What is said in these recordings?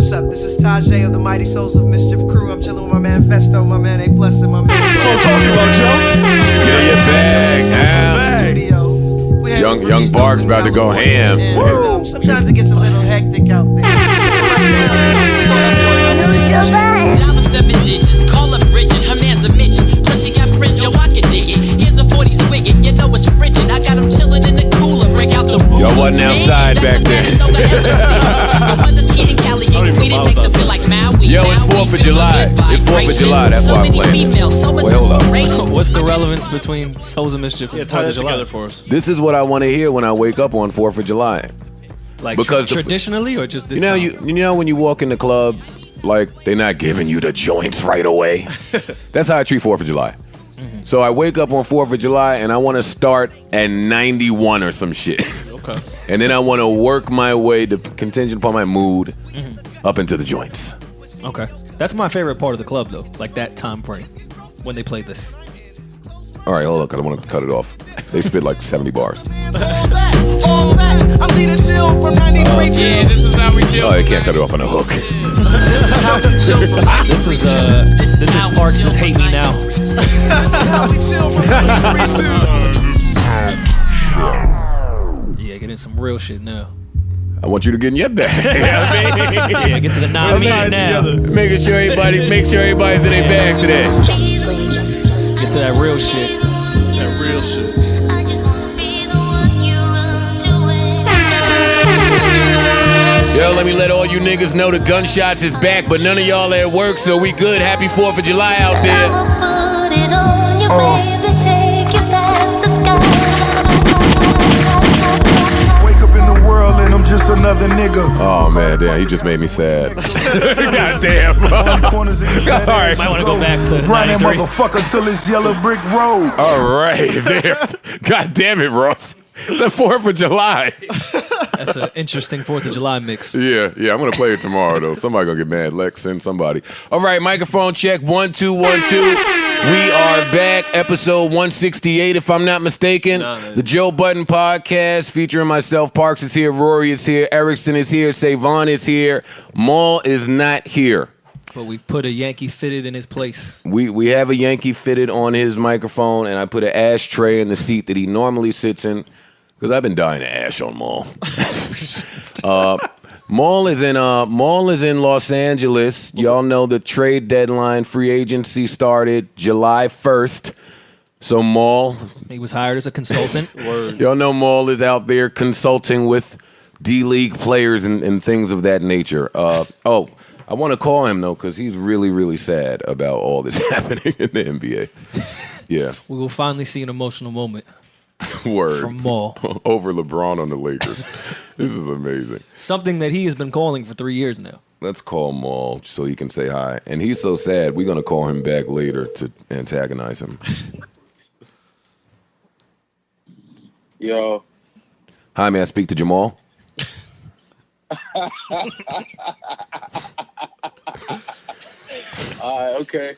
what's up? This is Tajay of the Mighty Souls of Mischief crew. I'm chilling with my man Festo, my man A Plus, and my man. That's what I'm talking about, Joe. Get your bag now. Young Bark's about to go ham. And, sometimes it gets a little hectic out there. Dollar 7 digits, call up Bridget, her man's a midget. Plus she got fringe, yo, I can dig it. Here's a 40 swig it, you know it's frigid. I got him chilling in the cooler, break out the room. Yo, wasn't outside back then. Yo, it's 4th of July. It's 4th of July, that's why I'm playing. Wait, hold up. What's the relevance between Souls of Mischief and 4th of July for us? This is what I want to hear when I wake up on 4th of July. Like Because traditionally or just this You know, time? you know when you walk in the club, like they're not giving you the joints right away. That's how I treat 4th of July. Mm-hmm. So I wake up on 4th of July and I want to start at 91 or some shit. Okay. And then I want to work my way to contingent upon my mood up into the joints. Okay. That's my favorite part of the club, though. Like that time frame when they play this. All right, hold on, because I want to cut it off. They spit like 70 bars. Yeah, this is how we chill. Oh, you can't cut it off on a hook. This is Parks' Hate Me Now. Yeah, get in some real shit now. I want you to get in your bag. Yeah, get to the 9 minute now. Make sure everybody's in their bag today. Get to that real shit. That real shit. Yo, let me let all you niggas know the gunshots is back, but none of y'all at work, so we good. Happy 4th of July out there. Wake up in the world and I'm just another nigga. Oh man, damn, he just made me sad. God damn. Corners in your bed. All right. Might want to go back to Grind that 93. motherfucker till it's yellow brick road. All right, there. God damn it, Ross. The 4th of July. That's an interesting 4th of July mix. Yeah, I'm gonna play it tomorrow though. Somebody gonna get mad. Lex, send somebody. All right, microphone check 1 2 1 2. We are back, episode 168, if I'm not mistaken. The Joe Budden podcast featuring myself. Parks is here, Rory is here, Erikson is here, Savon is here. Maul is not here. But we've put a Yankee fitted in his place. We have a Yankee fitted on his microphone, and I put an ashtray in the seat that he normally sits in. Because I've been dying to ash on Maul. Maul is in Los Angeles. Y'all know the trade deadline, free agency started July 1st. So Maul, He was hired as a consultant. y'all know Maul is out there consulting with D-League players and things of that nature. I want to call him though because he's really, really sad about all this happening in the NBA. Yeah. We will finally see an emotional moment Word. from Maul. Over LeBron on the Lakers. This is amazing. Something that he has been calling for 3 years now. Let's call Maul so he can say hi. And he's so sad, we're going to call him back later to antagonize him. Yo. Hi, may I speak to Jamal? Okay.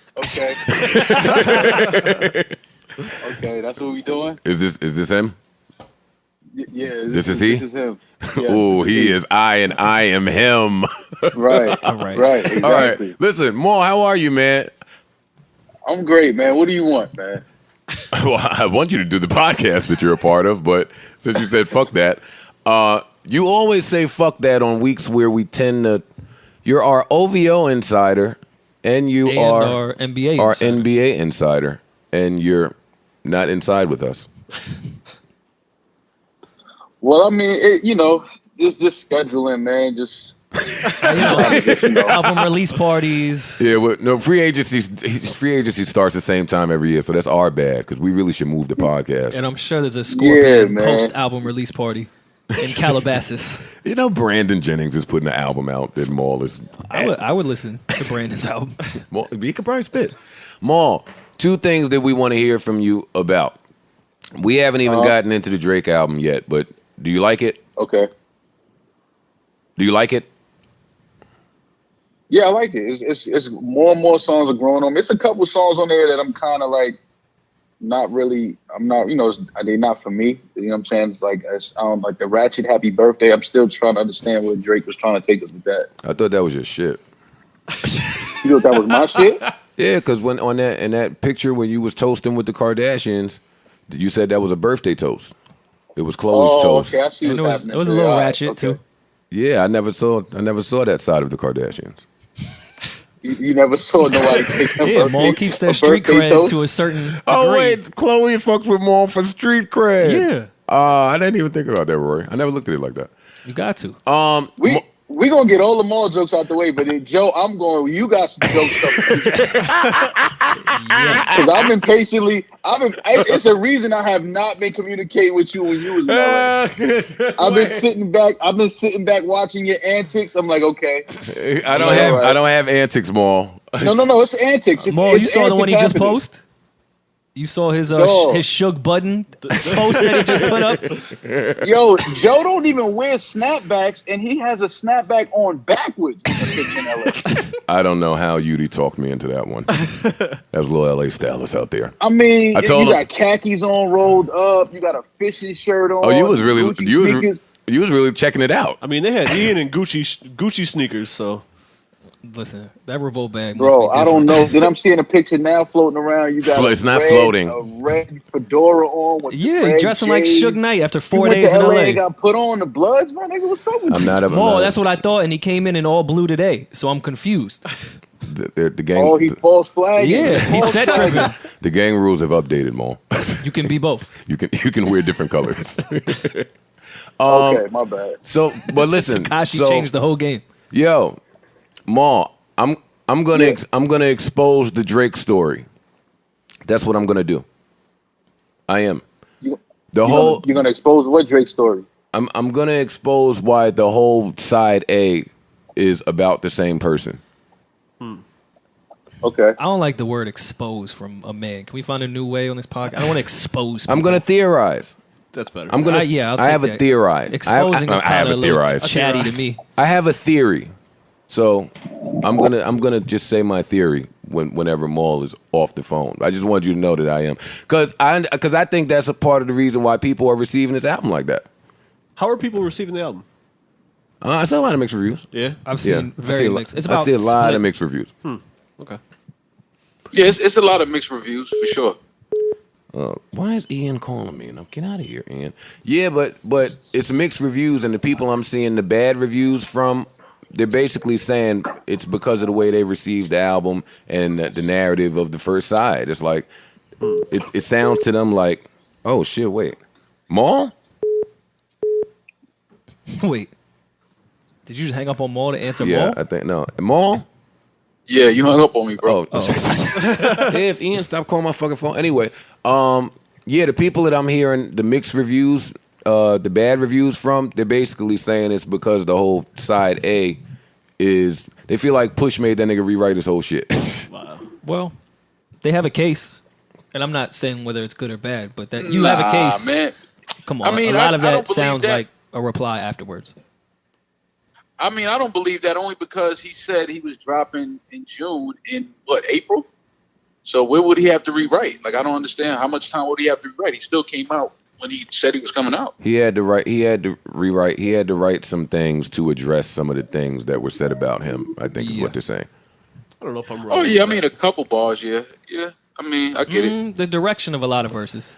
Okay, that's what we doing? Is this him? Yeah. This is he? This is him. Yeah, Ooh, he is I and I am him. Right. All right. Right, exactly. All right. Listen, Maul, how are you, man? I'm great, man. What do you want, man? Well, I want you to do the podcast that you're a part of, but since you said fuck that, you always say fuck that on weeks where we tend to. You're our OVO insider, and you And are our NBA our insider. NBA insider, and you're not inside with us. Well, I mean, just scheduling, man. Just Album release parties. Yeah, well, no, free agency starts the same time every year, so that's our bad because we really should move the podcast. And I'm sure there's a Scorpion man. post-album release party in Calabasas. You know, Brandon Jennings is putting an album out that Maul is. I would listen to Brandon's album. Maul, he could probably spit. Maul, two things that we want to hear from you about. We haven't even gotten into the Drake album yet, but do you like it? okay. Do you like it? Yeah, I like it. It's more and more songs are growing on me. It's a couple songs on there that I'm kind of like, not really. I'm not. They not for me. You know what I'm saying? It's like like the ratchet happy birthday. I'm still trying to understand where Drake was trying to take us with that. I thought that was your shit. You thought that was my shit? Yeah, because when in that picture when you was toasting with the Kardashians, you said that was a birthday toast. It was Chloe's toast. Okay, I see what's happening. It was a little ratchet too. Yeah, I never saw that side of the Kardashians. You never saw nobody take a birthday. Maul keeps their street cred toast? to a certain degree. Oh wait, Chloe fucks with Maul for street cred. Yeah. I didn't even think about that, Rory. I never looked at it like that. You got to. We gonna get all the Maul jokes out the way, but then, Joe, I'm going. You got some jokes up because I've been patiently. It's a reason I have not been communicating with you when you was in LA. I've been sitting back watching your antics. I'm like, okay. I don't have antics, Maul. No. It's antics. Maul, you saw the one he just posted? You saw his Shug Budden post that he just put up? Yo, Joe don't even wear snapbacks, and he has a snapback on backwards in the picture in LA. I don't know how Yudi talked me into that one. That was a little LA stylist out there. I mean, you got khakis on, rolled up. You got a fishing shirt on. Oh, you was really checking it out. I mean, they had Ian and Gucci sneakers, so. Listen, that revolt bag must be different. I don't know. Then I'm seeing a picture now floating around. You got it's not floating. A red fedora on. With dressing like Suge Knight after 4 days in LA. LA. Got put on the Bloods, my nigga. What's up with you? That's what I thought, and he came in all blue today, so I'm confused. The gang. Oh, he false flagging. Yeah, he set tripping. The gang rules have updated, Mo. You can be both. You can wear different colors. Okay, my bad. So, but listen, Tekashi changed the whole game. Yo, Mo, I'm gonna expose the Drake story. That's what I'm gonna do. I am. You're gonna expose what Drake story? I'm gonna expose why the whole side A is about the same person. Okay. I don't like the word expose from a man. Can we find a new way on this podcast? I don't want to expose people. I'm gonna theorize. That's better. I'm gonna. I have a theory. Exposing is kind of a little chatty to me. I have a theory. So I'm gonna just say my theory whenever Maul is off the phone. I just want you to know that I am, because I think that's a part of the reason why people are receiving this album like that. How are people receiving the album? I saw a lot of mixed reviews. Yeah, I've seen very mixed. I see a lot of mixed reviews. Okay. Yeah, it's a lot of mixed reviews for sure. Why is Ian calling me? No, get out of here, Ian. Yeah, but it's mixed reviews, and the people I'm seeing the bad reviews from, they're basically saying it's because of the way they received the album and the narrative of the first side. It's like, it sounds to them like, oh shit, wait. Maul? Wait. Did you just hang up on Maul to answer Maul? Yeah, I think, no. Maul? Yeah, you hung up on me, bro. Hey, if Ian, stop calling my fucking phone. Anyway, the people that I'm hearing the mixed reviews, the bad reviews from, they're basically saying it's because the whole side A is, they feel like Push made that nigga rewrite his whole shit. Wow. Well, they have a case, and I'm not saying whether it's good or bad, but that you have a case. Man. Come on, a lot of that sounds like a reply afterwards. I mean, I don't believe that only because he said he was dropping in June in April? So where would he have to rewrite? Like, I don't understand how much time would he have to rewrite? He still came out when he said he was coming out. He had to write some things to address some of the things that were said about him, I think is what they're saying. I don't know if I'm wrong. Oh yeah, I mean a couple bars, yeah. Yeah. I mean, I get it. The direction of a lot of verses.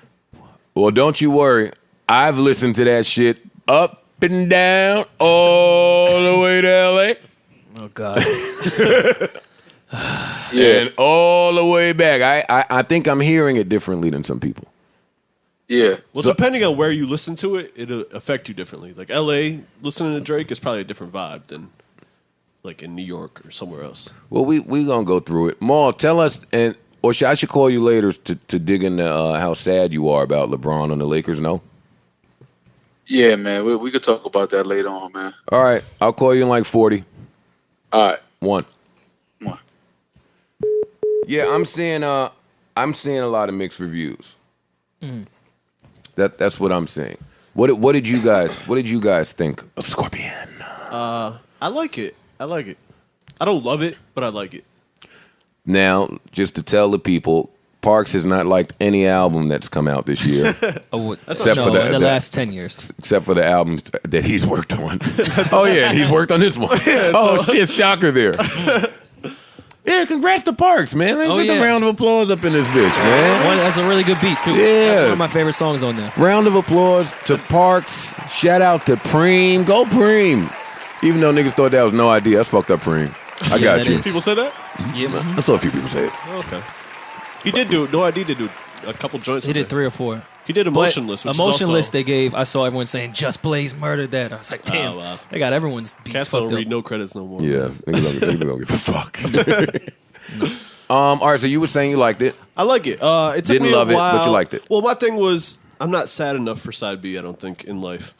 Well, don't you worry. I've listened to that shit up and down all the way to LA. Oh God. Yeah. And all the way back. I think I'm hearing it differently than some people. Yeah. Well, depending on where you listen to it, it'll affect you differently. Like LA, listening to Drake is probably a different vibe than like in New York or somewhere else. Well, we gonna go through it. Maul, tell us, I should call you later to dig into how sad you are about LeBron on the Lakers. No. Yeah, man. We could talk about that later on, man. All right, I'll call you in like 40. All right. One. Yeah, I'm seeing a lot of mixed reviews. That's what I'm seeing. What did you guys think of Scorpion? I like it. I don't love it, but I like it. Now, just to tell the people, Parks has not liked any album that's come out this year, Except for in the last 10 years. except for the albums that he's worked on. Oh yeah, and he's worked on this one. Shit, shocker there. Yeah, congrats to Parks, man. Let's get a round of applause up in this bitch, man. That's a really good beat too. Yeah. That's one of my favorite songs on there. Round of applause to Parks. Shout out to Preem. Go Preem. Even though niggas thought that was no idea, that's fucked up, Preem. I got you. People say that? Yeah, man. I saw a few people say it. Okay. He did do it. No idea. Did do a couple joints. He did 3 or 4. He did Emotionless. But which Emotionless, is also, they gave. I saw everyone saying Just Blaze murdered that. I was like, damn, wow. they got everyone's beats Cats fucked don't up. read no credits no more. Yeah, niggas don't give a fuck. All right, so you were saying you liked it. I like it. It took Didn't me a love it, while. but you liked it. Well, my thing was I'm not sad enough for side B. I don't think in life.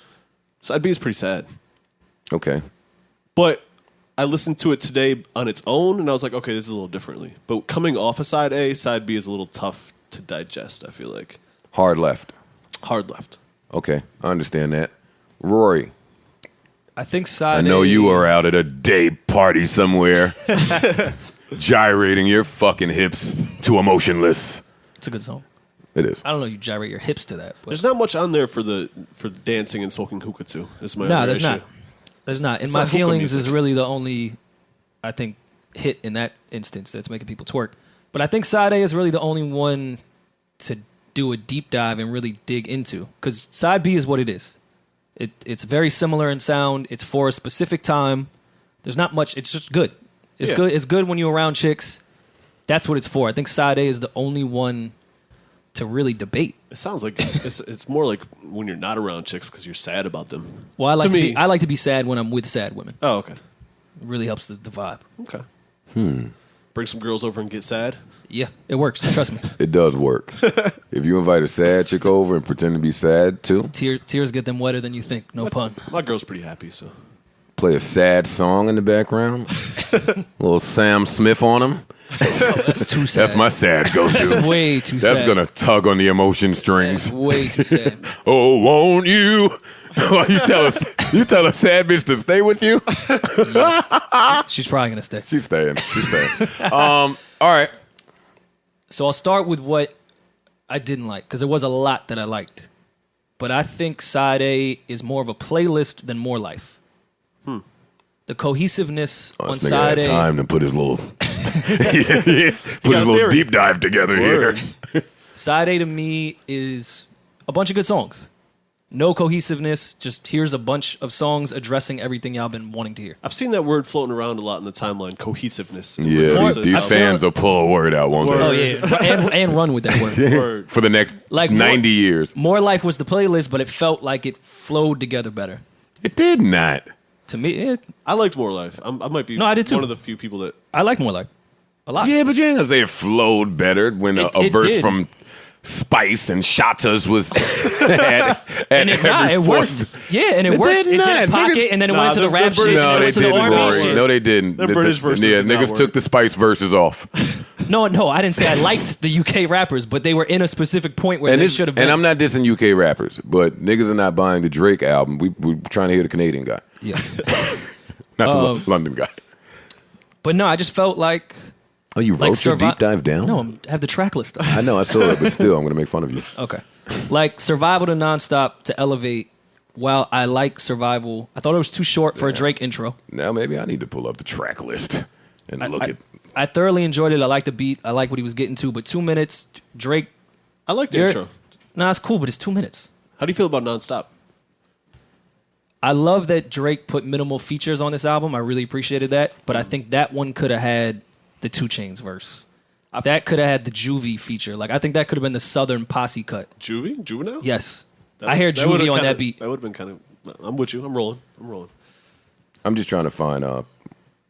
Side B is pretty sad, Okay. but I listened to it today on its own, and I was like, okay, this is a little differently. But coming off of side A, side B is a little tough to digest. I feel like Hard left. hard left. Okay, I understand that. Rory, I think Side I know A- you are out at a day party somewhere, gyrating your fucking hips to Emotionless. It's a good song. It is. I don't know you gyrate your hips to that. But There's not much on there for dancing and smoking hookah too. Is my no, other there's issue. not. There's not. And It's My not hookah Feelings music. is really the only, I think, hit in that instance that's making people twerk. But I think Side A is really the only one to do a deep dive and really dig into. Because Side B is what it is. It's very similar in sound. It's for a specific time. There's not much. It's just good. It's Yeah. good. It's good when you're around chicks. That's what it's for. I think Side A is the only one to really debate. It sounds like it's more like when you're not around chicks because you're sad about them. Well, me, I like to be sad when I'm with sad women. oh okay, It really helps the vibe. okay. Bring some girls over and get sad. Yeah, it works. Trust me. It does work. If you invite a sad chick over and pretend to be sad too, Tears get them wetter than you think. No pun. My girl's pretty happy, so play a sad song in the background, little Sam Smith on them. That's too sad. That's my sad go-to. That's way too sad. That's gonna tug on the emotion strings. That's way too sad. Oh, won't you? you tell a sad bitch to stay with you. She's probably gonna stay. She's staying. All right. So I'll start with what I didn't like because there was a lot that I liked, but I think Side A is more of a playlist than More Life. The cohesiveness on This nigga Side had A. time to put his little put his little theory. deep dive together here. Side A to me is a bunch of good songs. No cohesiveness, just here's a bunch of songs addressing everything y'all been wanting to hear. I've seen that word floating around a lot in the timeline. Cohesiveness. Yeah, More- these I feel fans will pull a word out, won't Oh they? yeah, and run with that word. Word. For the next Like 90 years. More Life was the playlist, but it felt like it flowed together better. It did not. To me, I liked More Life. I might be No, I did too. one of the few people that. I like More Life a lot. Yeah, but you ain't gonna say it flowed better when a It verse did. from Spice and Shatas was at And it every worked. fourth. Yeah, and it worked. did It not. did pocket, Niggas- and then it Nah, went to the the rap British- shit. No, and they went to the didn't, R&B Rory. shit. No, they didn't. Them British verses Yeah, did not niggas work. took the Spice verses off. No, I didn't say I liked the UK rappers, but they were in a specific point where And they this, should have been. and I'm not dissing UK rappers, but niggas are not buying the Drake album. We're trying to hear the Canadian guy, Yeah. not the London guy. But no, I just felt like Oh, you wrote your Survi- deep dive down? No, I have the track list up. I know, I saw it, but still, I'm going to make fun of you. Okay. Like Survival to Nonstop to Elevate. While I like Survival, I thought it was too short for a Drake intro. Now maybe I need to pull up the track list and look at. I thoroughly enjoyed it. I like the beat. I like what he was getting to. But 2 minutes, Drake. I like the You're- intro. Nah, it's cool, but it's 2 minutes. How do you feel about Nonstop? I love that Drake put minimal features on this album. I really appreciated that. But I think that one could have had the 2 Chainz verse. That could have had the Juvie feature. Like, I think that could have been the Southern Posse cut. Juvenile? Yes. That I hear would- would've Juvie on kinda- that beat. That would have been kind of. I'm with you. I'm rolling. I'm just trying to find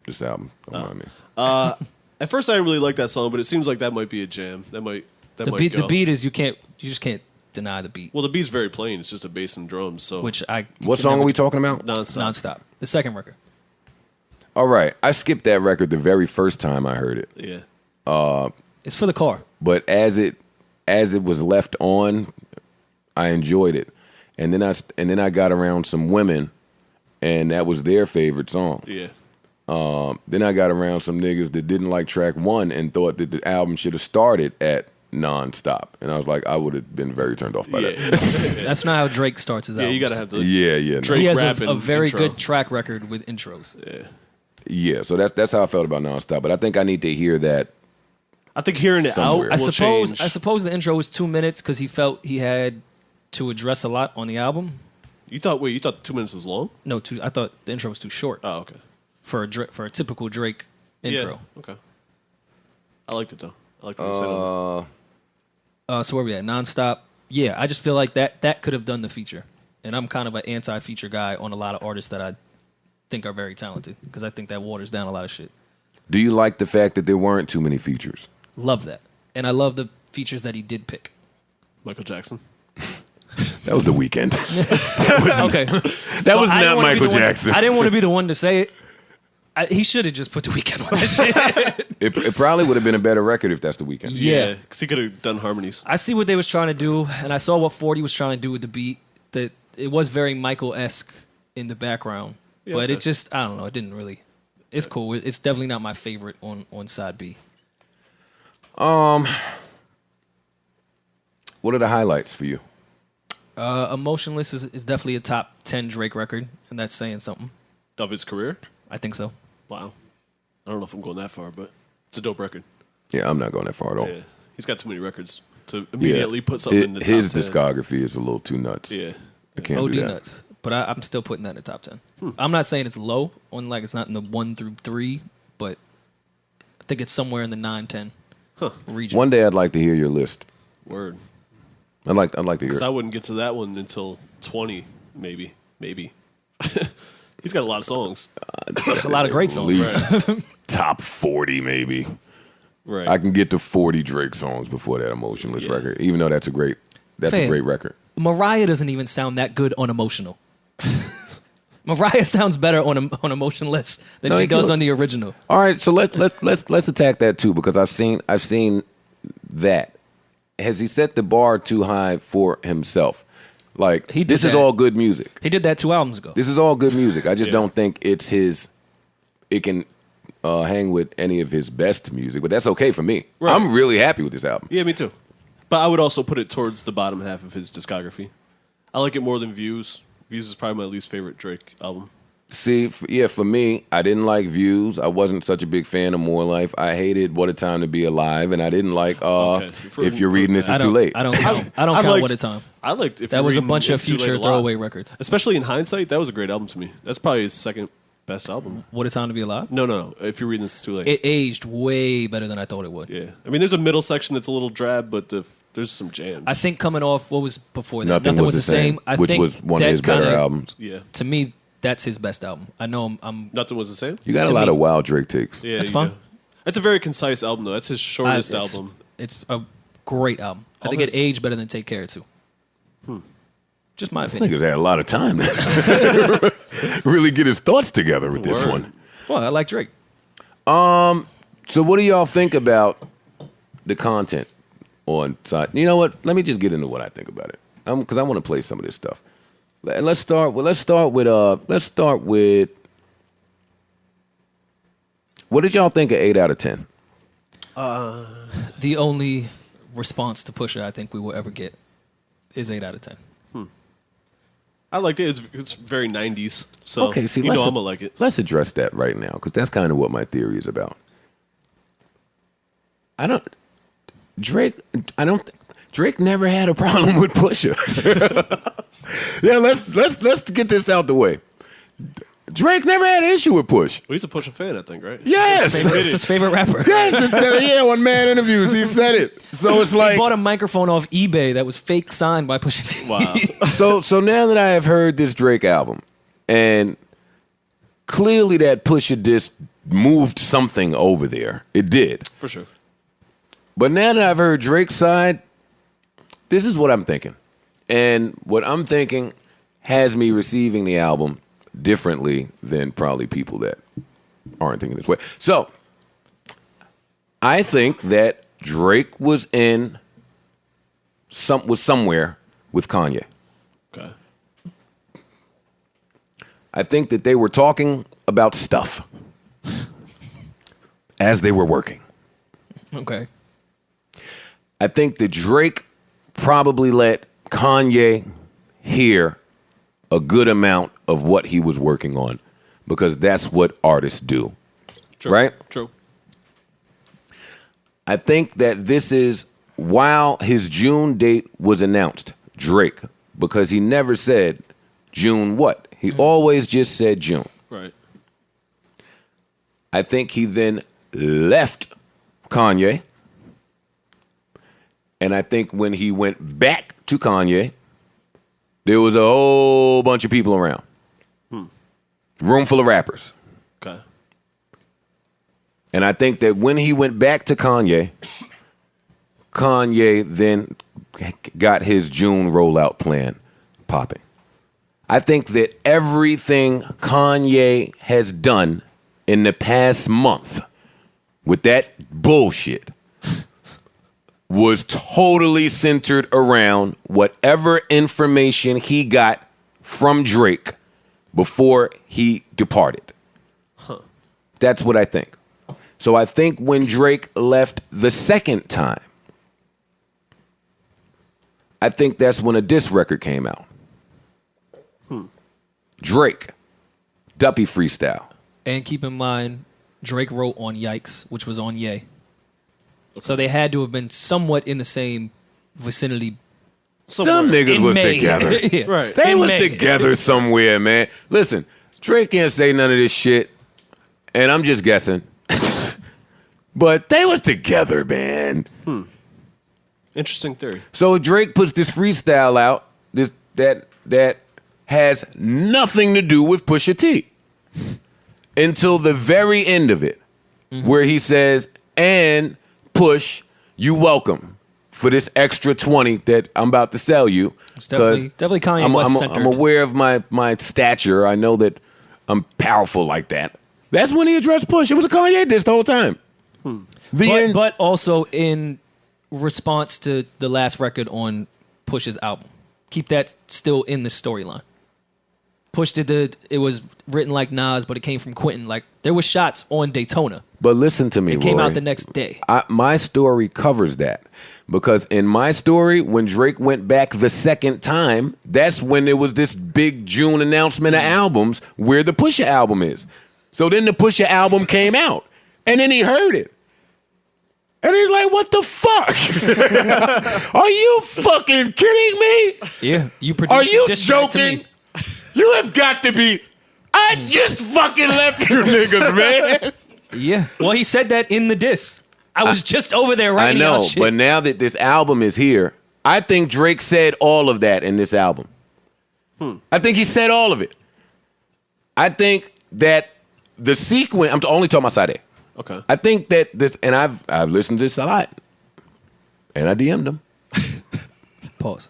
this album. Don't mind me. At first, I didn't really like that song, but it seems like that might be a jam. That might The go. beat is you just can't deny the beat. Well, the beat's very plain. It's just a bass and drums. So Which I What can song never- are we talking about? Nonstop. Nonstop. The second record. All right, I skipped that record the very first time I heard it, Yeah. It's for the car. but as it was left on, I enjoyed it, and then I got around some women, and that was their favorite song. Yeah. Then I got around some niggas that didn't like track 1 and thought that the album should have started at nonstop. And I was like, I would have been very turned off by that. That's not how Drake starts his Yeah, albums. you gotta have the Yeah. Drake He has rap a and very intro. good track record with intros. Yeah, so that's how I felt about nonstop. But I think I need to hear that. I think hearing it Somewhere. out I will suppose change. I suppose the intro was 2 minutes because he felt he had to address a lot on the album. You thought 2 minutes was long? No, I thought the intro was too short Oh, okay. for a typical Drake intro. Yeah, okay. I liked it though. I liked what you said on So where we at? Nonstop. Yeah, I just feel like that could have done the feature, and I'm kind of an anti-feature guy on a lot of artists that I think are very talented because I think that waters down a lot of shit. Do you like the fact that there weren't too many features? Love that, and I love the features that he did pick. it. Michael Jackson. That was The Weeknd. Okay, That was not Michael Jackson. I didn't want to be the one to say it. He should have just put The Weeknd on that shit. It probably would have been a better record if that's The Weeknd. Yeah. because he could have done harmonies. I see what they was trying to do, and I saw what 40 was trying to do with the beat. That it was very Michael-esque in the background, Yeah, but okay. it just, I don't know, it didn't really. It's cool. It's definitely not my favorite on side B. What are the highlights for you? Emotionless is definitely a top 10 Drake record, and that's saying something. Of his career? I think so. Wow. I don't know if I'm going that far, but it's a dope record. Yeah, I'm not going that far at all. Yeah. He's got too many records to immediately put something in the top His 10. discography is a little too nuts. Yeah. I can't OD do that. nuts. But I'm still putting that in the top 10. I'm not saying it's low, on like it's not in the 1 through 3, but I think it's somewhere in the 9, 10 region. One day I'd like to hear your list. Word. I'd like to hear Because it. I wouldn't get to that one until 20, maybe. He's got a lot of songs. A lot of great At songs. least top 40 maybe. Right. I can get to 40 Drake songs before that Emotionless record, even though that's a great Fam. record. Mariah doesn't even sound that good on Emotional. Mariah sounds better on Emotionless than No, she he does could. on the original. All right, so let's attack that too, because I've seen that. Has he set the bar too high for himself? Like, He did this is that. all good music. He did that 2 albums ago. This is all good music. I just Yeah. don't think it's his. It can hang with any of his best music, but that's okay for me. Right. I'm really happy with this album. Yeah, me too. But I would also put it towards the bottom half of his discography. I like it more than Views. Views is probably my least favorite Drake album. See, for me, I didn't like Views. I wasn't such a big fan of More Life. I hated What a Time to Be Alive, and I didn't like If You're Reading This, It's Too Late. I don't count. I don't I count liked- What a Time. I liked If That You're was a Reading bunch of It's Too Late future a lot. throwaway records. Especially in hindsight, that was a great album to me. That's probably his second best album. What a Time to Be Alive. No. If You're Reading This, It's Too Late. It aged way better than I thought it would. Yeah. I mean, there's a middle section that's a little drab, but there's some jams. I think coming off what was before that, Nothing was the same, I which think was one of that his better kinda- albums. Yeah. To me, that's his best album. I know I'm Nothing was the same? You got To a lot me- of wild Drake takes. Yeah. That's you fun. do. That's a very concise album, though. That's his shortest album. It's a great album. I All think his- it aged better than Take Care too. Just my This opinion. nigga's had a lot of time to really get his thoughts together with this Word. one. Well, I like Drake. So what do y'all think about the content on side? You know what? Let me just get into what I think about it. Because I want to play some of this stuff. Let's start with what did y'all think of 8 out of 10? The only response to Pusha I think we will ever get is 8 out of 10. I liked it. It's very 90s. So, Okay, see, you know let's- I'm going to like it. Let's address that right now, because that's kind of what my theory is about. Drake never had a problem with Pusha. Yeah, let's get this out the way. Drake never had an issue with Push. Well, he's a Pusha fan, I think, right? Yes. It's his favorite rapper. Yes, yeah, on Man Interviews, he said it. So it's He like, bought a microphone off eBay that was fake signed by Pusha T. Wow. so now that I have heard this Drake album, and clearly that Pusha disc moved something over there. It did. For sure. But now that I've heard Drake's side, this is what I'm thinking. And what I'm thinking has me receiving the album differently than probably people that aren't thinking this way. So, I think that Drake was somewhere with Kanye. Okay. I think that they were talking about stuff as they were working. Okay. I think that Drake probably let Kanye hear a good amount of what he was working on because that's what artists do. True. Right? True. I think that this is while his June date was announced, Drake, because he never said June what? He always just said June. Right. I think he then left Kanye. And I think when he went back to Kanye, there was a whole bunch of people around. Room full of rappers. Okay. And I think that when he went back to Kanye, Kanye then got his June rollout plan popping. I think that everything Kanye has done in the past month with that bullshit was totally centered around whatever information he got from Drake before he departed. That's what I think. So I think when Drake left the second time, I think that's when a diss record came out. Drake, Duppy freestyle. And keep in mind, Drake wrote on Yikes, which was on Ye. So they had to have been somewhat in the same vicinity. Some niggas in was May. together. Yeah. Right. They In was May. together somewhere, man. Listen, Drake can't say none of this shit, and I'm just guessing. But they was together, man. Interesting theory. So Drake puts this freestyle out that has nothing to do with Pusha T until the very end of it, where he says, and Push, you welcome for this extra 20 that I'm about to sell you. It's definitely Kanye West centered. I'm aware of my stature. I know that I'm powerful like that. That's when he addressed Push. It was a Kanye diss the whole time. But also in response to the last record on Push's album. Keep that still in the storyline. Push it was written like Nas, but it came from Quentin. Like, there was shots on Daytona. But listen to me, It came Rory. out the next day. My story covers that. Because in my story, when Drake went back the second time, that's when there was this big June announcement of albums where the Pusha album is. So then the Pusha album came out. And then he heard it. And he's like, what the fuck? Are you fucking kidding me? Yeah, you produced Are you the diss track to joking? me. You have got to be. I just fucking left you niggas, man. Yeah. Well, he said that in the diss. I was just over there I writing y'all know, shit. but now that this album is here, I think Drake said all of that in this album. I think he said all of it. I think that the sequence, I'm only talking about Side A. Okay. I think that this, and I've listened to this a lot, and I DM'd him. Pause.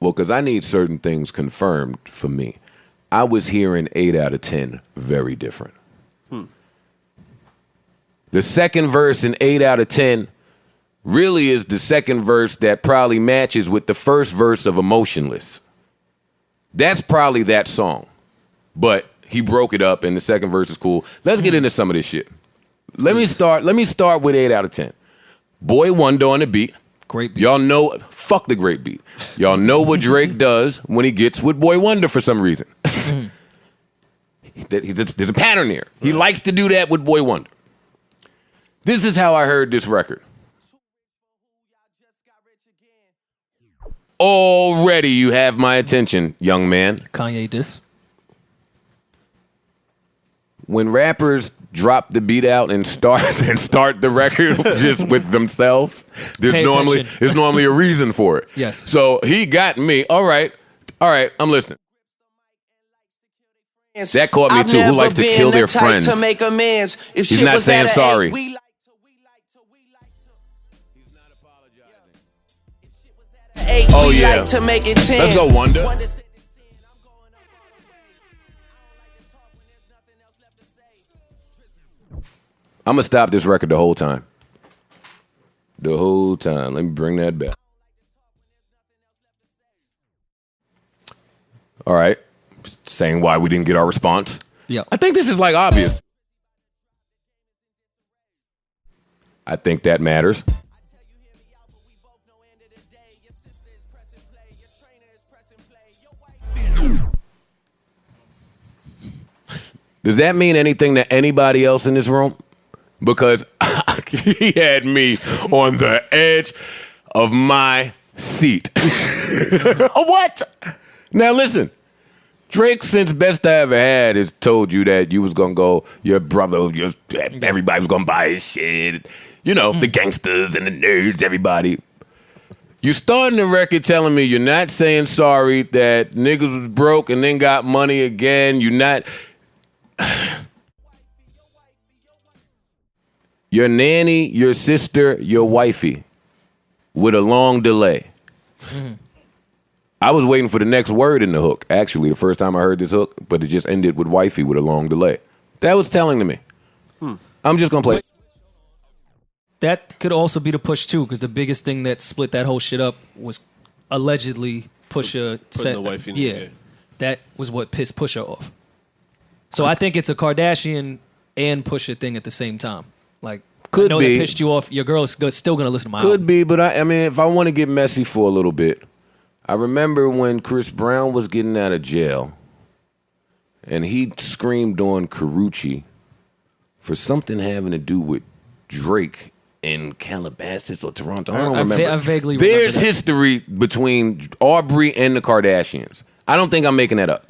Well, because I need certain things confirmed for me. I was hearing 8 out of 10 very different. The second verse in 8 out of 10 really is the second verse that probably matches with the first verse of Emotionless. That's probably that song. But he broke it up and the second verse is cool. Let's get into some of this shit. Let me start with 8 out of 10. Boy Wonder on the beat. Great beat. Y'all know, fuck the great beat. Y'all know what Drake does when he gets with Boy Wonder for some reason. There's a pattern here. He likes to do that with Boy Wonder. This is how I heard this record. Already you have my attention, young man. Kanye diss. When rappers drop the beat out and start the record just with themselves, Pay attention. there's normally a reason for it. Yes. So he got me. All right, I'm listening. That caught me too. Who likes to kill their friends? To make amends. If He's shit not was saying at a sorry. eight, we like to. Eight, Oh, we yeah. like to make it 10. Let's go, Wonder. Wonder said the sin, I'm going up on the way. I don't like to talk when there's nothing else left to say. I'm gonna stop this record the whole time. The whole time. Let me bring that back. All right. Saying why we didn't get our response. Yeah. I think this is like obvious. I think that matters. Does that mean anything to anybody else in this room? Because he had me on the edge of my seat. What? Now listen, Drake, since Best I Ever Had, has told you that you was gonna go, your brother, everybody was gonna buy his shit. You know, the gangsters and the nerds, everybody. You starting the record telling me you're not saying sorry, that niggas was broke and then got money again. You're not. Your nanny, your sister, your wifey, with a long delay. I was waiting for the next word in the hook, actually, the first time I heard this hook, but it just ended with wifey with a long delay. That was telling to me. I'm just going to play. That could also be the push too, because the biggest thing that split that whole shit up was allegedly Pusha Putting the wifey in the air. That was what pissed Pusha off. So I think it's a Kardashian and Pusha thing at the same time. Like, Could I know be. that pissed you off. Your girl's still gonna listen to my Could album. be, but I mean, if I want to get messy for a little bit, I remember when Chris Brown was getting out of jail and he screamed on Carucci for something having to do with Drake in Calabasas or Toronto. I don't remember. I vaguely remember There's that. history between Aubrey and the Kardashians. I don't think I'm making that up.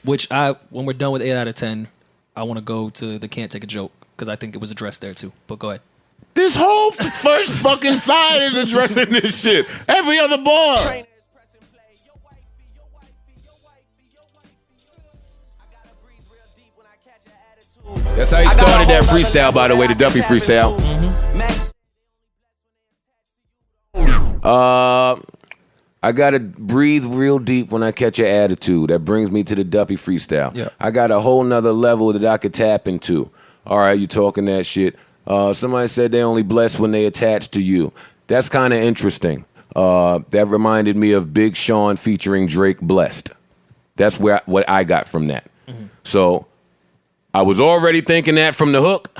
Which when we're done with 8 out of 10, I want to go to the Can't Take a Joke, because I think it was addressed there too. But go ahead. This whole first fucking side is addressing this shit. Every other bar. That's how he started that freestyle, by the way, the Duppy freestyle. I gotta breathe real deep when I catch your attitude. That brings me to the Duppy freestyle. Yeah. I got a whole nother level that I could tap into. All right, you talking that shit. Somebody said they only blessed when they attach to you. That's kind of interesting. That reminded me of Big Sean featuring Drake, Blessed. That's what I got from that. So I was already thinking that from the hook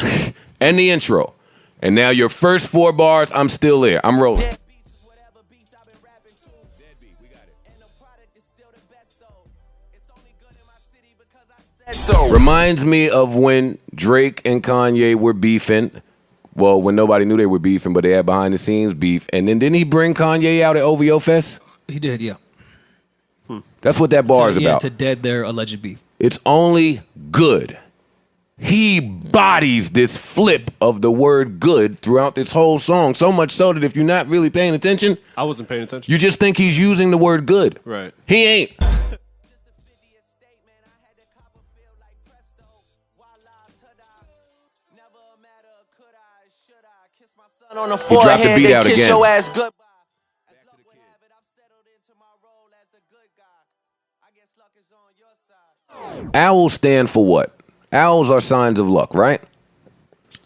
and the intro. And now your first 4 bars, I'm still there. I'm rolling. Reminds me of when Drake and Kanye were beefing. Well, when nobody knew they were beefing, but they had behind the scenes beef. And then didn't he bring Kanye out at OVO Fest? He did, yeah. That's what that bar is Yeah, about. to dead their alleged beef. It's only good. He bodies this flip of the word good throughout this whole song, so much so that if you're not really paying attention, I wasn't paying attention. you just think he's using the word good. Right. He ain't. On the He dropped the forehead beat and out kiss again. your ass goodbye. As luck would have it, I've settled into my role as the good guy. I guess luck is on your side. Owls stand for what? Owls are signs of luck, right?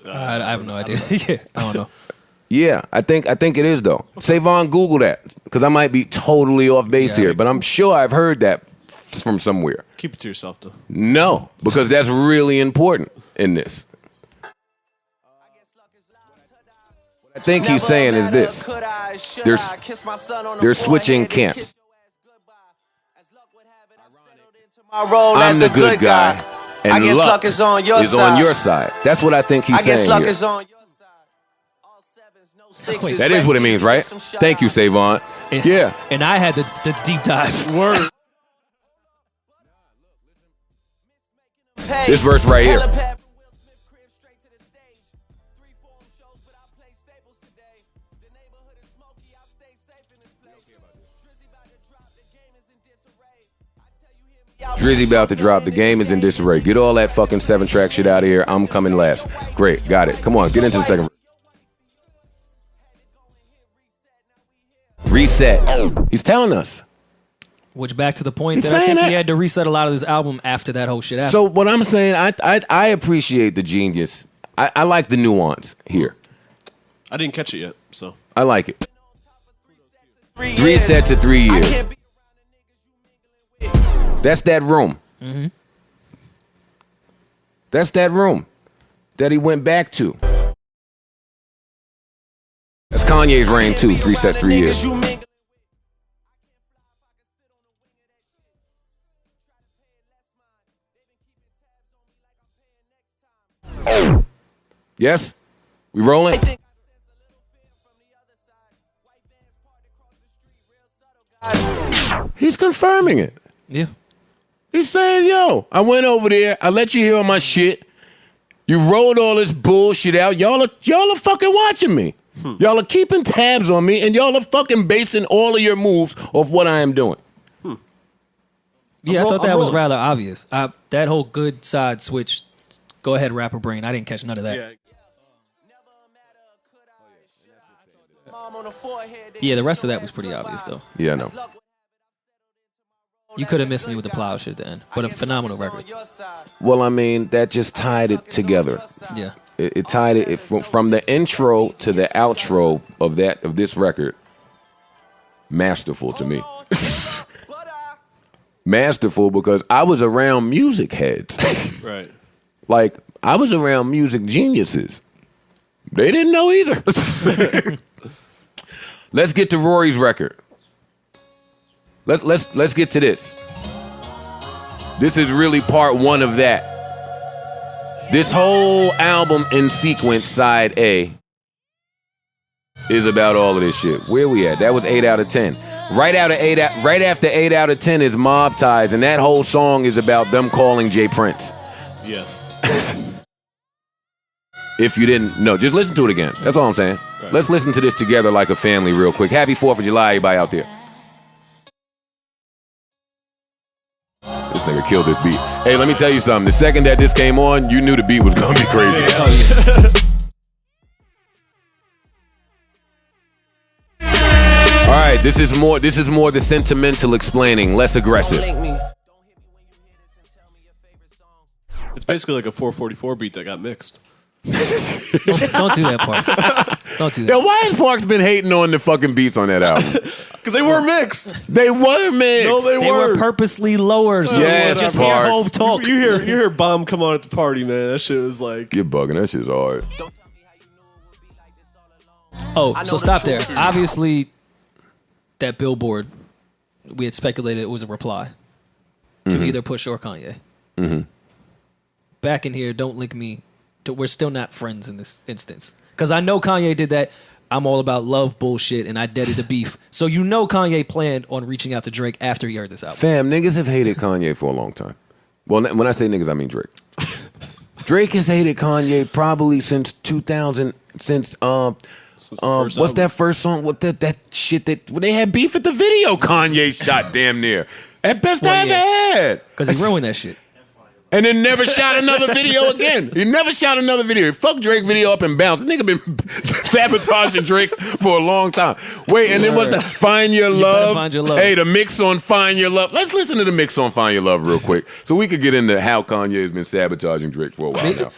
I have no idea. Yeah, I don't know. Yeah, I think it is though. Savon, Google that, because I might be totally off base here, but I'm sure I've heard that from somewhere. Keep it to yourself, though. No, because that's really important in this. What I think he's saying is this. They're switching camps. I'm the good guy, and I guess luck luck is on your is side. on your side. That's what I think he's I guess saying luck here. is on your side. All sevens, no sixes. That is what it means, right? Thank you, Savon. Yeah. And I had the deep dive. Word. This verse right here. Drizzy about to drop. The game is in disarray. Get all that fucking 7-track shit out of here. I'm coming last. Great. Got it. Come on. Get into the second. Reset. He's telling us. Which back to the point He's that I saying think that. he had to reset a lot of this album after that whole shit happened. So what I'm saying, I appreciate the genius. I like the nuance here. I didn't catch it yet, so. I like it. 3 sets of 3 years. That's that room. Mm-hmm. That's that room that he went back to. That's Kanye's reign too. 3 sets, 3 years. Yes? We rolling? He's confirming it. Yeah. He's saying, yo, I went over there. I let you hear all my shit. You rolled all this bullshit out. Y'all are fucking watching me. Y'all are keeping tabs on me, and y'all are fucking basing all of your moves off what I am doing. Yeah, I thought that was rather obvious. That whole good side switch, go ahead, rapper brain. I didn't catch none of that. Yeah, the rest of that was pretty obvious, though. Yeah, I know. You could have missed me with the plow shit at the end, but a phenomenal record. Well, I mean, that just tied it together. Yeah. It tied it from the intro to the outro of this record. Masterful to me. Masterful because I was around music heads. Right. Like, I was around music geniuses. They didn't know either. Let's get to Rory's record. Let's get to this. This is really part one of that. This whole album in sequence, side A, is about all of this shit. Where we at? That was 8 out of 10. Right after 8 out of 10 is Mob Ties, and that whole song is about them calling Jay Prince. Yeah. If you didn't know, just listen to it again. That's all I'm saying. Right. Let's listen to this together like a family real quick. Happy 4th of July, everybody out there. This nigga killed this beat. Hey, let me tell you something. The second that this came on, you knew the beat was gonna be crazy. Oh, yeah. All right, this is more the sentimental explaining, less aggressive. It's basically like a 444 beat that got mixed. Don't do that, Parks. Don't do that. Yo, why has Parks been hating on the fucking beats on that album? Because they were mixed. They were mixed. No, they They were were purposely lower. So Yes, just Parks. hear Hov talk. You hear Bomb come on at the party, man. That shit was like... You're bugging. That shit's hard. Oh, so stop there. Obviously, that billboard, we had speculated it was a reply to either Push or Kanye. Mm-hmm. Back in here, don't link me. We're still not friends in this instance. Because I know Kanye did that. I'm all about love bullshit, and I deaded the beef. So you know Kanye planned on reaching out to Drake after he heard this album. Fam, niggas have hated Kanye for a long time. Well, when I say niggas, I mean Drake. Drake has hated Kanye probably since 2000, what's that first song? What that shit that when they had beef at the video Kanye shot damn near. At best I ever had. Because he ruined that shit. And then never shot another video again. He never shot another video. He fucked Drake video up and bounced. The nigga been sabotaging Drake for a long time. Wait, and then what's that? Find Your Love. Find Your Love. Hey, the mix on Find Your Love. Let's listen to the mix on Find Your Love real quick so we could get into how Kanye has been sabotaging Drake for a while now.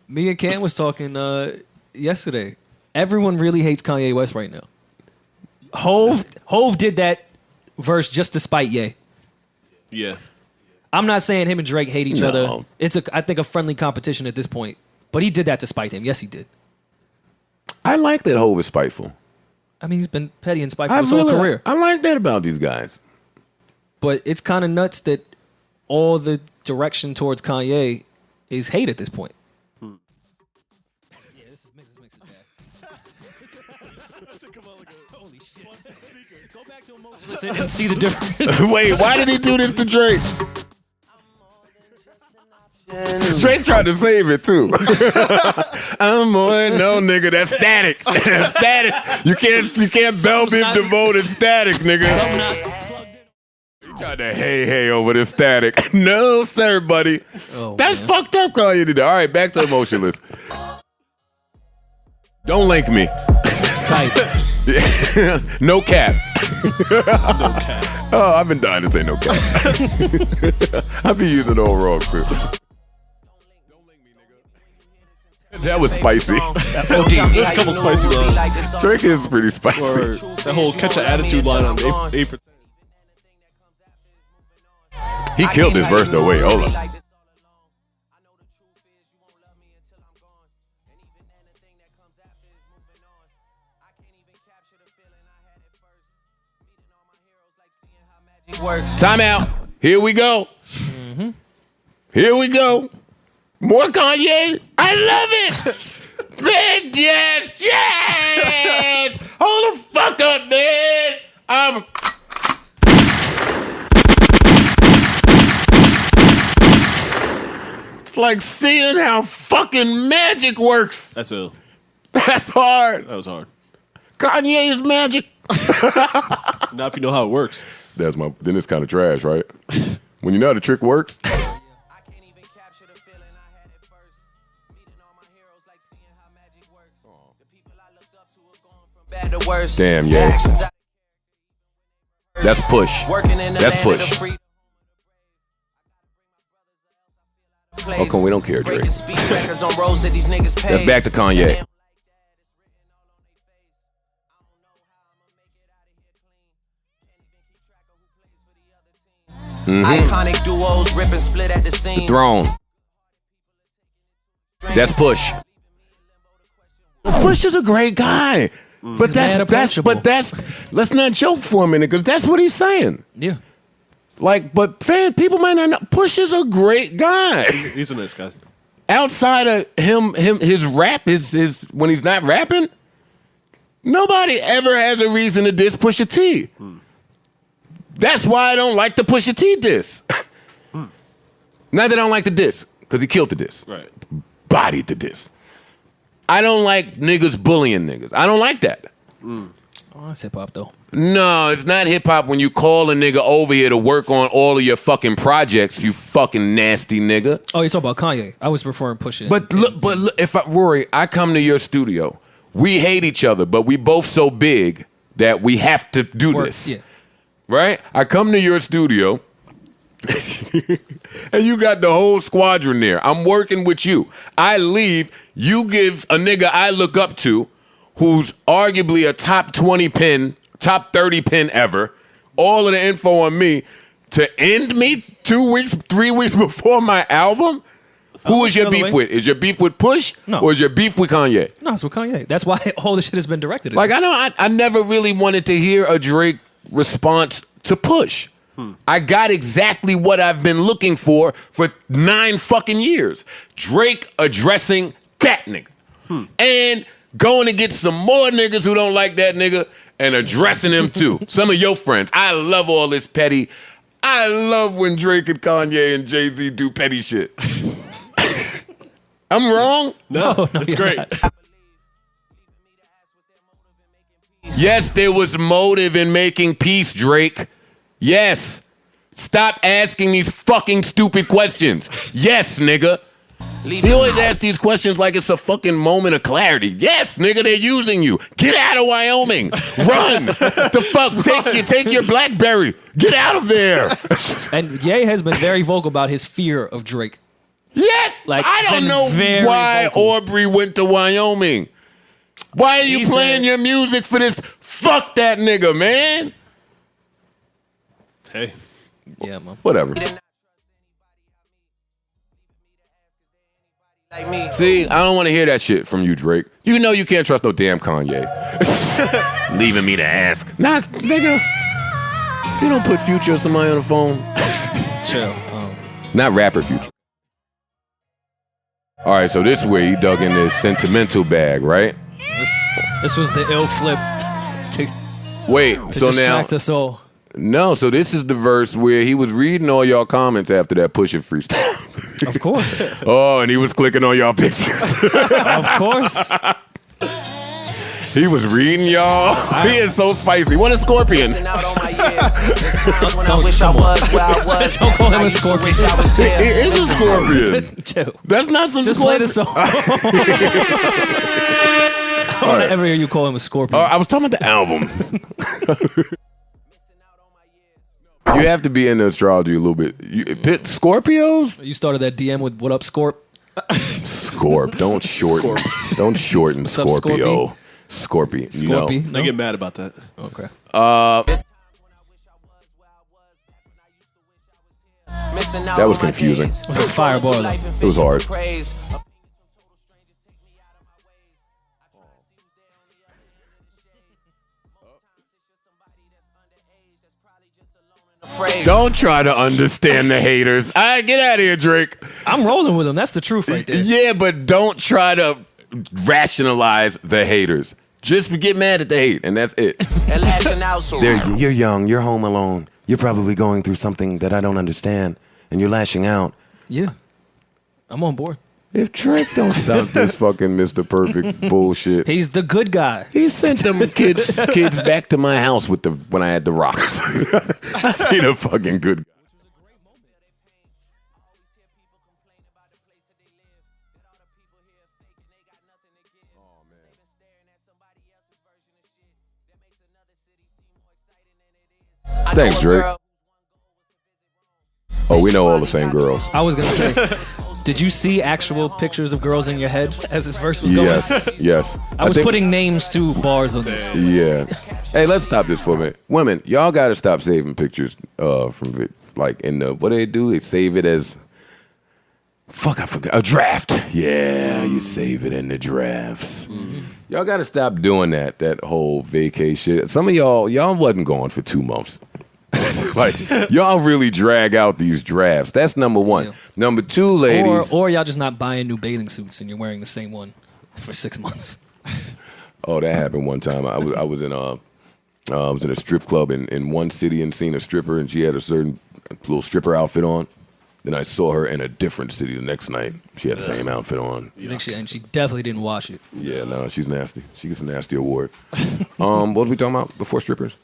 Me and Kain was talking yesterday. Everyone really hates Kanye West right now. Hov did that verse just to spite Ye. Yeah. I'm not saying him and Drake hate each other. It's I think a friendly competition at this point. But he did that to spite him. Yes, he did. I like that Hov is spiteful. I mean, he's been petty and spiteful his whole career. I like that about these guys. But it's kind of nuts that all the direction towards Kanye is hate at this point. Yeah, this is mix Holy shit. Go back to Emotionless and see the difference. Wait, why did he do this to Drake? Drake tried to save it too. I'm more no nigga. That's static. That's static. You can't bell bib devoted static, nigga. He tried to hey over this static. No sir, buddy. That's fucked up. Kanye did that. All right, back to Emotionless. Don't link me. Tight. No cap. No cap. Oh, I've been dying to say no cap. I've been using old wrong too. That was spicy. There's a couple spicy lines. Drake is pretty spicy. Or that whole catch an attitude line on A for... He killed his verse though. Wait, hold on. Time out. Here we go. Here we go. More Kanye. I love it. Man, yes! Hold the fuck up, man! It's like seeing how fucking magic works. That's ill. That's hard. That was hard. Kanye is magic. Now if you know how it works. Then it's kind of trash, right? When you know how the trick works. I can't even capture the feeling I had at first. Meeting all my heroes like seeing how magic works. The people I looked up to are going from bad to worse. Damn, yeah. That's push. Working in the That's land of push. the free. Oh, come, we don't care, Drake. Breaking speed trackers on roads that these niggas pay. That's back to Kanye. Iconic duos rip and split at the seams. Throne. That's Push. Push is a great guy. But that's let's not joke for a minute, because that's what he's saying. Yeah. Like, but people might not know. Push is a great guy. He's a nice guy. Outside of his rap, his when he's not rapping, nobody ever has a reason to diss Pusha T. That's why I don't like the Pusha T diss. Not that I don't like the diss, because he killed the diss. Right. Bodied the diss. I don't like niggas bullying niggas. I don't like that. Oh, that's hip hop though. No, it's not hip hop when you call a nigga over here to work on all of your fucking projects, you fucking nasty nigga. Oh, you're talking about Kanye. I was referring Pusha. But look, Rory, I come to your studio. We hate each other, but we both so big that we have to do this. Yeah. Right? I come to your studio, and you got the whole squadron there. I'm working with you. I leave. You give a nigga I look up to, who's arguably a top 20 pin, top 30 pin ever, all of the info on me, to end me 2 weeks, 3 weeks before my album? Who is your beef with? Is your beef with Push? No. Or is your beef with Kanye? No, it's with Kanye. That's why all this shit has been directed at Like, him. I never really wanted to hear a Drake response to Push. I got exactly what I've been looking for 9 fucking years. Drake addressing that nigga. And going to get some more niggas who don't like that nigga and addressing them too. Some of your friends. I love all this petty. I love when Drake and Kanye and Jay-Z do petty shit. I'm wrong? No, it's great. Yes, there was motive in making peace, Drake. Yes. Stop asking these fucking stupid questions. Yes, nigga. He always asks these questions like it's a fucking moment of clarity. Yes, nigga, they're using you. Get out of Wyoming. Run. The fuck? Take your BlackBerry. Get out of there. And Ye has been very vocal about his fear of Drake. Yet, Like, I don't been know very why vocal. Aubrey went to Wyoming. Why are you He playing said- your music for this? Fuck that nigga, man. Hey. Yeah, man. Whatever. Like me. See, I don't want to hear that shit from you, Drake. You know you can't trust no damn Kanye. Leaving me to ask. Nah, nigga. If you don't put Future or somebody on the phone. Chill. Not rapper Future. All right, so this is where he dug in this sentimental bag, right? This was the ill flip to Wait, so now... distract us all. No, so this is the verse where he was reading all y'all comments after that Push It freestyle. Of course. Oh, and he was clicking on y'all pictures. Of course. He was reading y'all. He is so spicy. What a scorpion. Missing out on my years. There's times when I wish I was where I was. Don't call him I a used to scorpion. wish I was here. It is a scorpion. Chill. That's not some Just play scorpion. the song. I don't want to ever hear you call him a scorpion. I was talking about the album. You have to be into astrology a little bit. Scorpios? You started that DM with "What up, Scorp?" Scorp. Don't shorten. Don't shorten What's up, Scorpio. Scorpion. You know. Scorpy. They get mad about that. Okay. That was confusing. It was a fireball. Though. It was hard. Don't try to understand the haters. All right, get out of here, Drake. I'm rolling with him. That's the truth right there. Yeah, but don't try to rationalize the haters. Just get mad at the hate, and that's it. And lashing out so You're young. You're home alone. You're probably going through something that I don't understand, and you're lashing out. Yeah. I'm on board. If Drake don't stop this fucking Mr. Perfect bullshit, He's the good guy. he sent them kids back to my house when I had the rocks. I see the fucking good guy. Thanks, Drake. Oh, we know all the same girls. I was going to say, did you see actual pictures of girls in your head as this verse was going? Yes. I was think- putting names to bars on this. Yeah. Hey, let's stop this for a minute. Women, y'all got to stop saving pictures from like in the what do? They save it as I forgot a draft. Yeah, you save it in the drafts. Mm-hmm. Y'all got to stop doing that whole vacay shit. Some of y'all wasn't gone for 2 months. Like y'all really drag out these drafts. That's number one. Yeah. Number two, ladies, or y'all just not buying new bathing suits and you're wearing the same one for 6 months. Oh, that happened one time. I was in a strip club in one city and seen a stripper, and she had a certain little stripper outfit on. Then I saw her in a different city the next night. She had the same outfit on. You think she definitely didn't wash it. Yeah, no, she's nasty. She gets a nasty award. What was we talking about before strippers?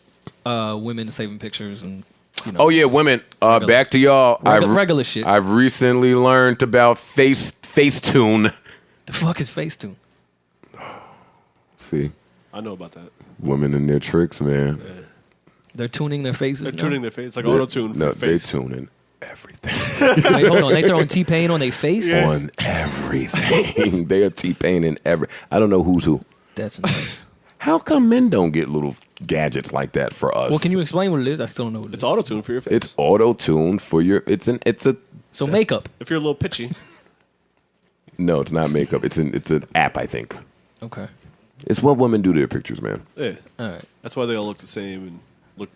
Women saving pictures and. Oh yeah, women. Back to y'all. Regular shit. I've recently learned about Facetune. The fuck is Facetune? See, I know about that. Women and their tricks, man. Yeah. They're tuning their faces. They're tuning their face like auto tune. No, face. they tuning everything. Wait, hold on. They throwing T-Pain on their face? Yeah. On everything. They are T-Pain in every. I don't know who's who. That's nice. How come men don't get little gadgets like that for us? Well, can you explain what it is? I still don't know what it is. It's auto tune for your face. It's auto tuned for your. It's a. So makeup. If you're a little pitchy. No, it's not makeup. It's an app, I think. Okay. It's what women do to their pictures, man. Yeah. All right. That's why they all look the same and look.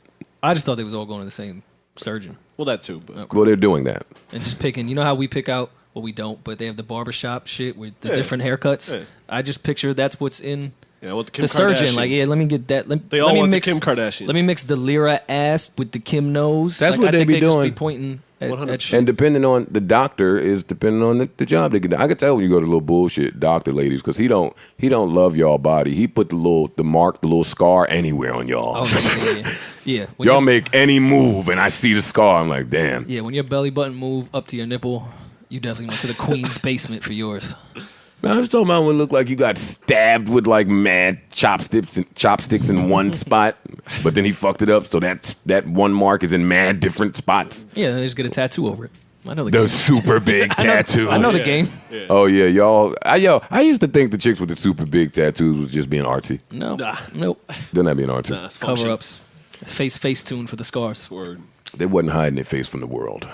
I just thought they was all going to the same surgeon. Well, that too. But Well, they're doing that. And just picking. You know how we pick out what we don't, but they have the barbershop shit with the different haircuts. Yeah. I just picture that's what's in. Yeah, well, the surgeon, like, yeah, let me get that. They all want the Kim Kardashian. Let me mix the Lyra ass with the Kim nose. That's like, what I they think be they doing. Just be pointing at shit. And depending on the doctor is depending on the job they get. I can tell when you go to little bullshit doctor ladies because he don't love y'all body. He put the little scar anywhere on y'all. Oh, yeah. Y'all make any move and I see the scar. I'm like, damn. Yeah, when your belly button move up to your nipple, you definitely went to the queen's basement for yours. Man, I'm just talking about when it looked like you got stabbed with like mad chopsticks in one spot, but then he fucked it up, so that one mark is in mad different spots. Yeah, they just get a tattoo over it. I know the The game. super big tattoo. I know the game. Yeah. Oh yeah, y'all. I used to think the chicks with the super big tattoos was just being artsy. No, Nah. nope. They're not being artsy. Nah, it's function. Cover ups. It's face tune for the scars. Word. They wasn't hiding their face from the world.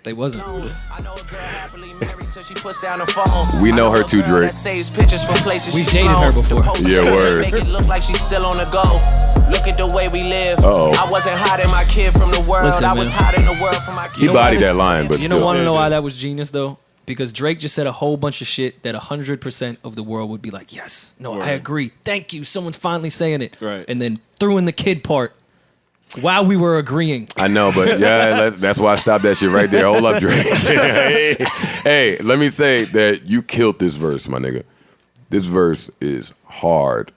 They wasn't. I know a girl happily married till she puts down the phone. We know I her too, a girl Drake. that saves pictures from places We've she's dated flown. her before. The post Yeah, that word. Make it look like she's still on the go. Look at the way we live. Uh-oh. I wasn't hiding my kid from the world. Listen, I was man. hiding the world from my kid. He bodied that line, but You still. don't want to know why that was genius though? Because Drake just said a whole bunch of shit that 100% of the world would be like, yes, no, I Right. agree. Thank you. Someone's finally saying it. Right. And then threw in the kid part while we were agreeing. I know, but yeah, that's why I stopped that shit right there. Hold up, Drake. hey, let me say that you killed this verse, my nigga. This verse is hard,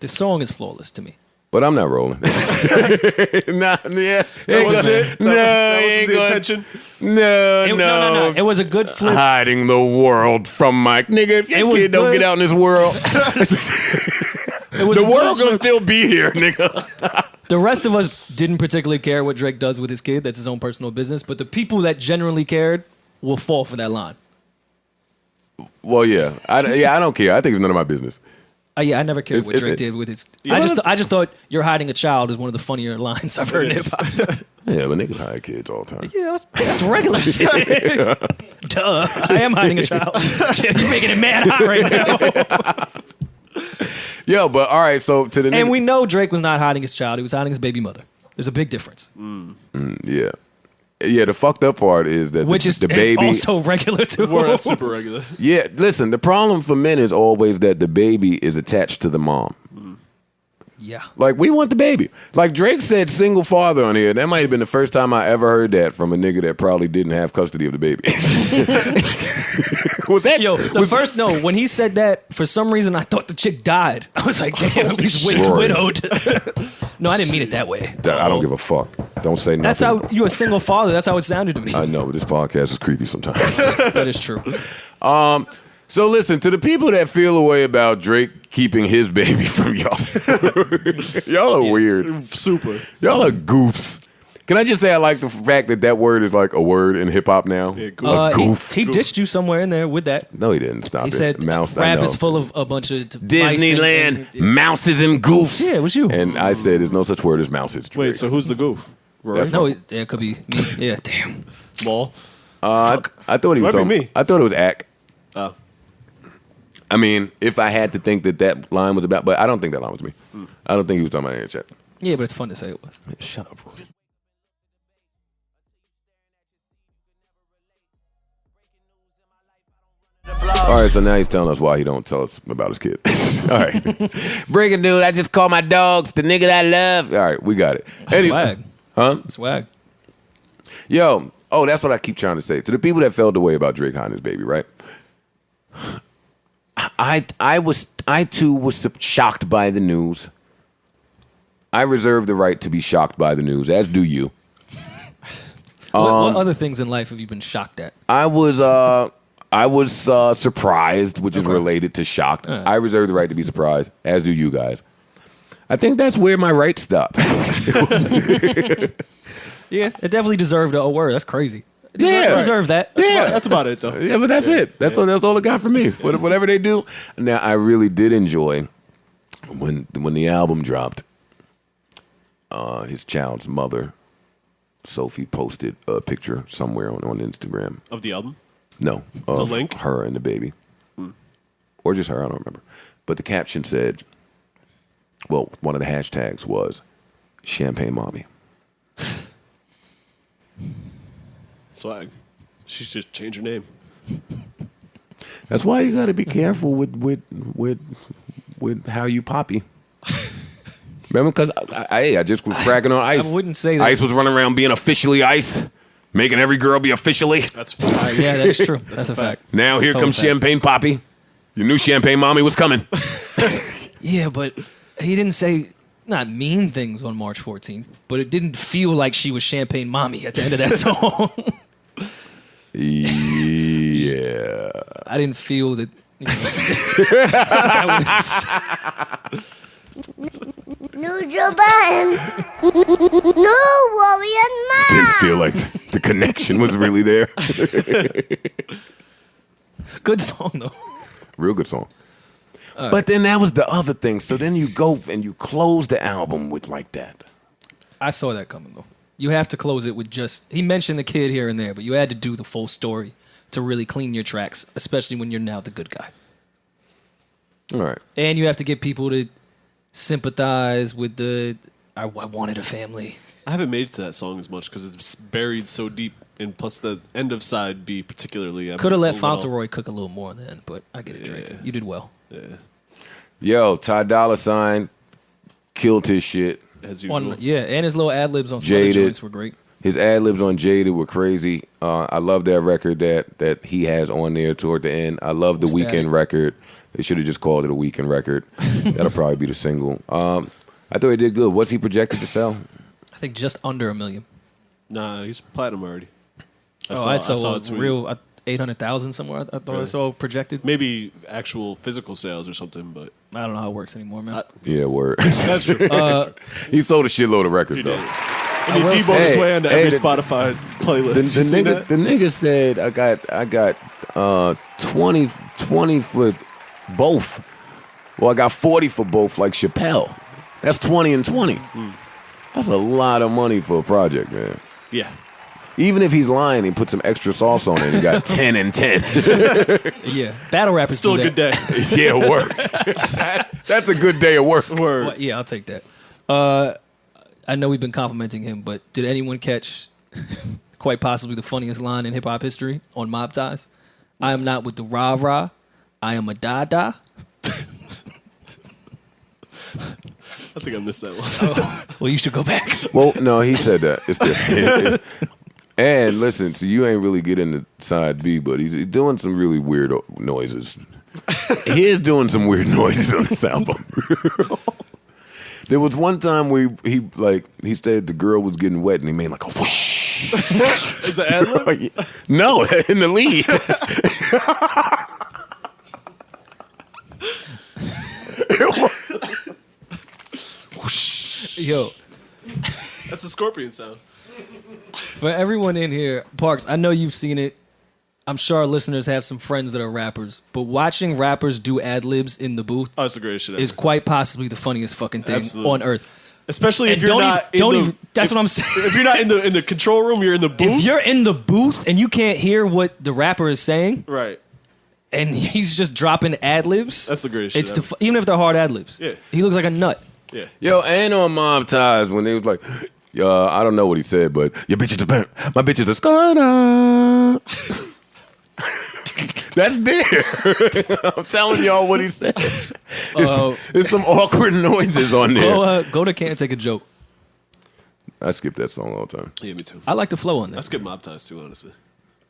The song is flawless to me. but I'm not rolling. Nah, yeah, That wasn't it. No, That ain't wasn't the gonna- intention. No. It was a good flip. Hiding the world from my nigga. If It your was kid don't good. get out in this world, It was the a world good gonna flip. still be here, nigga. The rest of us didn't particularly care what Drake does with his kid. That's his own personal business. But the people that generally cared will fall for that line. Well, yeah, I don't care. I think it's none of my business. Yeah, I never cared It's- what Drake it- did with his. Yeah. I just thought "You're hiding a child" is one of the funnier lines I've heard in hip hop. Yeah, but niggas hide kids all the time. Yeah, that's regular shit. Duh, I am hiding a child. Shit, you're making it mad hot right now. Yo, but all right, so to the And nigga, we know Drake was not hiding his child; he was hiding his baby mother. There's a big difference. yeah. Yeah, the fucked up part is that Which is the baby also regular too. That's super regular. Yeah, listen, the problem for men is always that the baby is attached to the mom. Yeah. Like, we want the baby. Like, Drake said single father on here. That might have been the first time I ever heard that from a nigga that probably didn't have custody of the baby. Was that? Yo, when he said that, for some reason, I thought the chick died. I was like, damn, he's Rory. widowed. No, I didn't mean it that way. I don't give a fuck. Don't say nothing. That's how you're a single father. That's how it sounded to me. I know, but this podcast is creepy sometimes. That is true. So listen, to the people that feel a way about Drake keeping his baby from y'all. Y'all are weird. Super. Y'all are goofs. Can I just say I like the fact that word is like a word in hip hop now? Yeah, A goof. He dissed you somewhere in there with that. No, he didn't. Stop He it. said Mouse, I rap know. is full of a bunch of Disneyland, mouses and goofs. Yeah, it was you. And I said there's no such word as mouses. Drake. Wait, so who's the goof? Rory? That's No, it could be me. Yeah, damn. Maul? I thought he was Might be talking. me. I thought it was Ack. Oh. I mean, if I had to think that line was about, but I don't think that line was me. I don't think he was talking about any shit. Yeah, but it's fun to say it was. Shut up, Rory. All right, so now he's telling us why he don't tell us about his kid. All right. Breaking news, I just call my dogs the nigga that I love. All right, we got it. Swag. Huh? Swag. Yo, that's what I keep trying to say. To the people that felt the way about Drake hiding his baby, right? I too was shocked by the news. I reserve the right to be shocked by the news, as do you. What other things in life have you been shocked at? I was surprised, which is related to shocked. Right. I reserve the right to be surprised, as do you guys. I think that's where my rights stop. Yeah, it definitely deserved a word. That's crazy. Yeah. Deserve that. That's about it, though. Yeah, but that's it. That's all it got for me. Whatever they do. Now, I really did enjoy when the album dropped. His child's mother, Sophie, posted a picture somewhere on Instagram. Of the album? No, of the link? her and the baby, or just her. I don't remember. But the caption said, well, one of the hashtags was "Champagne Mommy." Swag. She should just change her name. That's why you got to be careful with how you poppy. Remember, because I just was cracking on Ice. I wouldn't say that. Ice was running around being officially Ice, making every girl be officially. That's fine. Yeah, that is true. That's a fact. Now here Total comes fact. Champagne Poppy. You knew Champagne Mommy was coming. Yeah, but he didn't say not mean things on March 14th, but it didn't feel like she was Champagne Mommy at the end of that song. Yeah. I didn't feel that. No Joe Button. No Warrior Mom. Didn't feel like the connection was really there. Good song, though. Real good song. But then that was the other thing. So then you go and you close the album with like that. I saw that coming, though. You have to close it with just... He mentioned the kid here and there, but you had to do the full story to really clean your tracks, especially when you're now the good guy. All right. And you have to get people to sympathize with the... I wanted a family. I haven't made it to that song as much because it's buried so deep, and plus the end of side B particularly. Could have let Fauntleroy cook a little more then, but I get it, Drake. You did well. Yeah. Yo, Ty Dolla $ign killed his shit. As usual. And his little ad-libs on some Jaded. other joints were great. His ad-libs on Jaded were crazy. I love that record that he has on there toward the end. I love the Static. Weekend record. They should have just called it a Weekend record. That'll probably be the single. I thought he did good. What's he projected to sell? I think just under 1 million. Nah, he's platinum already. I saw a a tweet. real 800,000 somewhere. I thought I saw projected. Maybe actual physical sales or something, but I don't know how it works anymore, man. Yeah, word. that's true. He sold a shitload of records, He though. did. And he deboed his way onto every Spotify playlist. You seen that? The nigga said, I got 20 for both. Well, I got 40 for both, like Chappelle. That's 20 and 20. That's a lot of money for a project, man. Yeah. Even if he's lying, he put some extra sauce on it. He got 10 and 10. Yeah, battle rappers Still a do good that. day. Yeah, work. That's a good day of work. Word. Well, yeah, I'll take that. I know we've been complimenting him, but did anyone catch quite possibly the funniest line in hip hop history on Mob Ties. I am not with the rah rah. I am a da da. I think I missed that one. Oh, well, you should go back. Well, no, he said that. It's there. And listen, so you ain't really getting the side B, but he's doing some really weird noises. He is doing some weird noises on this album. There was one time where he said the girl was getting wet and he made like a whoosh. Is it ad-lib? No, in the lead. Yo, that's a scorpion sound. For everyone in here, Parks, I know you've seen it. I'm sure our listeners have some friends that are rappers, but watching rappers do ad-libs in the booth it's the greatest shit ever. is quite possibly the funniest fucking thing on earth. Especially if And you're not that's what I'm saying. If you're not in the control room, you're in the booth. If you're in the booth and you can't hear what the rapper is saying, right, and he's just dropping ad-libs, that's the greatest shit ever. Even if they're hard ad-libs. Yeah. He looks like a nut. Yeah. Yo, and on Mob Ties when they was like, I don't know what he said, but your bitch is a pimp. My bitch is a stunner. That's there. I'm telling y'all what he said. There's some awkward noises on there. Go to Can't Take a Joke. I skip that song all the time. Yeah, me too. I like the flow on that. I skip Mob Ties too, honestly.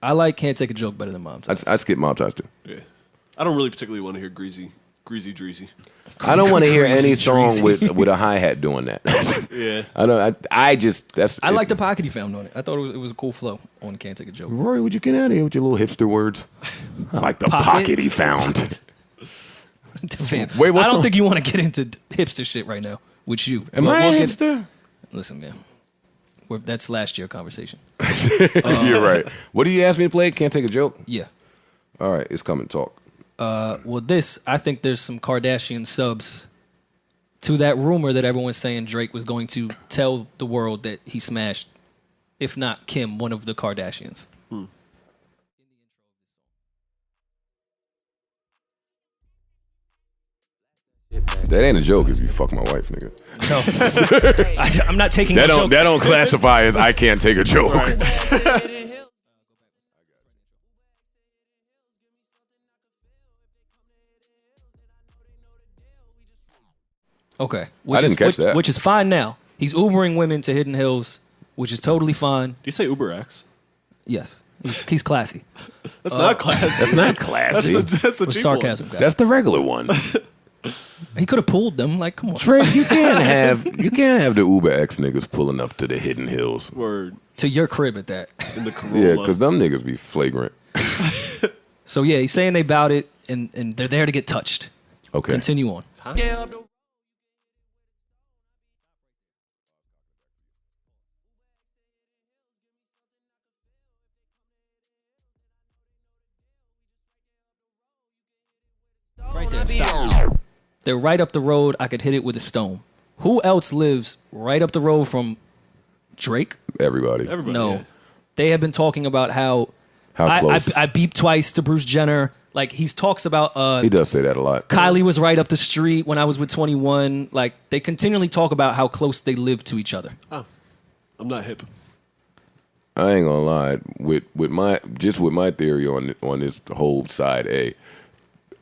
I like Can't Take a Joke better than Mob Ties. I skip Mob Ties too. Yeah. I don't really particularly want to hear Greasy Dreasy. I don't want to hear any song with a hi-hat doing that. Yeah. I don't. I like the pocket he found on it. I thought it was a cool flow on Can't Take a Joke. Rory, would you get out of here with your little hipster words? I like the pocket he found. Wait, I don't think you want to get into hipster shit right now with you. Am I a hipster? Listen, man. That's last year conversation. You're right. What do you ask me to play? Can't Take a Joke? Yeah. All right, it's coming. Talk. Well, I think there's some Kardashian subs to that rumor that everyone's saying Drake was going to tell the world that he smashed, if not Kim, one of the Kardashians. That ain't a joke if you fuck my wife, nigga. No. I'm not taking that a joke. That don't classify as I can't take a joke. Right. Okay. I didn't catch that. Which is fine now. He's Ubering women to Hidden Hills, which is totally fine. Do you say Uber X? Yes. He's classy. That's not classy. That's not classy. That's the With cheap sarcasm, one. guys. That's the regular one. He could have pulled them. Like, come on. Drake, you can't have the Uber X niggas pulling up to the Hidden Hills. Word. To your crib at that. In the Corolla. Yeah, because them niggas be flagrant. So yeah, he's saying they bout it and they're there to get touched. Okay. Continue on. Huh? Right there. Stop. They're right up the road. I could hit it with a stone. Who else lives right up the road from Drake? Everybody. No. Yeah. They have been talking about how close. I beeped twice to Bruce Jenner. Like, he talks about He does say that a lot. Kylie was right up the street when I was with 21. Like, they continually talk about how close they live to each other. Oh, I'm not hip. I ain't gonna lie. With my theory on this whole side A,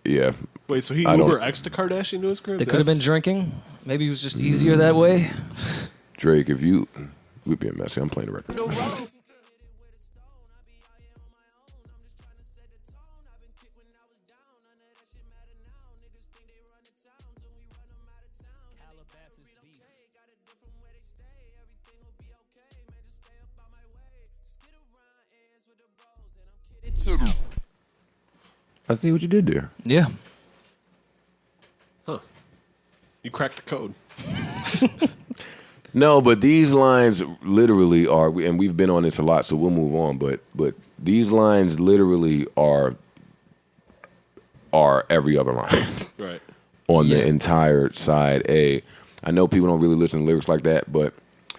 yeah. Wait, so he I don't- Uber X to Kardashian to his crib? They could have been drinking. Maybe it was just easier that way. Drake, if you we'd be messy. I'm playing the record. I see what you did there. Yeah. Huh. You cracked the code. No, but these lines literally are, and we've been on this a lot, so we'll move on. But these lines literally are every other line, Right. on the entire side A. I know people don't really listen to lyrics like that, but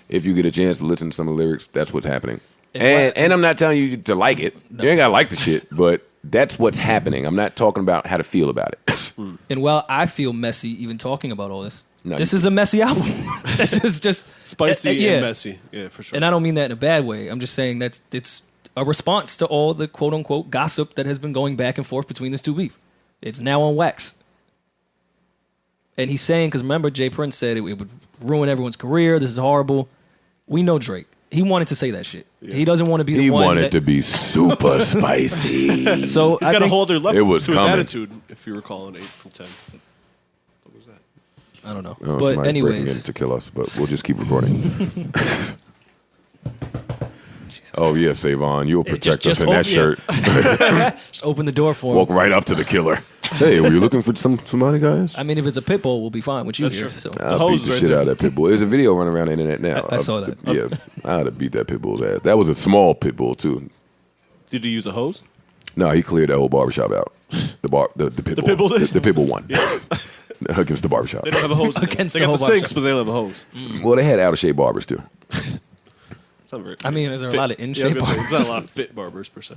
if you get a chance to listen to some of the lyrics, that's what's happening. And I'm not telling you to like it. You ain't gotta like the shit, but That's what's happening. I'm not talking about how to feel about it. And while I feel messy even talking about all this, No, this is a messy album. This is just Spicy yeah. and messy. Yeah, for sure. And I don't mean that in a bad way. I'm just saying that it's a response to all the quote unquote gossip that has been going back and forth between this two beef. It's now on wax. And he's saying, because remember, Jay Prince said it would ruin everyone's career. This is horrible. We know Drake. He wanted to say that shit. Yeah. He doesn't want to be the one. He wanted to be super spicy. So he's got a whole other level it was to his coming. attitude, if you recall, an 8 from 10. What was that? I don't know. Oh, but somebody's breaking anyways. in to kill us, but we'll just keep recording. Oh, yeah, Savon, you'll protect us in that shirt. Just open the door for him. Walk right up to the killer. Hey, were you looking for somebody, guys? I mean, if it's a pit bull, we'll be fine with you here. So. I'll beat the shit out of that pit bull. There's a video running around the internet now. I saw that. Yeah, I'd have beat that pit bull's ass. That was a small pit bull, too. Did you use a hose? No, he cleared that whole barbershop out. The pit bull. Pit bull did? The pit bull won. Against the barbershop. They don't have a hose. Against they the got whole the sinks, barbershop. but they don't have a hose. Well, they had out-of-shape barbers, too. I mean, is there a lot of in-shape barbers? barbers? There's not a lot of fit barbers, per se.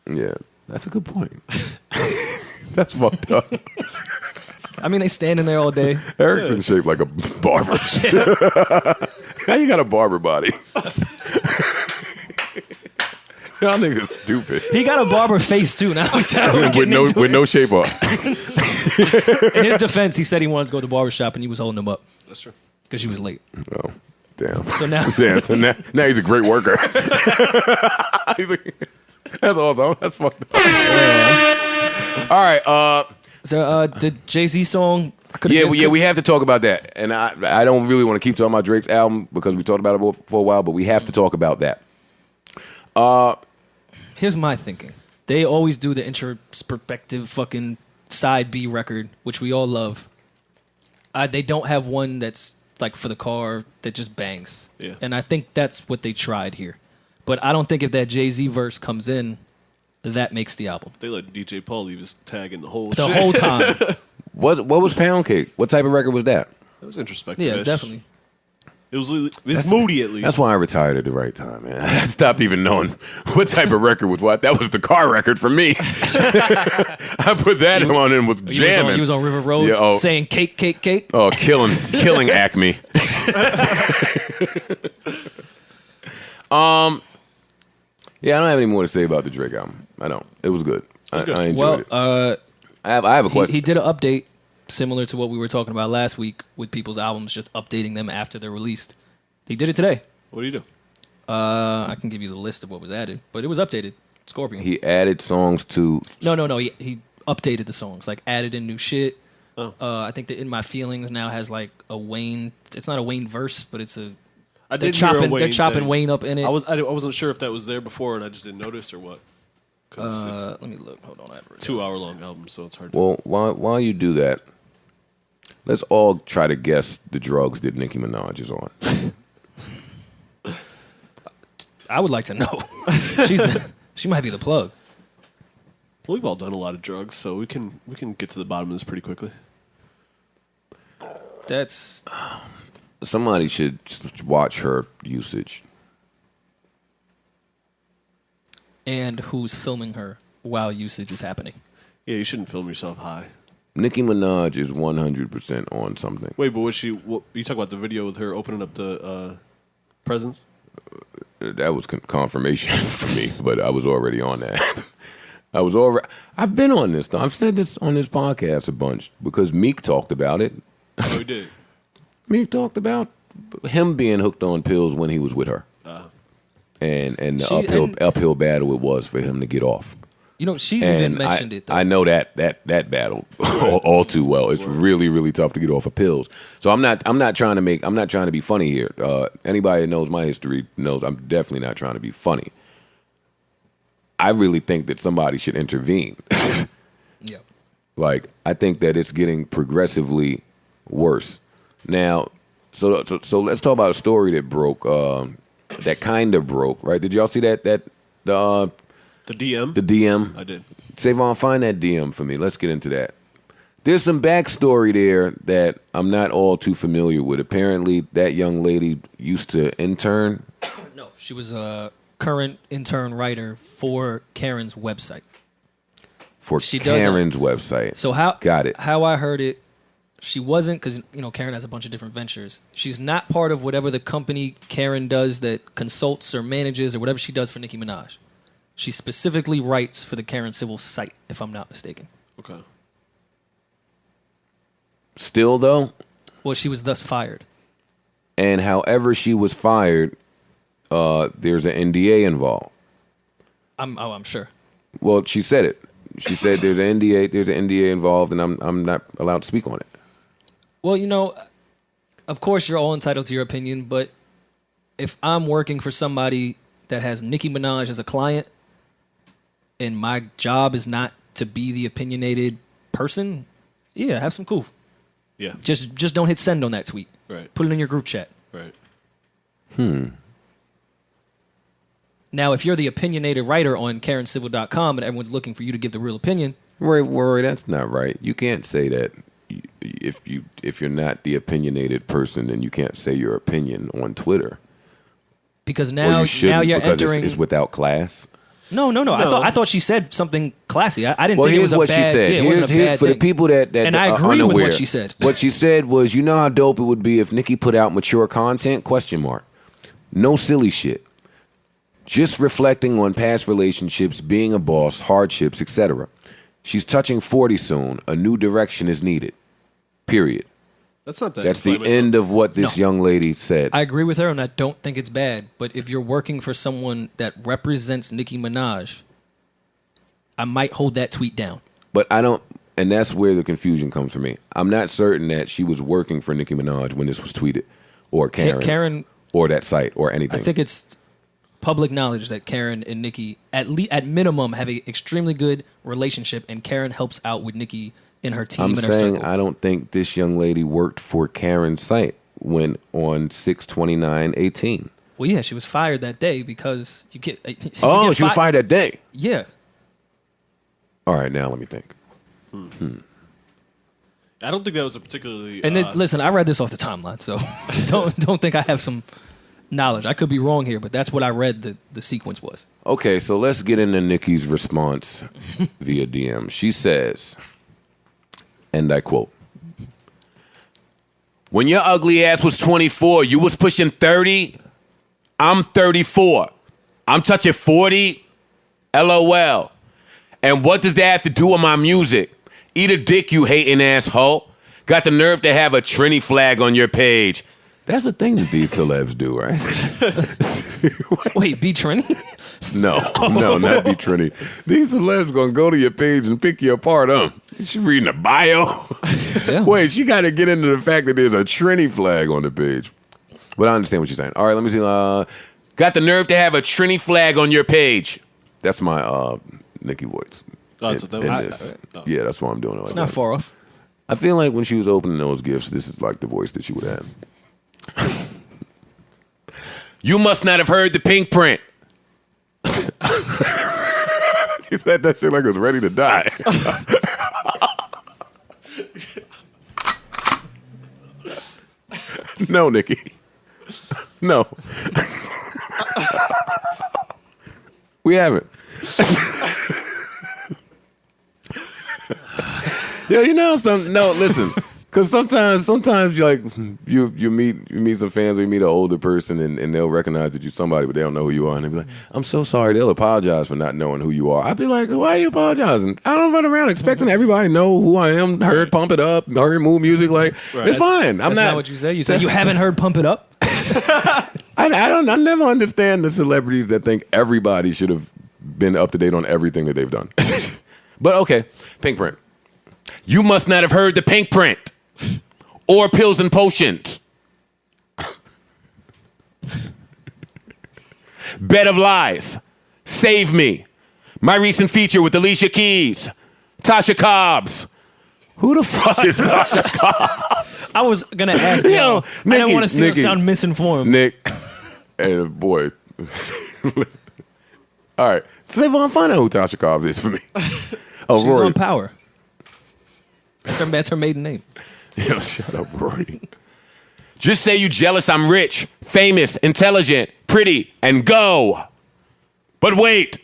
Yeah, that's a good point. That's fucked up. I mean, they stand in there all day. Erikson shaped like a barber. How you got a barber body? Y'all niggas stupid. He got a barber face, too. Now with no shape on. In his defense, he said he wanted to go to the barbershop and he was holding him up. That's true. Because she was late. Oh, damn. So now, now he's a great worker. That's awesome. That's fucked up. All right. So the Jay-Z song. We have to talk about that. And I don't really want to keep talking about Drake's album because we talked about it for a while, but we have to talk about that. Here's my thinking. They always do the introspective fucking side B record, which we all love. They don't have one that's like for the car that just bangs. Yeah. And I think that's what they tried here. But I don't think if that Jay-Z verse comes in, that makes the album. They let DJ Paul leave his tag in the whole time. What was Pound Cake? What type of record was that? It was introspective. Yeah, definitely. It was moody at least. That's why I retired at the right time, man. I stopped even knowing what type of record was what. That was the car record for me. I put that on and was jamming. He was on River Road saying cake, cake, cake. Oh, killing Acme. Yeah, I don't have any more to say about the Drake album. I don't. It was good. I enjoyed it. I have a question. He did an update similar to what we were talking about last week with people's albums, just updating them after they're released. He did it today. What do you do? I can give you the list of what was added, but it was updated. Scorpion. He added songs to... No. He updated the songs, like added in new shit. Oh. I think that In My Feelings now has like a Wayne... It's not a Wayne verse, but it's a... I did hear a Wayne They're chopping thing. Wayne up in it. I wasn't sure if that was there before and I just didn't notice or what. Let me look. Hold on. I have it. 2-hour-long album, so it's hard to... Well, while you do that, let's all try to guess the drugs that Nicki Minaj is on. I would like to know. She might be the plug. Well, we've all done a lot of drugs, so we can get to the bottom of this pretty quickly. That's... Somebody should watch her usage. And who's filming her while usage is happening. Yeah, you shouldn't film yourself high. Nicki Minaj is 100% on something. Wait, but you talk about the video with her opening up the presents? That was confirmation for me, but I was already on that. I've been on this, though. I've said this on this podcast a bunch because Meek talked about it. Oh, he did. Meek talked about him being hooked on pills when he was with her. And the uphill battle it was for him to get off. You know, she's even mentioned it, though. I know that battle all too well. It's really, really tough to get off of pills. So I'm not trying to be funny here. Anybody that knows my history knows I'm definitely not trying to be funny. I really think that somebody should intervene. Yep. Like, I think that it's getting progressively worse. Now, so let's talk about a story that broke, that kind of broke, right? Did y'all see the DM? The DM? I did. Savon, find that DM for me. Let's get into that. There's some backstory there that I'm not all too familiar with. Apparently, that young lady used to intern. No, she was a current intern writer for Karen's website. for She doesn't. Karen's website. So how Got it. How I heard it, she wasn't, because Karen has a bunch of different ventures. She's not part of whatever the company Karen does that consults or manages or whatever she does for Nicki Minaj. She specifically writes for the Karen Civil site, if I'm not mistaken. Okay. Still though, Well, she was thus fired. and however she was fired, there's an NDA involved. I'm sure. Well, she said it. She said there's an NDA. There's an NDA involved, and I'm not allowed to speak on it. Well, of course you're all entitled to your opinion, but if I'm working for somebody that has Nicki Minaj as a client, and my job is not to be the opinionated person, yeah, have some cool. Yeah. Just don't hit send on that tweet. Right. Put it in your group chat. Right. Now, if you're the opinionated writer on KarenCivil.com and everyone's looking for you to give the real opinion, Rory, that's not right. You can't say that. If you're not the opinionated person, then you can't say your opinion on Twitter. because Or now you shouldn't you're because entering. it's without class. No. I thought she said something classy. I didn't Well, think it here's was a what bad. she said. Yeah, it wasn't a bad For the thing. people that And I are agree with unaware, what she said. What she said was, you know how dope it would be if Nicki put out mature content? ? No silly shit. Just reflecting on past relationships, being a boss, hardships, etc. She's touching 40 soon. A new direction is needed. Period. That's not that. That's the inflammatory. end of what this No. young lady said. I agree with her, and I don't think it's bad. But if you're working for someone that represents Nicki Minaj, I might hold that tweet down. But I don't, and that's where the confusion comes for me. I'm not certain that she was working for Nicki Minaj when this was tweeted, or Karen, or that site, or anything. I think it's public knowledge that Karen and Nicki, at minimum, have an extremely good relationship, and Karen helps out with Nicki in her team I'm and her saying circle. I don't think this young lady worked for Karen's site when on 6/29/18. Well, yeah, she was fired that day because you get. Oh, she was fired that day. Yeah. All right, now let me think. I don't think that was a particularly. And then, listen, I read this off the timeline, so don't think I have some knowledge. I could be wrong here, but that's what I read the sequence was. Okay, so let's get into Nicki's response via DM. She says, and I quote, "When your ugly ass was 24, you was pushing 30. I'm 34. I'm touching 40. LOL. And what does that have to do with my music? Eat a dick, you hating asshole. Got the nerve to have a Trini flag on your page." That's the thing that these celebs do, right? Wait, be Trini? No, not be Trini. These celebs gonna go to your page and pick you apart, She reading a bio? Yeah. Wait, she got to get into the fact that there's a Trini flag on the page. But I understand what she's saying. All right, let me see. Got the nerve to have a Trini flag on your page. That's my Nicki voice. Oh, that's what that was. Yeah, that's why I'm doing it. It's not far off. I feel like when she was opening those gifts, this is like the voice that she would have. You must not have heard the pink print. She said that shit like it was ready to die. No, Nicki. No. We haven't. Yeah, listen. Because sometimes you like you meet some fans or you meet an older person and they'll recognize that you're somebody, but they don't know who you are, and they'll be like, "I'm so sorry." They'll apologize for not knowing who you are. I'd be like, "Why are you apologizing? I don't run around expecting everybody to know who I am. Heard Pump It Up, heard Move Music, like it's fine. That's not what you said. You said you haven't heard Pump It Up. I never understand the celebrities that think everybody should have been up to date on everything that they've done. But okay, pink print. You must not have heard the pink print. Or pills and potions. Bed of Lies. Save Me. My recent feature with Alicia Keys. Tasha Cobbs. Who the fuck is Tasha Cobbs? I was gonna ask you. I didn't want to sound misinformed. Nick. Hey, boy. All right. Savon, find out who Tasha Cobbs is for me. Oh, She's Rory. on Power. That's her maiden name. Yo, shut up, Rory. Just say you jealous I'm rich, famous, intelligent, pretty, and go. But wait.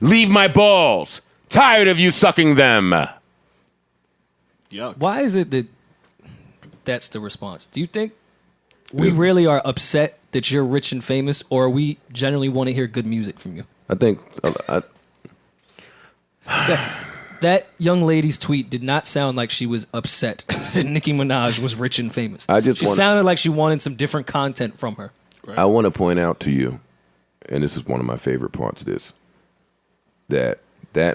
Leave my balls. Tired of you sucking them. Yuck. Why is it that that's the response? Do you think we really are upset that you're rich and famous, or we generally want to hear good music from you? I think that young lady's tweet did not sound like she was upset that Nicki Minaj was rich and famous. She sounded like she wanted some different content from her. Right. I want to point out to you, and this is one of my favorite parts of this, that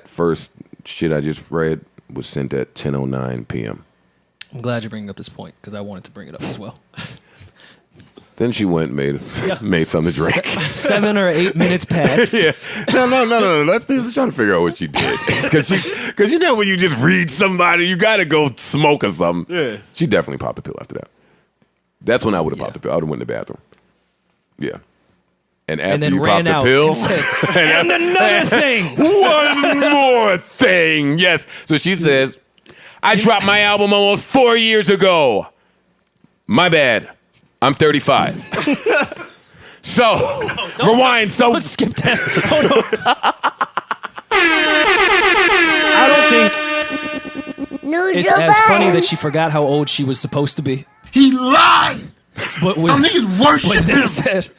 first shit I just read was sent at 10:09 p.m. I'm glad you're bringing up this point because I wanted to bring it up as well. Then she went and made something to drink. 7 or 8 minutes passed. Yeah. No. Let's try to figure out what she did. Because you know when you just read somebody, you got to go smoke or something. Yeah. She definitely popped a pill after that. That's when I would have popped a pill. I would have went in the bathroom. Yeah. And after then you ran popped out the pill. and said, and another thing. One more thing. Yes. So she says, I dropped my album almost 4 years ago. My bad. I'm 35. So, rewind. So, let's skip that. Hold on. I don't think it's as funny that she forgot how old she was supposed to be. He lied. But I niggas worship him. Said,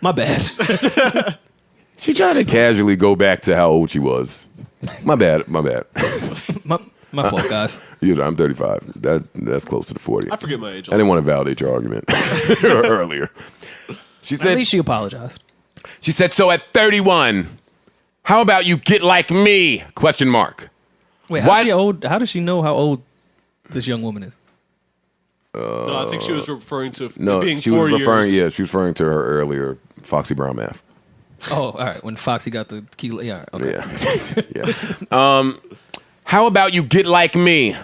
my bad. She tried to casually go back to how old she was. My bad. My fault, guys. I'm 35. That's close to the 40. I forget my age. I didn't want to validate your argument earlier. She said, at least she apologized. She said, so at 31, how about you get like me? Question mark. Wait, how's she old? How does she know how old this young woman is? No, I think she was referring to being she 4 was referring. years. Yeah, she was referring to her earlier Foxy Brown math. Oh, all right. When Foxy got the key. Yeah. Okay. Yeah. How about you get like me?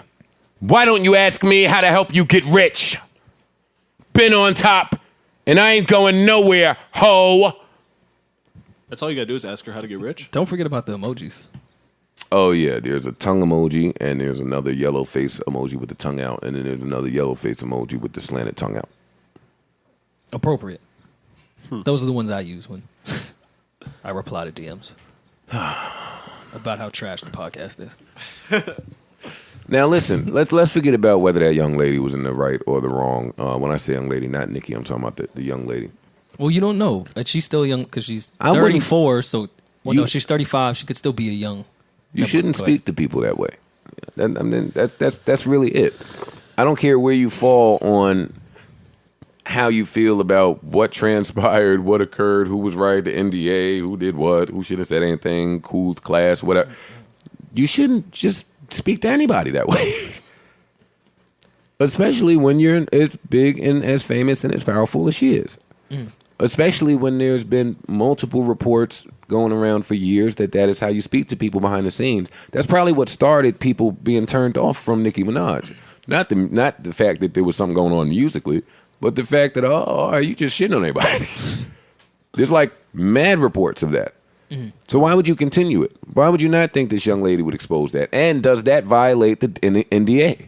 Why don't you ask me how to help you get rich? Been on top, and I ain't going nowhere, ho. That's all you gotta do is ask her how to get rich. Don't forget about the emojis. Oh, yeah. There's a tongue emoji, and there's another yellow face emoji with the tongue out, and then there's another yellow face emoji with the slanted tongue out. Appropriate. Those are the ones I use when I reply to DMs about how trash the podcast is. Now, listen, let's forget about whether that young lady was in the right or the wrong. When I say young lady, not Nicki, I'm talking about the young lady. Well, you don't know. She's still young because she's 34, so... Well, no, she's 35. She could still be a young... You shouldn't speak to people that way. I mean, that's really it. I don't care where you fall on how you feel about what transpired, what occurred, who was right, the NDA, who did what, who should have said anything, cool class, whatever. You shouldn't just speak to anybody that way. Especially when you're as big and as famous and as powerful as she is. Especially when there's been multiple reports going around for years that is how you speak to people behind the scenes. That's probably what started people being turned off from Nicki Minaj. Not the fact that there was something going on musically, but the fact that, are you just shitting on everybody? There's like mad reports of that. So why would you continue it? Why would you not think this young lady would expose that? And does that violate the NDA?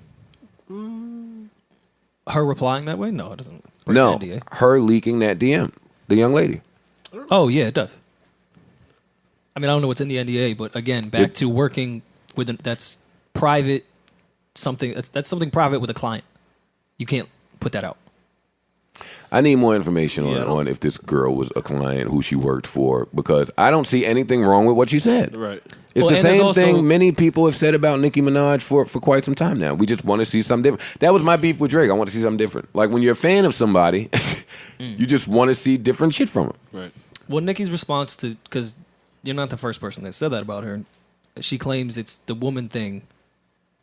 Her replying that way? No, it doesn't. No, NDA. her leaking that DM, the young lady. Oh, yeah, it does. I mean, I don't know what's in the NDA, but again, back to working with that's private, that's something private with a client. You can't put that out. I need more information on if this girl was a client, who she worked for, because I don't see anything wrong with what she said. Right. It's the same thing many people have said about Nicki Minaj for quite some time now. We just want to see something different. That was my beef with Drake. I want to see something different. Like when you're a fan of somebody, you just want to see different shit from them. Right. Well, Nicki's response to, because you're not the first person that said that about her. She claims it's the woman thing,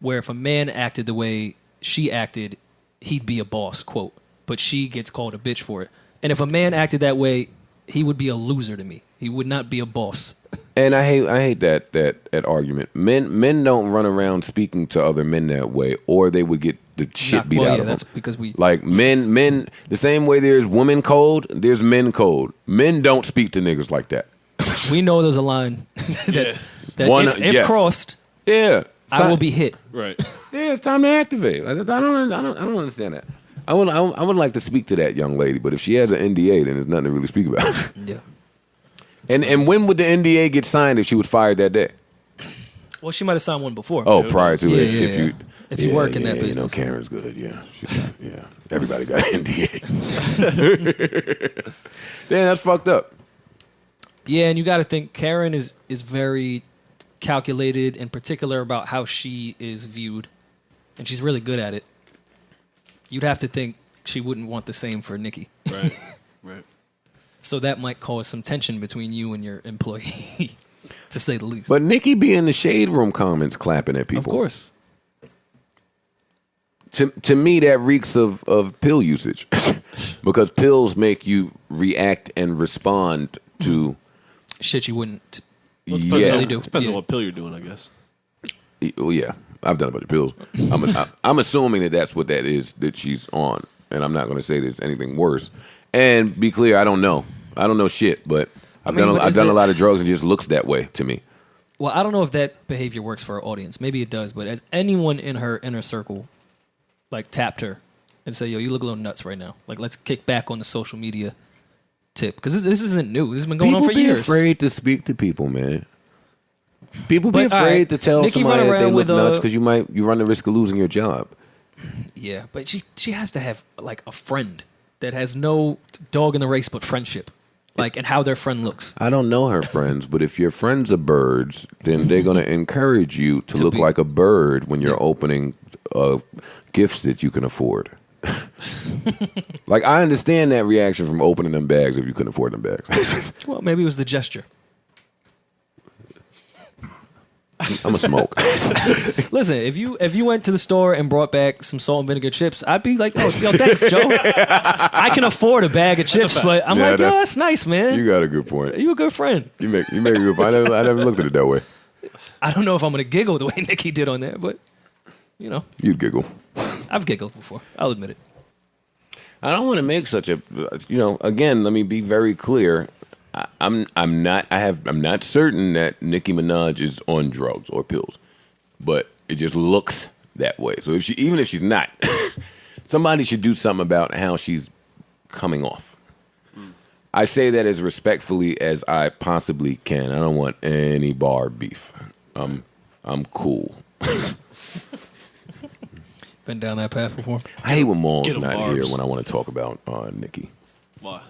where if a man acted the way she acted, he'd be a boss, quote. But she gets called a bitch for it. And if a man acted that way, he would be a loser to me. He would not be a boss. And I hate that argument. Men don't run around speaking to other men that way, or they would get the shit beat out of them. That's because we like men. The same way there's women code, there's men code. Men don't speak to niggas like that. We know there's a line that if crossed, I will be hit. Right. Yeah, it's time to activate. I don't understand that. I would like to speak to that young lady, but if she has an NDA, then there's nothing to really speak about. Yeah. And when would the NDA get signed if she was fired that day? Well, she might have signed one before. Oh, prior to it, Yeah. If you work in that You business. know, Karen's good. Yeah, everybody got an NDA. Damn, that's fucked up. Yeah, and you got to think Karen is very calculated and particular about how she is viewed, and she's really good at it. You'd have to think she wouldn't want the same for Nicki. Right. Right. So that might cause some tension between you and your employee, to say the least. But Nicki be in the shade room comments clapping at people. Of course. To me, that reeks of pill usage because pills make you react and respond to shit you wouldn't. Well, depends on what pill you're doing, I guess. Well, yeah, I've done a bunch of pills. I'm assuming that that's what that is that she's on, and I'm not going to say that it's anything worse. And be clear, I don't know. I don't know shit, but I've done a lot of drugs and it just looks that way to me. Well, I don't know if that behavior works for our audience. Maybe it does, but as anyone in her inner circle like tapped her and said, yo, you look a little nuts right now. Like, let's kick back on the social media tip. Because this isn't new. This has been going on for years. People be afraid to speak to people, man. People be afraid to tell somebody that they look nuts because you run the risk of losing your job. Yeah, but she has to have, like, a friend that has no dog in the race but friendship. Like, and how their friend looks. I don't know her friends, but if your friends are birds, then they're going to encourage you to look like a bird when you're opening gifts that you can afford. Like, I understand that reaction from opening them bags if you couldn't afford them bags. Well, maybe it was the gesture. I'm a smoke. Listen, if you went to the store and brought back some salt and vinegar chips, I'd be like, yo, thanks, Joe. I can afford a bag of chips, but I'm like, yo, that's nice, man. You got a good point. You a good friend. You make a good point. I never looked at it that way. I don't know if I'm gonna giggle the way Nicki did on there, but you know, you'd giggle. I've giggled before. I'll admit it. I don't want to make such a, again, let me be very clear. I'm not certain that Nicki Minaj is on drugs or pills, but it just looks that way. So even if she's not, somebody should do something about how she's coming off. I say that as respectfully as I possibly can. I don't want any bar beef. I'm cool. Been down that path before. I hate when Maul's not here when I want to talk about Nicki. Why?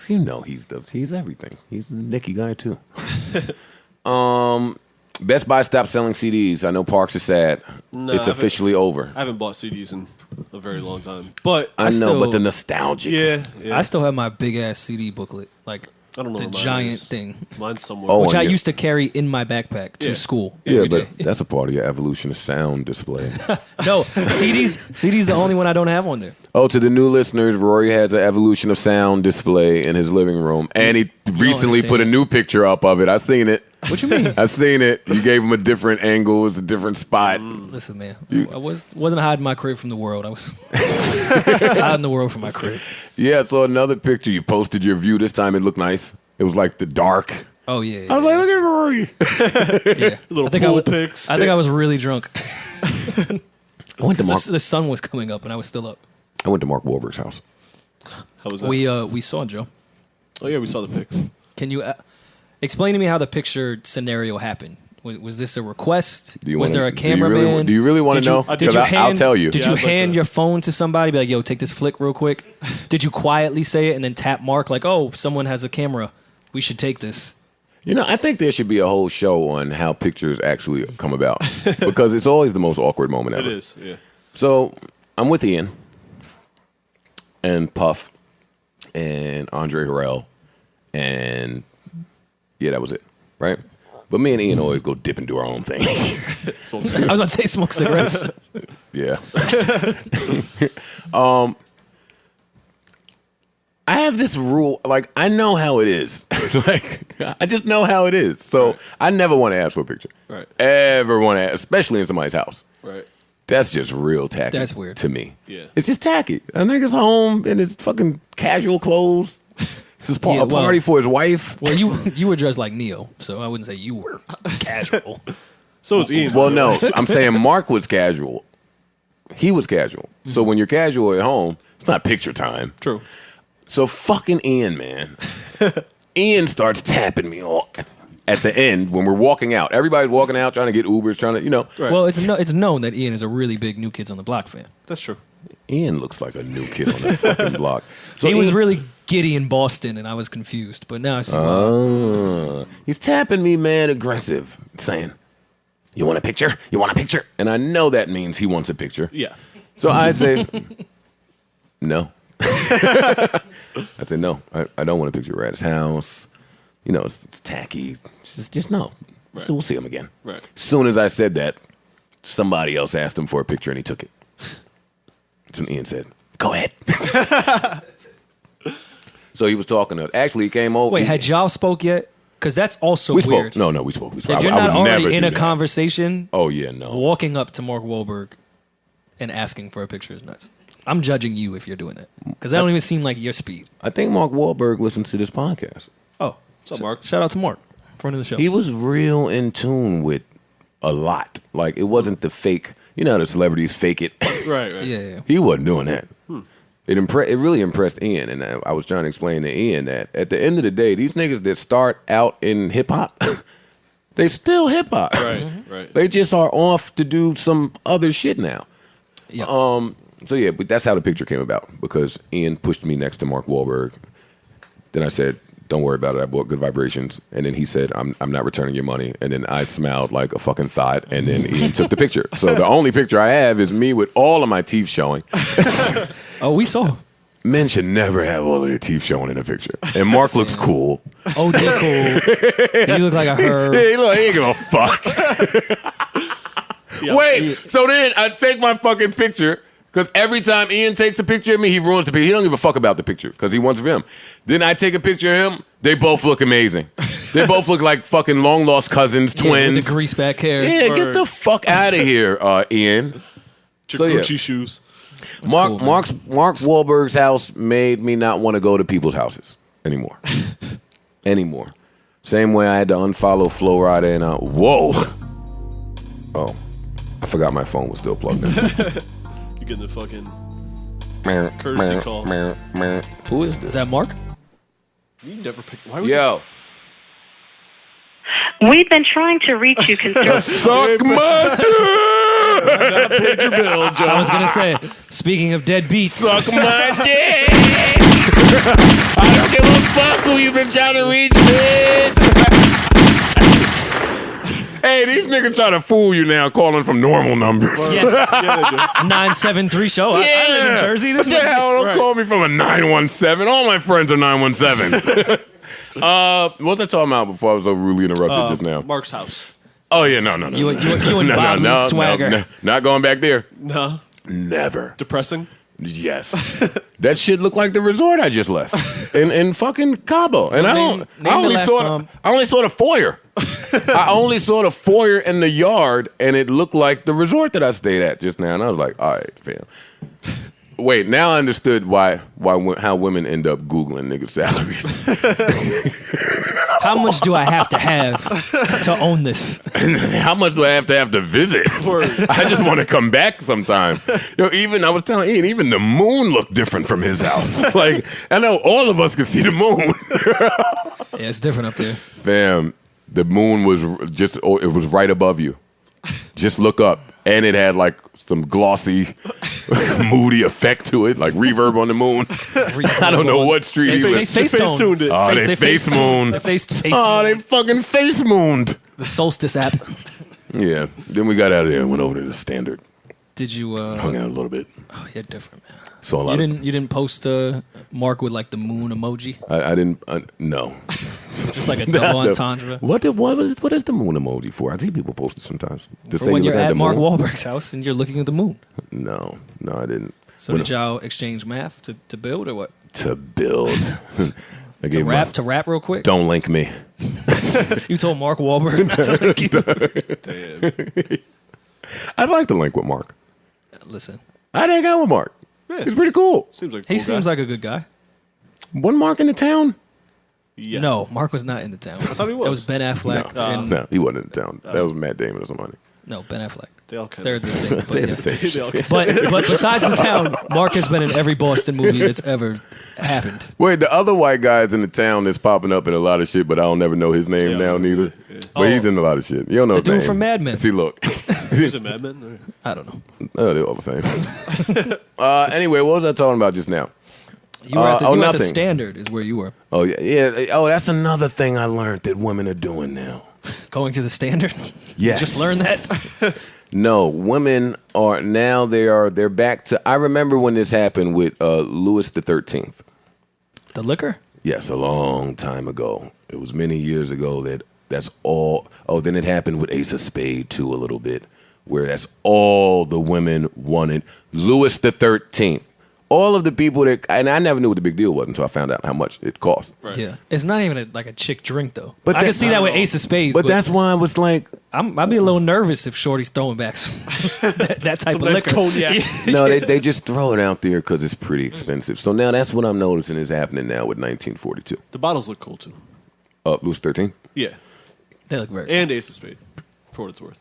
You know he's everything. He's the Nicki guy too. Best Buy stopped selling CDs. I know Parks is sad. No, it's officially over. I haven't bought CDs in a very long time. But I know, but the nostalgia. Yeah. I still have my big ass CD booklet, like I don't know the giant thing. Mine's somewhere. Which I used to carry in my backpack to school. Yeah, but that's a part of your evolution of sound display. No, CD's the only one I don't have on there. Oh, to the new listeners, Rory has an evolution of sound display in his living room, and he recently put a new picture up of it. I seen it. What you mean? I seen it. You gave him a different angle. It was a different spot. Listen, man, I wasn't hiding my crib from the world. I was hiding the world from my crib. Yeah, so another picture. You posted your view. This time it looked nice. It was like the dark. Oh yeah. I was like, look at Rory. Yeah, little pool pics. I think I was really drunk. I went to the sun was coming up and I was still up. I went to Mark Wahlberg's house. How was that? We saw Joe. Oh yeah, we saw the pics. Can you explain to me how the picture scenario happened? Was this a request? Was there a cameraman? Do you really want to know? I'll tell you. Did you hand your phone to somebody? Be like, yo, take this flick real quick. Did you quietly say it and then tap Mark like, oh, someone has a camera. We should take this. I think there should be a whole show on how pictures actually come about because it's always the most awkward moment ever. It is, yeah. So I'm with Ian and Puff and Andre Harrell and yeah, that was it, right? But me and Ian always go dip and do our own thing. I was going to say smoke cigarettes. Yeah. I have this rule, like, I know how it is. Like, I just know how it is. So I never want to ask for a picture. Right. Ever want to ask, especially in somebody's house. Right. That's just real tacky. That's weird. To me. Yeah. It's just tacky. A nigga's home in his fucking casual clothes. This is a party for his wife. Well, you were dressed like Neo, so I wouldn't say you were casual. So was Ian. Well, no. I'm saying Mark was casual. He was casual. Mm-hmm. So when you're casual at home, it's not picture time. True. So fucking Ian, man. Ian starts tapping me off. at the end when we're walking out. Everybody's walking out trying to get Ubers, trying to, Right. Well, it's known that Ian is a really big New Kids on the Block fan. That's true. Ian looks like a new kid on that fucking block. So He was really giddy in Boston, and I was confused. But now I see why. He's tapping me mad aggressive, saying, "You want a picture? You want a picture?" And I know that means he wants a picture. Yeah. So I say, no. I said, no, I don't want a picture. We're at his house. It's tacky. Just no. Right. So we'll see him again. Right. As soon as I said that, somebody else asked him for a picture and he took it. So Ian said, go ahead. So he was talking to, actually he came over. Wait, had y'all spoke yet? Because that's also we weird. spoke. No, we spoke. If you're not already in a conversation, oh yeah, no. Walking up to Mark Wahlberg and asking for a picture is nuts. I'm judging you if you're doing that. Because that don't even seem like your speed. I think Mark Wahlberg listens to this podcast. Oh. What's up, Mark? Shout out to Mark, friend of the show. He was real in tune with a lot. Like, it wasn't the fake, the celebrities fake it. Right. Yeah. He wasn't doing that. It really impressed Ian, and I was trying to explain to Ian that at the end of the day, these niggas that start out in hip-hop, they still hip-hop. Right. They just are off to do some other shit now. Yeah. So yeah, but that's how the picture came about, because Ian pushed me next to Mark Wahlberg. Then I said, don't worry about it, I bought Good Vibrations. And then he said, I'm not returning your money. And then I smiled like a fucking thought, and then Ian took the picture. So the only picture I have is me with all of my teeth showing. Oh, we saw. Men should never have all of their teeth showing in a picture. And Mark looks cool. Oh, cool. You look like a herb. Yeah, he ain't give a fuck. Wait, so then I take my fucking picture, because every time Ian takes a picture of me, he ruins the picture. He don't give a fuck about the picture, because he wants of him. Then I take a picture of him, they both look amazing. They both look like fucking long-lost cousins, twins. With the grease back hair. Yeah, get the fuck out of here, Ian. Gucci shoes. Mark Wahlberg's house made me not want to go to people's houses anymore. Same way I had to unfollow Flo Rida and whoa. Oh, I forgot my phone was still plugged in. You getting the fucking courtesy call. Who is this? Is that Mark? You never pick. Why would Yo. We've been trying to reach you concerning. Suck my dick! not paid your bill, Joe. I was going to say, speaking of dead beats. Suck my dick! I don't give a fuck who you been trying to reach, bitch! Hey, these niggas try to fool you now, calling from normal numbers. Yes. 973 show. I live in Jersey. This what the hell? Don't call me from a 917. All my friends are 917. What was I talking about before I was so rudely interrupted just now? Mark's house. Oh, yeah, no. You and Bob Swagger. No, not going back there. No. Never. Depressing? Yes. That shit looked like the resort I just left in fucking Cabo. And I only saw the foyer. I only saw the foyer in the yard, and it looked like the resort that I stayed at just now. And I was like, all right, fam. Wait, now I understood how women end up Googling niggas' salaries. How much do I have to own this? How much do I have to visit? I just want to come back sometime. I was telling Ian, even the moon looked different from his house. Like, I know all of us could see the moon. Yeah, it's different up there. Fam, the moon was it was right above you. Just look up. And it had like some glossy, moody effect to it, like reverb on the moon. I don't know what street he was. They face-tuned it. Oh, they face-mooned. They fucking face-mooned. The Solstice app. Yeah. Then we got out of there and went over to the Standard. Did you... hung out a little bit. Oh, you're different, man. Saw a lot you didn't post Mark with like the moon emoji? I didn't... no. Just like a double entendre. What is the moon emoji for? I see people post it sometimes. For when you're at Mark Wahlberg's house and you're looking at the moon. No, I didn't. So did y'all exchange math to build or what? To build. To rap real quick? Don't link me. You told Mark Wahlberg not to link you? Damn. I'd like to link with Mark. Listen. I'd hang out with Mark. Yeah. He's pretty cool. He seems like a good guy. Wasn't Mark in the town? Yeah. No, Mark was not in the town. I thought he was. That was Ben Affleck. No, he wasn't in the town. That was Matt Damon or somebody. No, Ben Affleck. They all kind They're of the same. But, They're yeah. the same They all shit. but besides the town, Mark has been in every Boston movie that's ever happened. Wait, the other white guy's in the town that's popping up in a lot of shit, but I don't never know his name Yeah, now yeah, neither. yeah. But he's in a lot of shit. You don't know The his dude name. from Mad Men. See, look. Is it Mad Men? I don't know. Oh, they're all the same. Anyway, what was I talking about just now? You were at the, you were at the nothing. Standard is where you were. Oh, yeah. Oh, that's another thing I learned that women are doing now. Going to the Standard? Yes. Just learned that? No, women are now they're back to. I remember when this happened with Louis the 13th. The liquor? Yes, a long time ago. It was many years ago that's all. Oh, then it happened with Ace of Spade too a little bit, where that's all the women wanted. Louis the 13th. All of the people that, and I never knew what the big deal was until I found out how much it cost. Right. Yeah. It's not even like a chick drink, though. But I that- can see that with Ace of Spades. But that's why I was like, I'd be a little nervous if Shorty's throwing back that type Some of nice liquor. cognac. no, they just throw it out there because it's pretty expensive. So now that's what I'm noticing is happening now with 1942. The bottles look cool too. Louis 13th. Yeah, They look very and Ace of Spade, for what it's worth.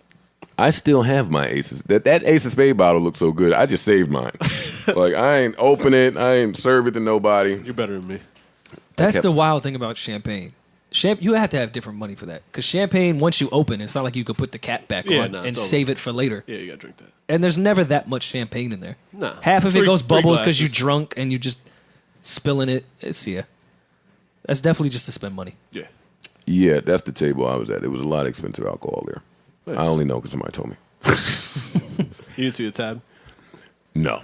I still have my Aces. That Ace of Spade bottle looks so good. I just saved mine. Like I ain't open it. I ain't serve it to nobody. You're better than me. That's the wild thing about champagne. You have to have different money for that. Because champagne, once you open, it's not like you could put the cap back Yeah, on no, and it's over. save it for later. Yeah, you gotta drink that. And there's never that much champagne in there. Nah, Half it's of it goes three bubbles because you're glasses. drunk and you just spilling it. It's, yeah. That's definitely just to spend money. Yeah. Yeah, that's the table I was at. It was a lot of expensive alcohol there. Nice. I only know because somebody told me. You didn't see the tab? No,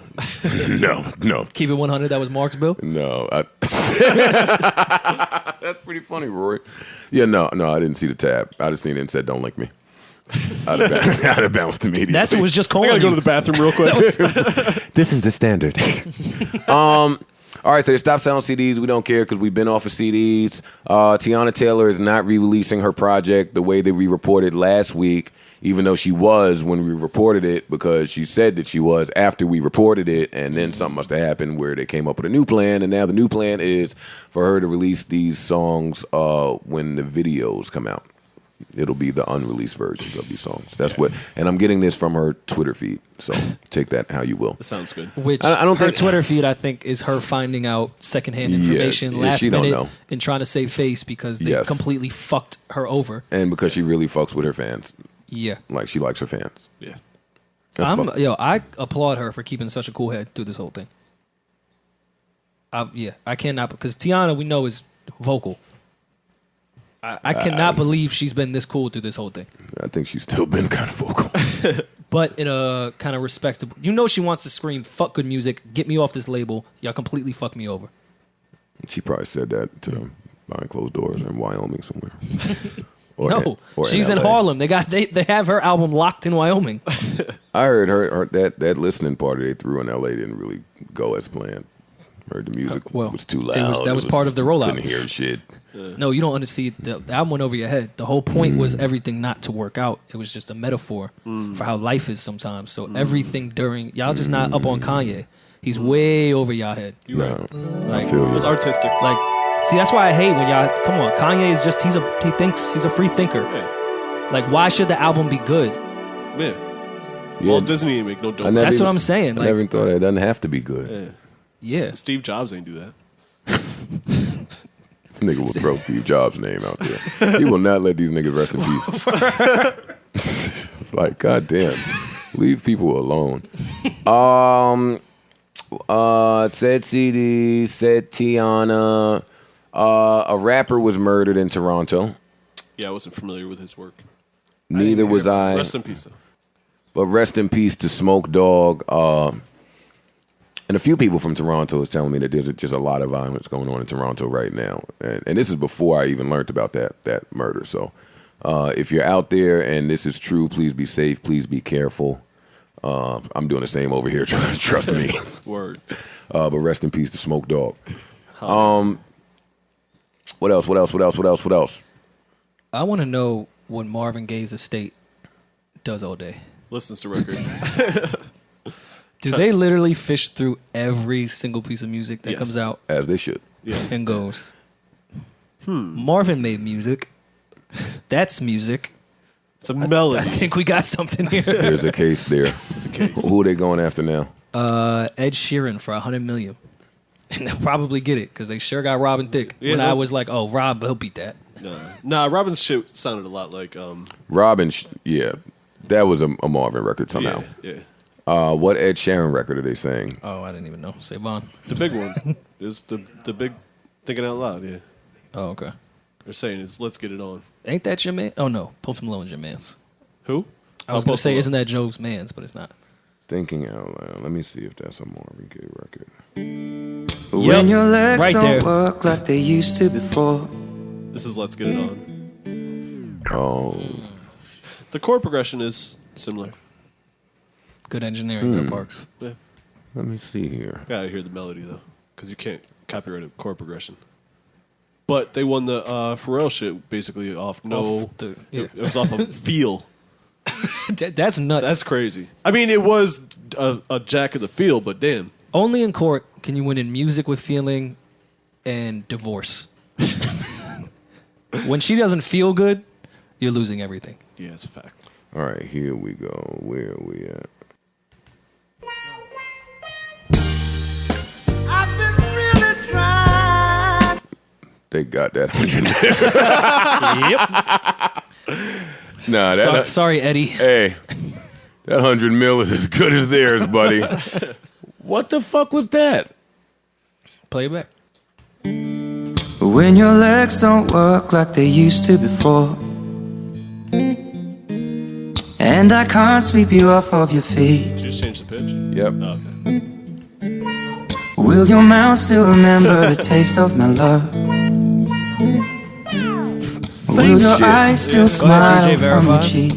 no. Keep it 100. That was Mark's bill. No, that's pretty funny, Rory. Yeah, no, I didn't see the tab. I just seen it and said, "Don't link me." I'd have bounced immediately. That's what was just calling I gotta go you. to the bathroom real quick. This is the standard. All right, so they stopped selling CDs. We don't care because we've been off of CDs. Tiana Taylor is not re-releasing her project the way that we reported last week, even though she was when we reported it, because she said that she was after we reported it, and then something must have happened where they came up with a new plan, and now the new plan is for her to release these songs when the videos come out. It'll be the unreleased versions of these songs. That's what, and I'm getting this from her Twitter feed, so take that how you will. That sounds good. Which I don't her think- Twitter feed, I think, is her finding out secondhand Yeah, information yeah, last she don't minute know. and trying to save face because they Yes. completely fucked her over. And because she really fucks with her fans. Yeah. Like, she likes her fans. Yeah. That's fucked. I applaud her for keeping such a cool head through this whole thing. I cannot, because Tiana, we know, is vocal. I cannot believe she's been this cool through this whole thing. I think she's still been kind of vocal. But in a kind of respectable, she wants to scream, "Fuck good music, get me off this label. Y'all completely fuck me over." She probably said that to them behind closed doors in Wyoming somewhere. Or She's in LA. Harlem. They have her album locked in Wyoming. I heard her that listening party they threw in LA didn't really go as planned. Heard the music was too loud. That was part of the rollout. Couldn't hear shit. No, you don't understand. The album went over your head. The whole point was everything not to work out. It was just a metaphor for how life is sometimes. So everything during, y'all just not up on Kanye. He's way over y'all head. You're right. I feel It was you. artistic. Like, see, that's why I hate when y'all, come on, Kanye is just, he thinks he's a free thinker. Yeah. Like, why should the album be good? Yeah. Yeah. Walt Disney ain't make no dope. That's what I'm saying. I Like, never thought it doesn't have to be good. yeah. Steve Jobs ain't do that. Nigga will throw Steve Jobs' name out there. He will not let these niggas rest in peace. It's like, goddamn, leave people alone. Said CD, said Tiana. A rapper was murdered in Toronto. Yeah, I wasn't familiar with his work. Neither was I. Rest in peace, though. But rest in peace to Smoke Dogg. And a few people from Toronto is telling me that there's just a lot of violence going on in Toronto right now. And this is before I even learned about that murder. So if you're out there and this is true, please be safe. Please be careful. I'm doing the same over here. Trust me. Word. But rest in peace to Smoke Dogg. What else? I want to know what Marvin Gaye's estate does all day. Listens to records. Do they literally fish through every single piece of music that Yes. comes out As they should. Yeah. and goes, Marvin made music. That's music. It's a melody. I think we got something here. There's a case there. It's a case. Who are they going after now? Ed Sheeran for $100 million. And they'll probably get it because they sure got Robin Thicke. Yeah, when I was like, oh, Rob, he'll beat that. Nah, Robin's shit sounded a lot like Robin, yeah. That was a Marvin record somehow. Yeah. What Ed Sheeran record are they saying? Oh, I didn't even know. Savon. The big one. Is the big Thinking Out Loud, yeah. Oh, okay. They're saying it's Let's Get It On. Ain't that your man? Oh, no. Post Malone's your man's. Who? I was going to say, isn't that Joe's man's, but it's not. Thinking Out Loud. Let me see if that's a Marvin Gaye record. When your legs right don't there. work like they used to before. This is Let's Get It On. Oh. The chord progression is similar. Good engineering, good Parks. Yeah. Let me see here. Gotta hear the melody, though, because you can't copyright a chord progression. But they won the Pharrell shit basically off it was off a feel. That's nuts. That's crazy. I mean, it was a jack of the feel, but damn. Only in court can you win in music with feeling and divorce. When she doesn't feel good, you're losing everything. Yeah, it's a fact. All right, here we go. Where are we at? I've been really trying. They got that 100. Yep. Nah, that. Sorry, Eddie. Hey, that 100 mil is as good as theirs, buddy. What the fuck was that? Play it back. When your legs don't work like they used to before. And I can't sweep you off of your feet. Did you just change the pitch? Yep. Oh, okay. Will your mouth still remember the taste of my love? Will your shit. eyes still Go smile ahead, DJ from your Verify. cheek?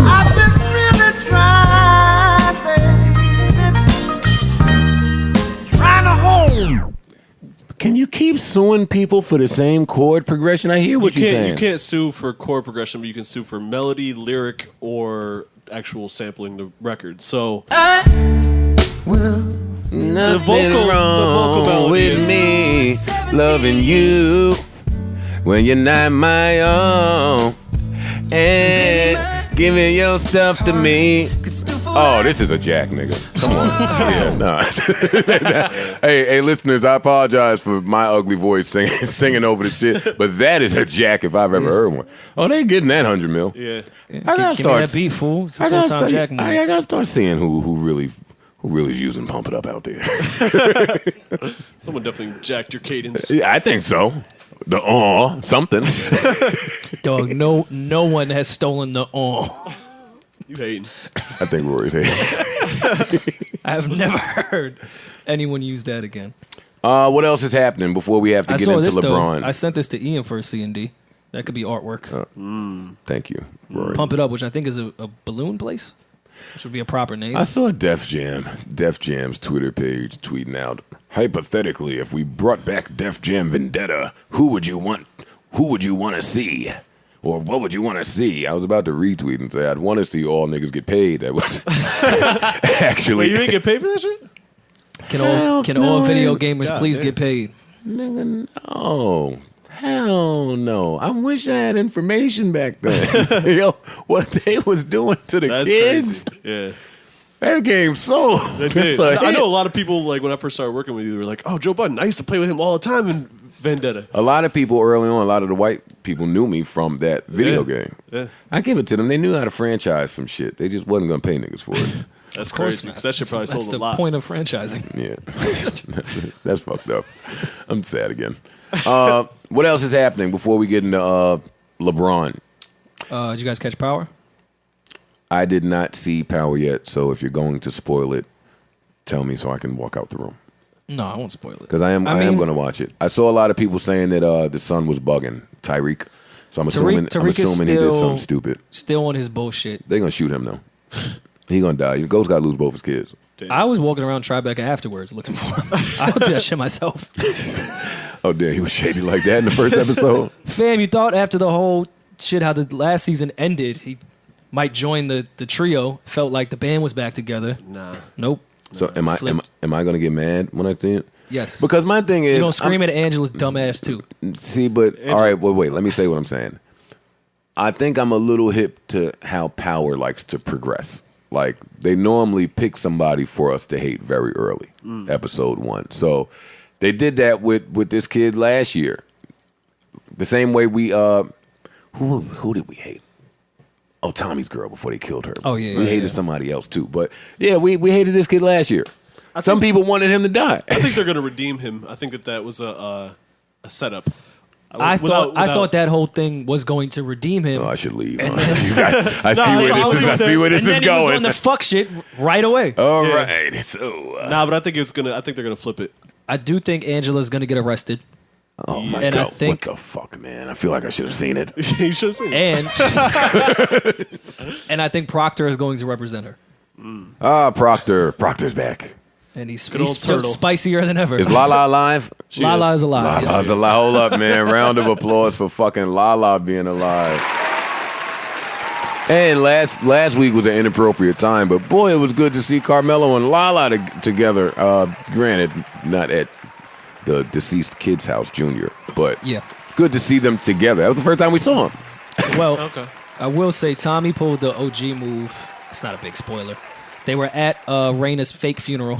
I've been really trying, baby. Trying to hold. Can you keep suing people for the same chord progression? I hear what you're saying. You can't sue for chord progression, but you can sue for melody, lyric, or actual sampling the record. So Nothing vocal wrong melody with is- me loving you when you're not my own and giving your stuff to me. Oh, this is a jack, nigga. Come on. Yeah, no. hey, listeners, I apologize for my ugly voice singing over the shit, but that is a jack if I've ever heard one. Oh, they getting that 100 mil. yeah. I gotta Give me that start. beat, fool. It's a I gotta full-time start, Jack move. I gotta start seeing who really is using Pump It Up out there. Someone definitely jacked your cadence. Yeah, I think so. The something. Dog, no one has stolen the You hating. I think Rory's hating. I have never heard anyone use that again. What else is happening before we have to I get saw into this LeBron? though. I sent this to Ian for a C&D. That could be artwork. Thank you, Rory. Pump It Up, which I think is a balloon place, which would be a proper name. I saw Def Jam's Twitter page tweeting out, hypothetically, if we brought back Def Jam Vendetta, who would you want to see? Or what would you want to see? I was about to retweet and say I'd want to see all niggas get paid. That was actually. Wait, you didn't get paid for that shit? Can all video gamers God please damn. get paid? Nigga, no. Hell no. I wish I had information back then. Yo, what they was doing to the That's kids. crazy. Yeah. That game so. They did. it's a I hit. know a lot of people, like, when I first started working with you, they were like, oh, Joe Budden, I used to play with him all the time in Vendetta. A lot of people early on, a lot of the white people knew me from that video game. Yeah. I give it to them. They knew how to franchise some shit. They just wasn't going to pay niggas for it. That's Of course crazy, not. because that shit probably That's sold a the lot. point of franchising. Yeah. that's fucked up. I'm sad again. What else is happening before we get into LeBron? Did you guys catch Power? I did not see Power yet, so if you're going to spoil it, tell me so I can walk out the room. No, I won't spoil it. Because I am going to watch it. I saw a lot of people saying that the son was bugging Tyreek. So I'm assuming Tariq is he did something stupid. Still on his bullshit. They're going to shoot him, though. He going to die. Ghost got to lose both his kids. I was walking around Tribeca afterwards looking for him. I would do that shit myself. Oh, damn. He was shady like that in the first episode? Fam, you thought after the whole shit how the last season ended, he might join the trio. Felt like the band was back together. Nah. Nope. So am I going to get mad when I see it? Yes. Because my thing is... You're going to scream at Angela's dumbass too. See, but... All right, wait. Let me say what I'm saying. I think I'm a little hip to how power likes to progress. Like, they normally pick somebody for us to hate very early, episode 1. So they did that with this kid last year. The same way we who did we hate? Oh, Tommy's girl before they killed her. Oh, yeah. We hated somebody else too. But yeah, we hated this kid last year. Some people wanted him to die. I think they're going to redeem him. I think that was a setup. I thought that whole thing was going to redeem him. Oh, I should leave. And I see where this is and then he was going. on the fuck shit right away. All right. So, but I think I think they're gonna flip it. I do think Angela's gonna get arrested. Oh my and god! I think, what the fuck, man? I feel like I should have seen it. You should have seen it. And I think Proctor is going to represent her. Proctor's back. And he's old still turtle. spicier than ever. Is Lala alive? Lala is alive. Lala's alive. Hold up, man. Round of applause for fucking Lala being alive. And last week was an inappropriate time, but boy, it was good to see Carmelo and Lala together. Granted, not at the deceased kid's house, Junior, but good to see them together. That was the first time we saw them. Well, I will say Tommy pulled the OG move. It's not a big spoiler. They were at Raina's fake funeral.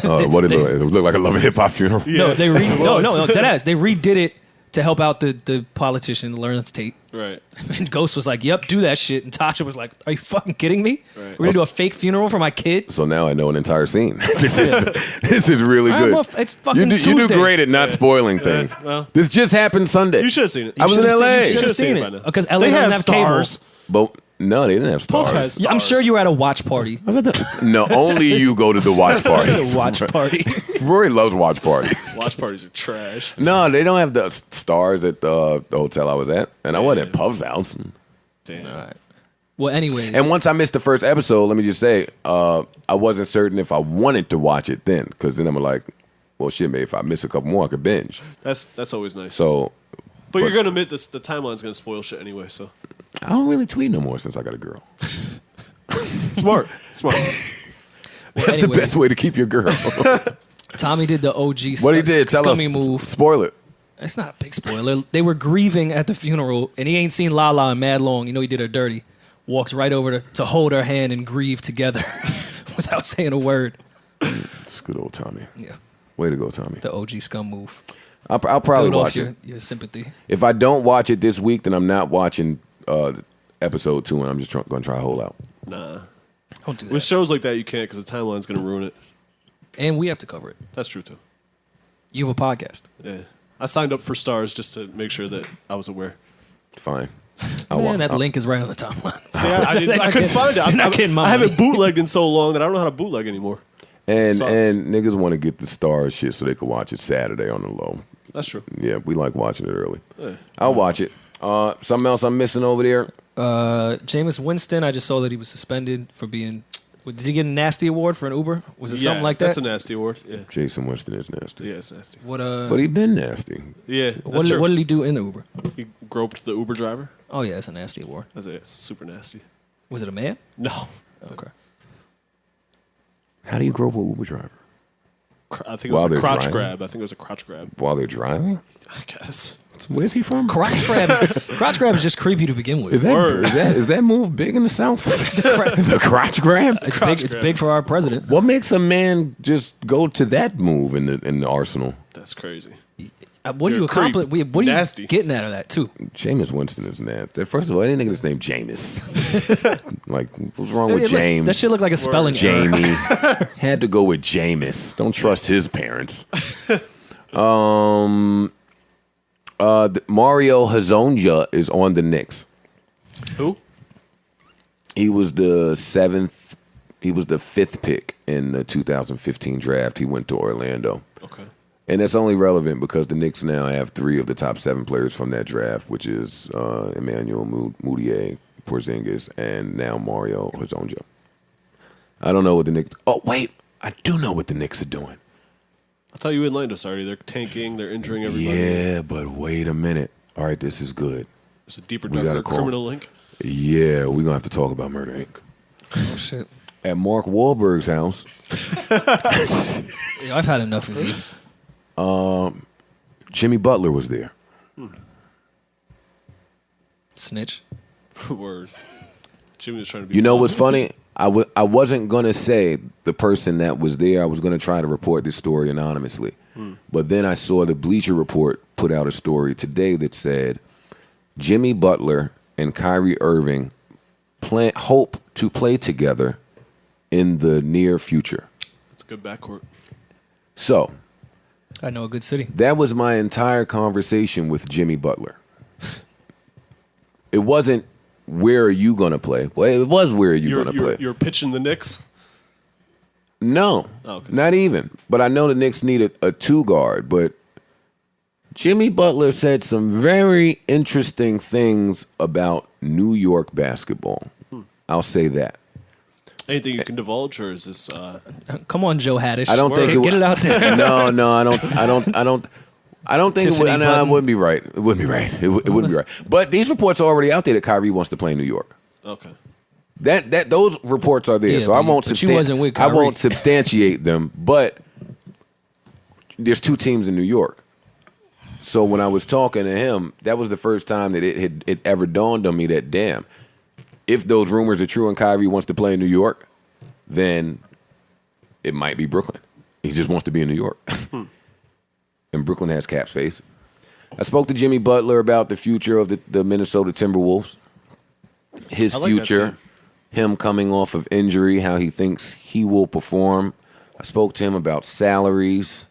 What did it look like? A Love and Hip Hop funeral? Yeah. No, deadass. They redid it to help out the politician, Lawrence Tate. Right. And Ghost was like, "Yep, do that shit." And Tasha was like, "Are you fucking kidding me? Right. We're gonna do a fake funeral for my kid?" So now I know an entire scene. This is really good. It's fucking you do Tuesday. great at not spoiling things. Well. This just happened Sunday. You should have seen it. I was in LA. You should have seen it because LA They doesn't have have cable. stars. But no, they didn't have Puff stars. has Yeah, I'm sure you were at a watch party. No, only you go to the watch parties. A watch party. Rory loves watch parties. Watch parties are trash. No, they don't have the stars at the hotel I was at, and I wasn't at Puff's house. Damn. All right. Well, anyways. And once I missed the first episode, let me just say, I wasn't certain if I wanted to watch it then, because then I'm like, well, shit, man, if I miss a couple more, I could binge. That's always nice. So, but you're gonna admit this. The timeline's gonna spoil shit anyway. So I don't really tweet no more since I got a girl. smart. That's the best way to keep your girl. Tommy did the OG What he did? Tell us. scummy move. Spoil it. It's not a big spoiler. They were grieving at the funeral, and he ain't seen Lala in mad long. You know he did her dirty. Walked right over to hold her hand and grieve together without saying a word. It's good old Tommy. Yeah. Way to go, Tommy. The OG scum move. I'll probably Build off watch it. your sympathy. If I don't watch it this week, then I'm not watching episode 2, and I'm just going to try to hold out. Nah. Don't do that. With shows like that, you can't because the timeline's gonna ruin it. And we have to cover it. That's true too. You have a podcast. Yeah. I signed up for Stars just to make sure that I was aware. Fine. That link is right on the timeline. See, I couldn't find it. You're not kidding, I haven't bootlegged in so long that I don't know how to bootleg anymore. And Sucks. niggas want to get the Stars shit so they can watch it Saturday on the low. That's true. Yeah, we like watching it early. Yeah. I'll watch it. Something else I'm missing over there? Jameis Winston, I just saw that he was suspended for being... Did he get a nasty award for an Uber? Was it something like that? That's a nasty award. Yeah. Jason Winston is nasty. Yeah, it's nasty. But he been nasty. Yeah. What did he do in the Uber? He groped the Uber driver. Oh, yeah, that's a nasty award. That's super nasty. Was it a man? No. Okay. How do you grope a Uber driver? I think it was a crotch grab. I think it was a crotch grab. While they're driving? I guess. Where's he from? Crotch grab is just creepy to begin with. Is that move big in the South? The crotch grab? It's big for our president. What makes a man just go to that move in the arsenal? That's crazy. What do you accomplish? What are you getting out of that too? Jameis Winston is nasty. First of all, any nigga's name Jameis. Like, what's wrong with James? That shit look like a spelling Jamie. Had to go with Jameis. Don't trust his parents. Mario Hezonja is on the Knicks. Who? He was the 7th. He was the 5th pick in the 2015 draft. He went to Orlando. Okay. And that's only relevant because the Knicks now have 3 of the top 7 players from that draft, which is Emmanuel Mudiay, Porzingis, and now Mario Hezonja. I don't know what the Knicks... Oh, wait. I do know what the Knicks are doing. I thought you in Landis already. They're tanking. They're injuring everybody. Yeah, but wait a minute. All right, this is good. It's a deeper, darker criminal link. Yeah, we're going to have to talk about Murder, Inc. Oh, shit. At Mark Wahlberg's house. I've had enough of you. Jimmy Butler was there. Snitch. Word. Jimmy was trying to be. You know what's funny? I wasn't going to say the person that was there. I was going to try to report this story anonymously. But then I saw the Bleacher Report put out a story today that said Jimmy Butler and Kyrie Irving hope to play together in the near future. It's a good backcourt. So, I know a good city. That was my entire conversation with Jimmy Butler. It wasn't, where are you going to play? Well, it was, where are you going to play? You're pitching the Knicks? No, not even. But I know the Knicks need a two guard. But Jimmy Butler said some very interesting things about New York basketball. I'll say that. Anything you can divulge, or is this? Come on, Joe Haddish. I don't think get it out there. No, I don't think it would. No, it wouldn't be right. It wouldn't be right. It wouldn't be right. But these reports are already out there that Kyrie wants to play in New York. Okay. That those reports are there, Yeah, so I won't. I won't substantiate them. But there's two teams in New York. So when I was talking to him, that was the first time that it ever dawned on me that, damn, if those rumors are true and Kyrie wants to play in New York, then it might be Brooklyn. He just wants to be in New York. And Brooklyn has cap space. I spoke to Jimmy Butler about the future of the Minnesota Timberwolves. His future, him coming off of injury, how he thinks he will perform. I spoke to him about salaries,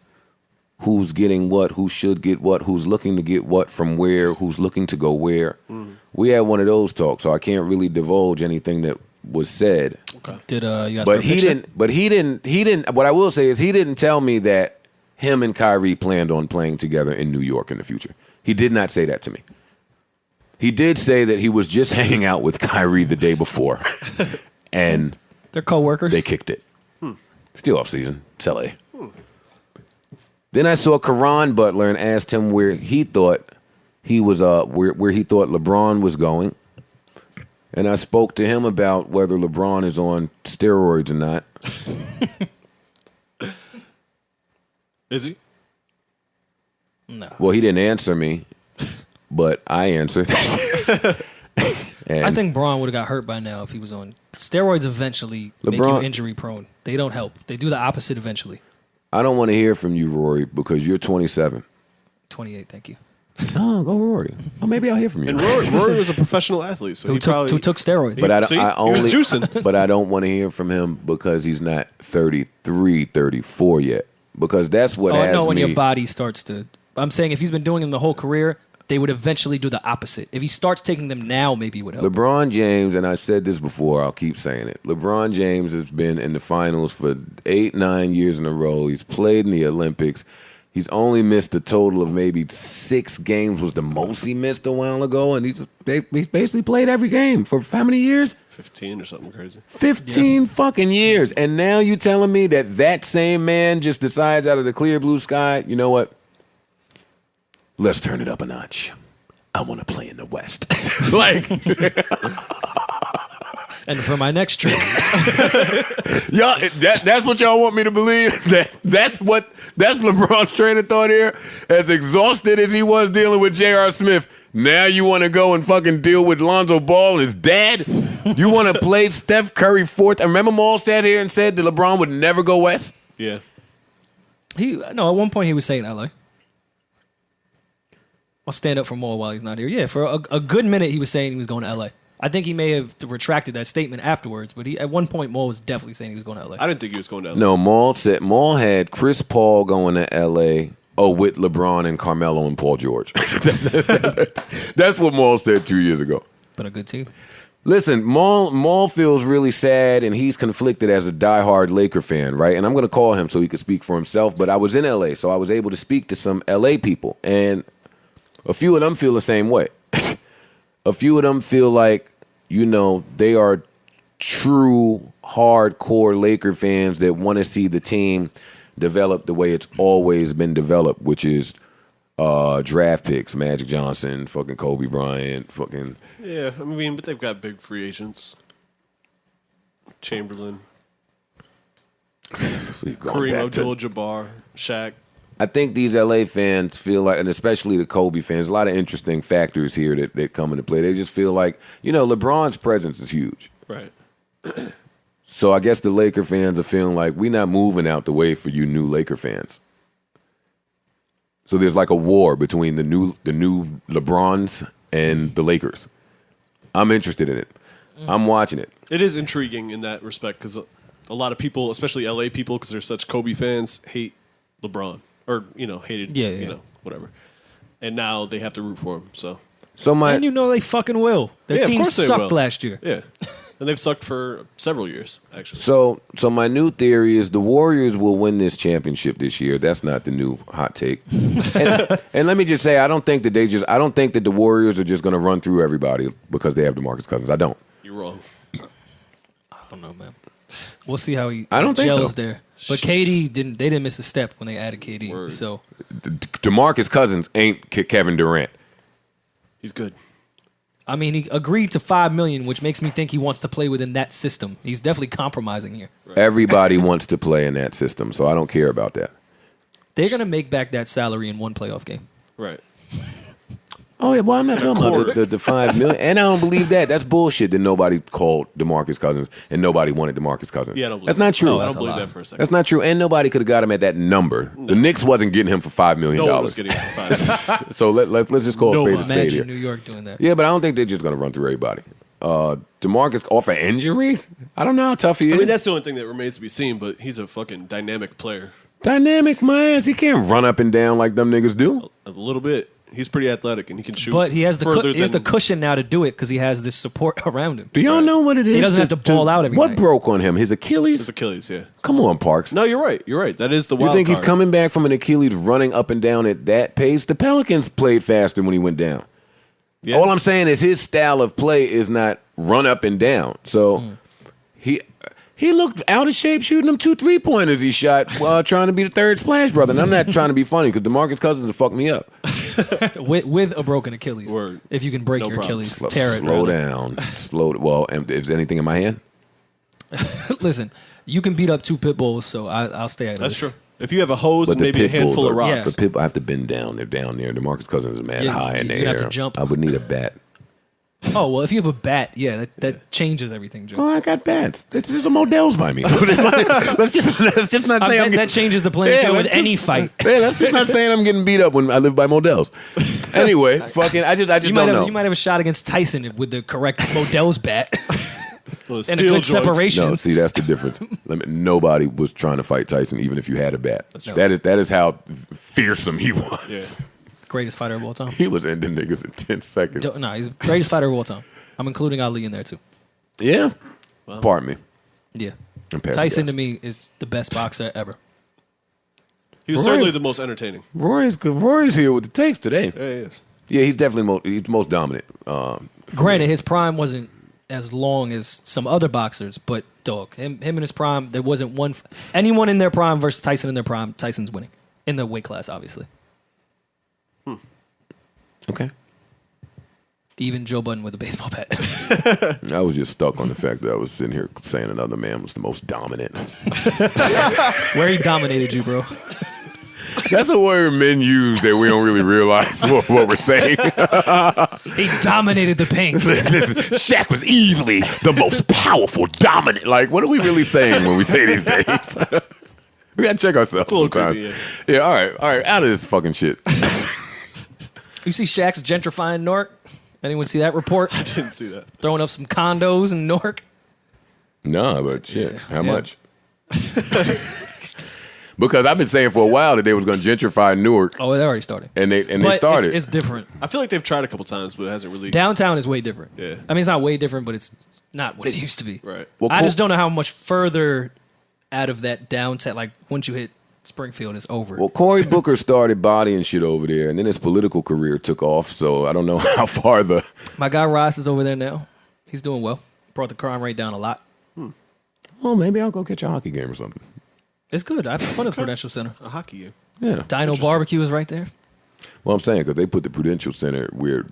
who's getting what, who should get what, who's looking to get what from where, who's looking to go where. We had one of those talks, so I can't really divulge anything that was said. Okay. Did you guys? But he didn't. What I will say is he didn't tell me that him and Kyrie planned on playing together in New York in the future. He did not say that to me. He did say that he was just hanging out with Kyrie the day before, and they're co-workers. They kicked it. Still off season. It's LA. Then I saw Caron Butler and asked him where he thought he was. Where he thought LeBron was going, and I spoke to him about whether LeBron is on steroids or not. Is he? No. Well, he didn't answer me, but I answered. I think Braun would have got hurt by now if he was on steroids. Eventually, make you injury prone. They don't help. They do the opposite eventually. I don't want to hear from you, Rory, because you're 27. 28, thank you. Oh, go Rory. Oh, maybe I'll hear from you. And Rory was a professional athlete, so who took steroids. But he was juicing. But I don't want to hear from him because he's not 33, 34 yet. Because that's what has I know when me. your body starts to. I'm saying if he's been doing them the whole career, they would eventually do the opposite. If he starts taking them now, maybe it would help. LeBron James, and I've said this before, I'll keep saying it. LeBron James has been in the finals for 8-9 years in a row. He's played in the Olympics. He's only missed a total of maybe 6 games was the most he missed a while ago. And he's basically played every game for how many years? 15 or something crazy. 15 fucking years. And now you telling me that same man just decides out of the clear blue sky, you know what? Let's turn it up a notch. I want to play in the West. Like... And for my next trip, y'all, that's what y'all want me to believe. That's LeBron's train of thought here. As exhausted as he was dealing with J.R. Smith, now you want to go and fucking deal with Lonzo Ball and his dad. You want to play Steph Curry fourth. I remember Maul sat here and said that LeBron would never go west. Yeah. At one point he was saying LA. I'll stand up for Maul while he's not here. Yeah, for a good minute he was saying he was going to LA. I think he may have retracted that statement afterwards, but at one point Maul was definitely saying he was going to LA. I didn't think he was going to LA. No, Maul had Chris Paul going to LA. Oh, with LeBron and Carmelo and Paul George. That's what Maul said 2 years ago. But a good team. Listen, Maul feels really sad, and he's conflicted as a diehard Laker fan, right? And I'm going to call him so he could speak for himself. But I was in LA, so I was able to speak to some LA people, and a few of them feel the same way. A few of them feel like, they are true hardcore Laker fans that want to see the team develop the way it's always been developed, which is draft picks, Magic Johnson, fucking Kobe Bryant, fucking... Yeah, I mean, but they've got big free agents. Chamberlain. Kareem Abdul-Jabbar, Shaq. I think these LA fans feel like, and especially the Kobe fans, a lot of interesting factors here that come into play. They just feel like, LeBron's presence is huge. Right. So I guess the Laker fans are feeling like we're not moving out the way for you new Laker fans. So there's like a war between the new LeBrons and the Lakers. I'm interested in it. I'm watching it. It is intriguing in that respect because a lot of people, especially LA people, because they're such Kobe fans, hate LeBron or hated whatever, and now they have to root for him. So and they fucking will. Their team sucked last year. Yeah, and they've sucked for several years actually. So my new theory is the Warriors will win this championship this year. That's not the new hot take. And let me just say, I don't think that the Warriors are just going to run through everybody because they have DeMarcus Cousins. I don't. You're wrong. I don't know, man. We'll see how he I don't think gels so. there. But KD didn't miss a step when they added KD. Word. So DeMarcus Cousins ain't Kevin Durant. He's good. I mean, he agreed to $5 million, which makes me think he wants to play within that system. He's definitely compromising here. Right. Everybody wants to play in that system, so I don't care about that. They're gonna make back that salary in one playoff game. Right. Oh yeah, well I'm not talking about the $5 million, and I don't believe that. That's bullshit that nobody called DeMarcus Cousins and nobody wanted DeMarcus Cousins. Yeah, I don't believe that's not true. I don't believe that for a second. That's not true, and nobody could have got him at that number. No. The Knicks wasn't getting him for $5 million. No one was getting him for $5 million. So let's just call a spade here. New York doing that. Yeah, but I don't think they're just gonna run through everybody. DeMarcus off an injury? I don't know how tough he is. I mean, that's the only thing that remains to be seen. But he's a fucking dynamic player. Dynamic, my ass. He can't run up and down like them niggas do. A little bit. He's pretty athletic and he can shoot. But he has the cushion now to do it because he has this support around him. Do y'all know what it is? He doesn't have to ball out every night. What broke on him? His Achilles? His Achilles, yeah. Come on, Parks. No, you're right. You're right. That is the wild You think card. he's coming back from an Achilles running up and down at that pace? The Pelicans played faster when he went down. Yeah. All I'm saying is his style of play is not run up and down. So he looked out of shape shooting them 2 3-pointers he shot trying to be the third Splash Brother. And I'm not trying to be funny because DeMarcus Cousins will fuck me up. with a broken Achilles. Word. If you can break your Achilles, tear it. Slow down. Well, is there anything in my hand? Listen, you can beat up 2 pit bulls, so I'll stay out of this. That's true. If you have a hose and maybe a handful of rocks. The I have to bend down. They're down there. DeMarcus Cousins is mad high in the air. You'd have to jump. I would need a bat. Oh, well, if you have a bat, yeah, that changes everything, Joe. Oh, I got bats. There's a Modell's by me. let's just not say that changes the playing field with any fight. Yeah, let's just not saying I'm getting beat up when I live by Modell's. Anyway, fucking, I just don't know. You might have a shot against Tyson with the correct Modell's bat. And a good separation. No, see, that's the difference. Nobody was trying to fight Tyson, even if you had a bat. That is how fearsome he was. Yeah. Greatest fighter of all time. He was ending niggas in 10 seconds. No, he's the greatest fighter of all time. I'm including Ali in there too. Yeah? Well, pardon me. Yeah. Tyson to me is the best boxer ever. He was certainly the most entertaining. Rory's good. Rory's here with the takes today. Yeah, he is. Yeah, he's definitely the most dominant. Granted, his prime wasn't as long as some other boxers, but dog, him in his prime, there wasn't anyone in their prime versus Tyson in their prime. Tyson's winning in the weight class, obviously. Okay. Even Joe Budden with a baseball bat. I was just stuck on the fact that I was sitting here saying another man was the most dominant. Where he dominated you, bro. That's a word men use that we don't really realize what we're saying. He dominated the paint. Listen, Shaq was easily the most powerful, dominant. Like, what are we really saying when we say these things? We gotta check ourselves sometimes. Creepy, yeah, all right, out of this fucking shit. You see Shaq's gentrifying Newark? Anyone see that report? I didn't see that. Throwing up some condos in Newark? No, but shit. How much? Because I've been saying for a while that they was going to gentrify Newark. Oh, they already started. And they started. It's different. I feel like they've tried a couple times, but it hasn't really. Downtown is way different. Yeah. I mean, it's not way different, but it's not what it used to be. Right. Well, I just don't know how much further out of that downtown, like once you hit Springfield, it's over. Well, Cory Booker started bodying shit over there, and then his political career took off, so I don't know how far the... My guy Ross is over there now. He's doing well. Brought the crime rate down a lot. Well, maybe I'll go catch a hockey game or something. It's good. I have fun at Prudential Center. A hockey game. Yeah. Dino Barbecue is right there. Well, I'm saying because they put the Prudential Center where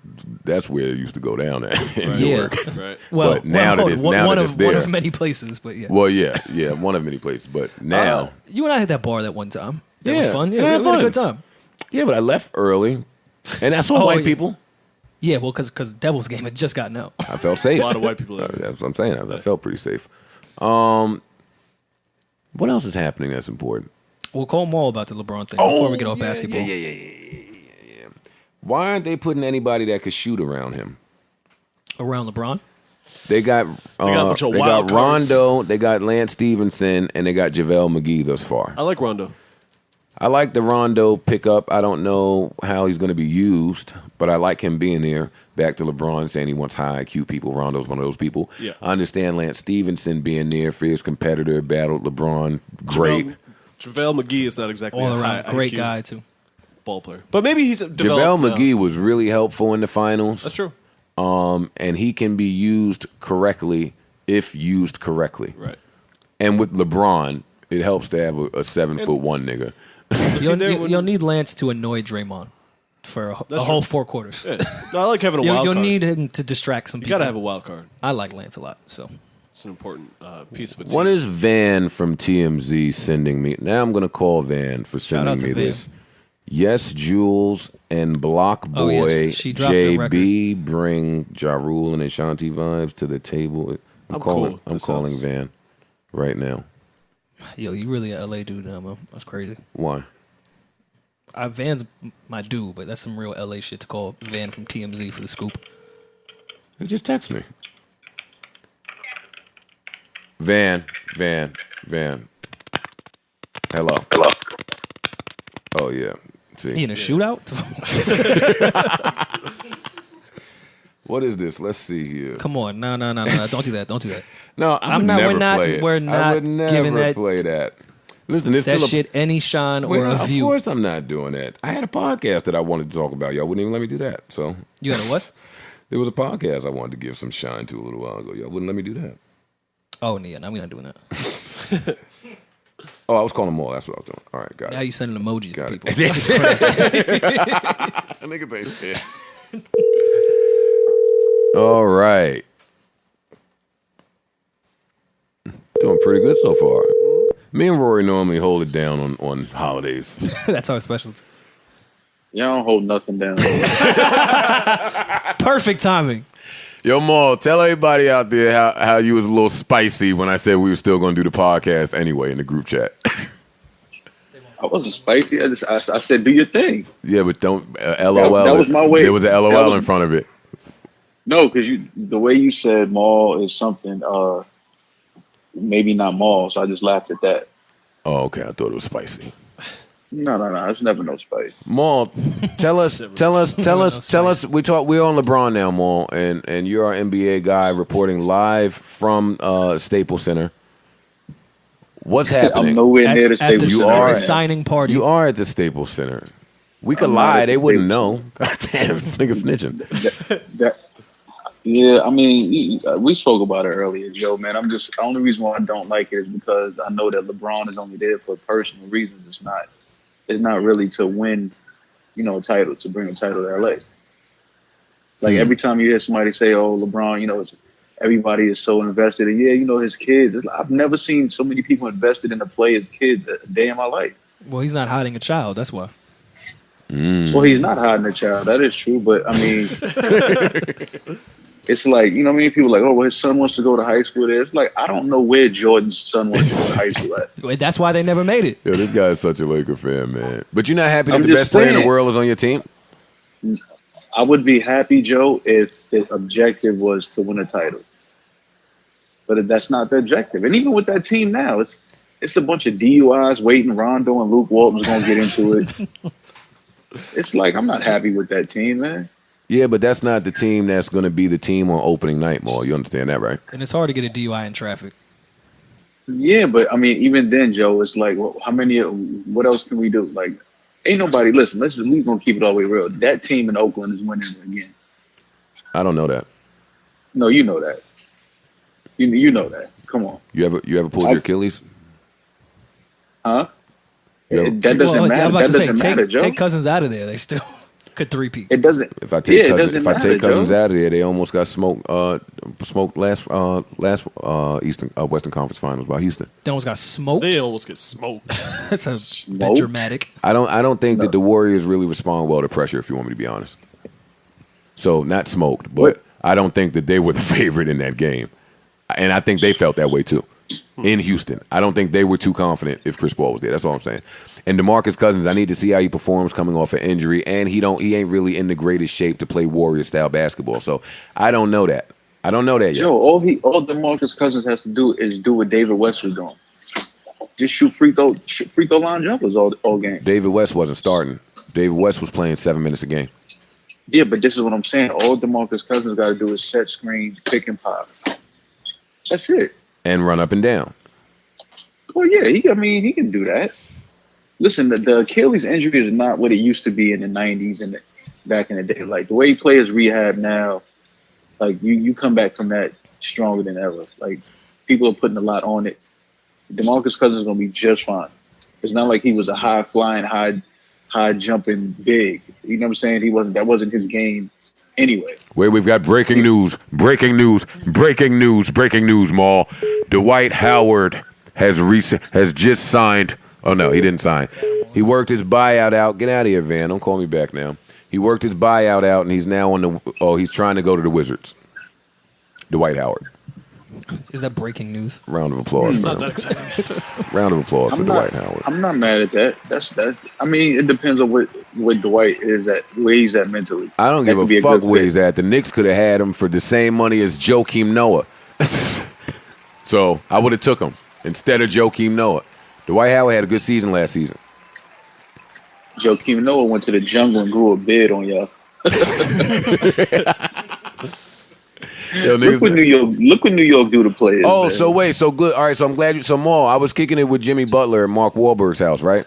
that's where it used to go down at in Newark. Right. Well, but now that it's one there, of many places, but yeah. Well, yeah, one of many places. But now you and I had that bar that one time. That was fun. Yeah, I we had had a fun. good time. Yeah, but I left early, and I saw white people. Yeah, well, because Devil's Game had just gotten out. I felt safe. A lot of white people there. That's what I'm saying. I felt pretty safe. What else is happening that's important? We'll call them all about the LeBron thing before we get off basketball. Yeah. Why aren't they putting anybody that could shoot around him? Around LeBron? They got a bunch of they wild got cards. Rondo, they got Lance Stevenson, and they got JaVale McGee thus far. I like Rondo. I like the Rondo pickup. I don't know how he's going to be used, but I like him being there. Back to LeBron saying he wants high IQ people. Rondo's one of those people. Yeah. I understand Lance Stevenson being there, fierce competitor, battled LeBron. Great. JaVale McGee is not exactly All a around high great IQ guy, too. ball player. But maybe he's JaVale developed now. McGee was really helpful in the finals. That's true. And he can be used correctly if used correctly. Right. And with LeBron, it helps to have a 7'1" nigga. You'll need Lance to annoy Draymond for a whole 4 quarters. Yeah. No, I like having a wild You'll card. need him to distract some You people. gotta have a wild card. I like Lance a lot, so It's an important piece of it. What is Van from TMZ sending me? Now I'm going to call Van for Shout out sending to me Van. this. Yes, Jules and Block Oh, Boy yes. She dropped the JB bring Ja Rule and Ashanti vibes to the table. I'm calling cool. That calling sounds- Van right now. yo, you really a LA dude now, man. That's crazy. Why? Van's my dude, but that's some real LA shit to call Van from TMZ for the scoop. He just text me. Van. Hello. Oh yeah. See. He in a shootout? What is this? Let's see here. Come on, no, don't do that. No, I'm not. We're not I would never giving that play that. Listen, it's that still shit any shine or a Of view. course, I'm not doing that. I had a podcast that I wanted to talk about. Y'all wouldn't even let me do that. So You had a what? there was a podcast I wanted to give some shine to a little while ago. Y'all wouldn't let me do that. Oh, yeah, now we're not doing that. Oh, I was calling them all. That's what I was doing. All right, got Now it. you sending emojis Got to it. people. It's crazy. Nigga say shit. All right. Doing pretty good so far. Me and Rory normally hold it down on holidays. That's our specialty. Y'all don't hold nothing down. Perfect timing. Yo, Maul, tell everybody out there how you was a little spicy when I said we were still going to do the podcast anyway in the group chat. I wasn't spicy. I said, do your thing. Yeah, but don't LOL. That was my way. There was an LOL in front of it. No, because the way you said mall is something, maybe not mall, so I just laughed at that. Oh, okay. I thought it was spicy. No. It's never no spice. Maul, tell us. We're on LeBron now, Maul, and you're our NBA guy reporting live from Staples Center. What's happening? I'm nowhere near the Staples Center. You are at the signing party. You are at the Staples Center. We could lie; they wouldn't know. God damn, this nigga snitching. Yeah, I mean, we spoke about it earlier, Joe. Man, the only reason why I don't like it is because I know that LeBron is only there for personal reasons. It's not really to win, a title, to bring a title to LA. Like every time you hear somebody say, "Oh, LeBron," everybody is so invested in, his kids. I've never seen so many people invested in a player's kids a day in my life. Well, he's not hiding a child. That's why. Well, he's not hiding a child. That is true. But I mean, it's like, many people are like, oh, well, his son wants to go to high school there. It's like, I don't know where Jordan's son wants to go to high school at. That's why they never made it. Yo, this guy is such a Laker fan, man. But you're not happy that I'm the just best player in the saying. world is on your team? I would be happy, Joe, if the objective was to win a title. But that's not the objective. And even with that team now, it's a bunch of DUIs waiting. Rondo and Luke Walton's going to get into it. It's like, I'm not happy with that team, man. Yeah, but that's not the team that's going to be the team on opening night, Maul. You understand that, right? And it's hard to get a DUI in traffic. Yeah, but I mean, even then, Joe, it's like, well, what else can we do? Like, ain't nobody, listen, we going to keep it all the way real. That team in Oakland is winning again. I don't know that. No, you know that. You know that. Come on. You ever pulled your Achilles? Huh? You ever- That doesn't matter. I'm about That to say, doesn't matter, Joe. take Cousins out of there. They still. Could three-peat. It doesn't. If I take it Cousins, doesn't matter, Cousins Joe. out of there, they almost got smoked last Western Conference Finals by Houston. They almost got smoked. They almost get smoked. That's a bit dramatic. I don't think that the Warriors really respond well to pressure, if you want me to be honest. So not smoked, but I don't think that they were the favorite in that game. And I think they felt that way too. In Houston. I don't think they were too confident if Chris Paul was there. That's all I'm saying. And DeMarcus Cousins, I need to see how he performs coming off an injury, and he ain't really in the greatest shape to play Warrior style basketball. So I don't know that. I don't know that yet. Joe, all DeMarcus Cousins has to do is do what David West was doing. Just shoot free throw line jumpers all game. David West wasn't starting. David West was playing 7 minutes a game. Yeah, but this is what I'm saying. All DeMarcus Cousins got to do is set screens, pick and pop. That's it. And run up and down. Well, yeah, he can do that. Listen, the Achilles injury is not what it used to be in the 90s and back in the day. Like, the way players rehab now, like, you come back from that stronger than ever. Like, people are putting a lot on it. DeMarcus Cousins is going to be just fine. It's not like he was a high-flying, high-jumping big. You know what I'm saying? That wasn't his game anyway. Where we've got breaking news, Maul. Dwight Howard has just signed. Oh, no, he didn't sign. He worked his buyout out. Get out of here, Van. Don't call me back now. He worked his buyout out, and he's now he's trying to go to the Wizards. Dwight Howard. Is that breaking news? Round of applause. It's not that exciting. Round of applause for Dwight Howard. I'm not mad at that. That's. I mean, it depends on what Dwight is at, where he's at mentally. I don't give a fuck where he's at. The Knicks could have had him for the same money as Joakim Noah. So I would have took him instead of Joakim Noah. Dwight Howard had a good season last season. Joakim Noah went to the jungle and grew a beard on y'all. Yo, look what New York do to players. Oh, man. so wait, so good. All right, so I'm glad you. So Maul, I was kicking it with Jimmy Butler at Mark Wahlberg's house, right?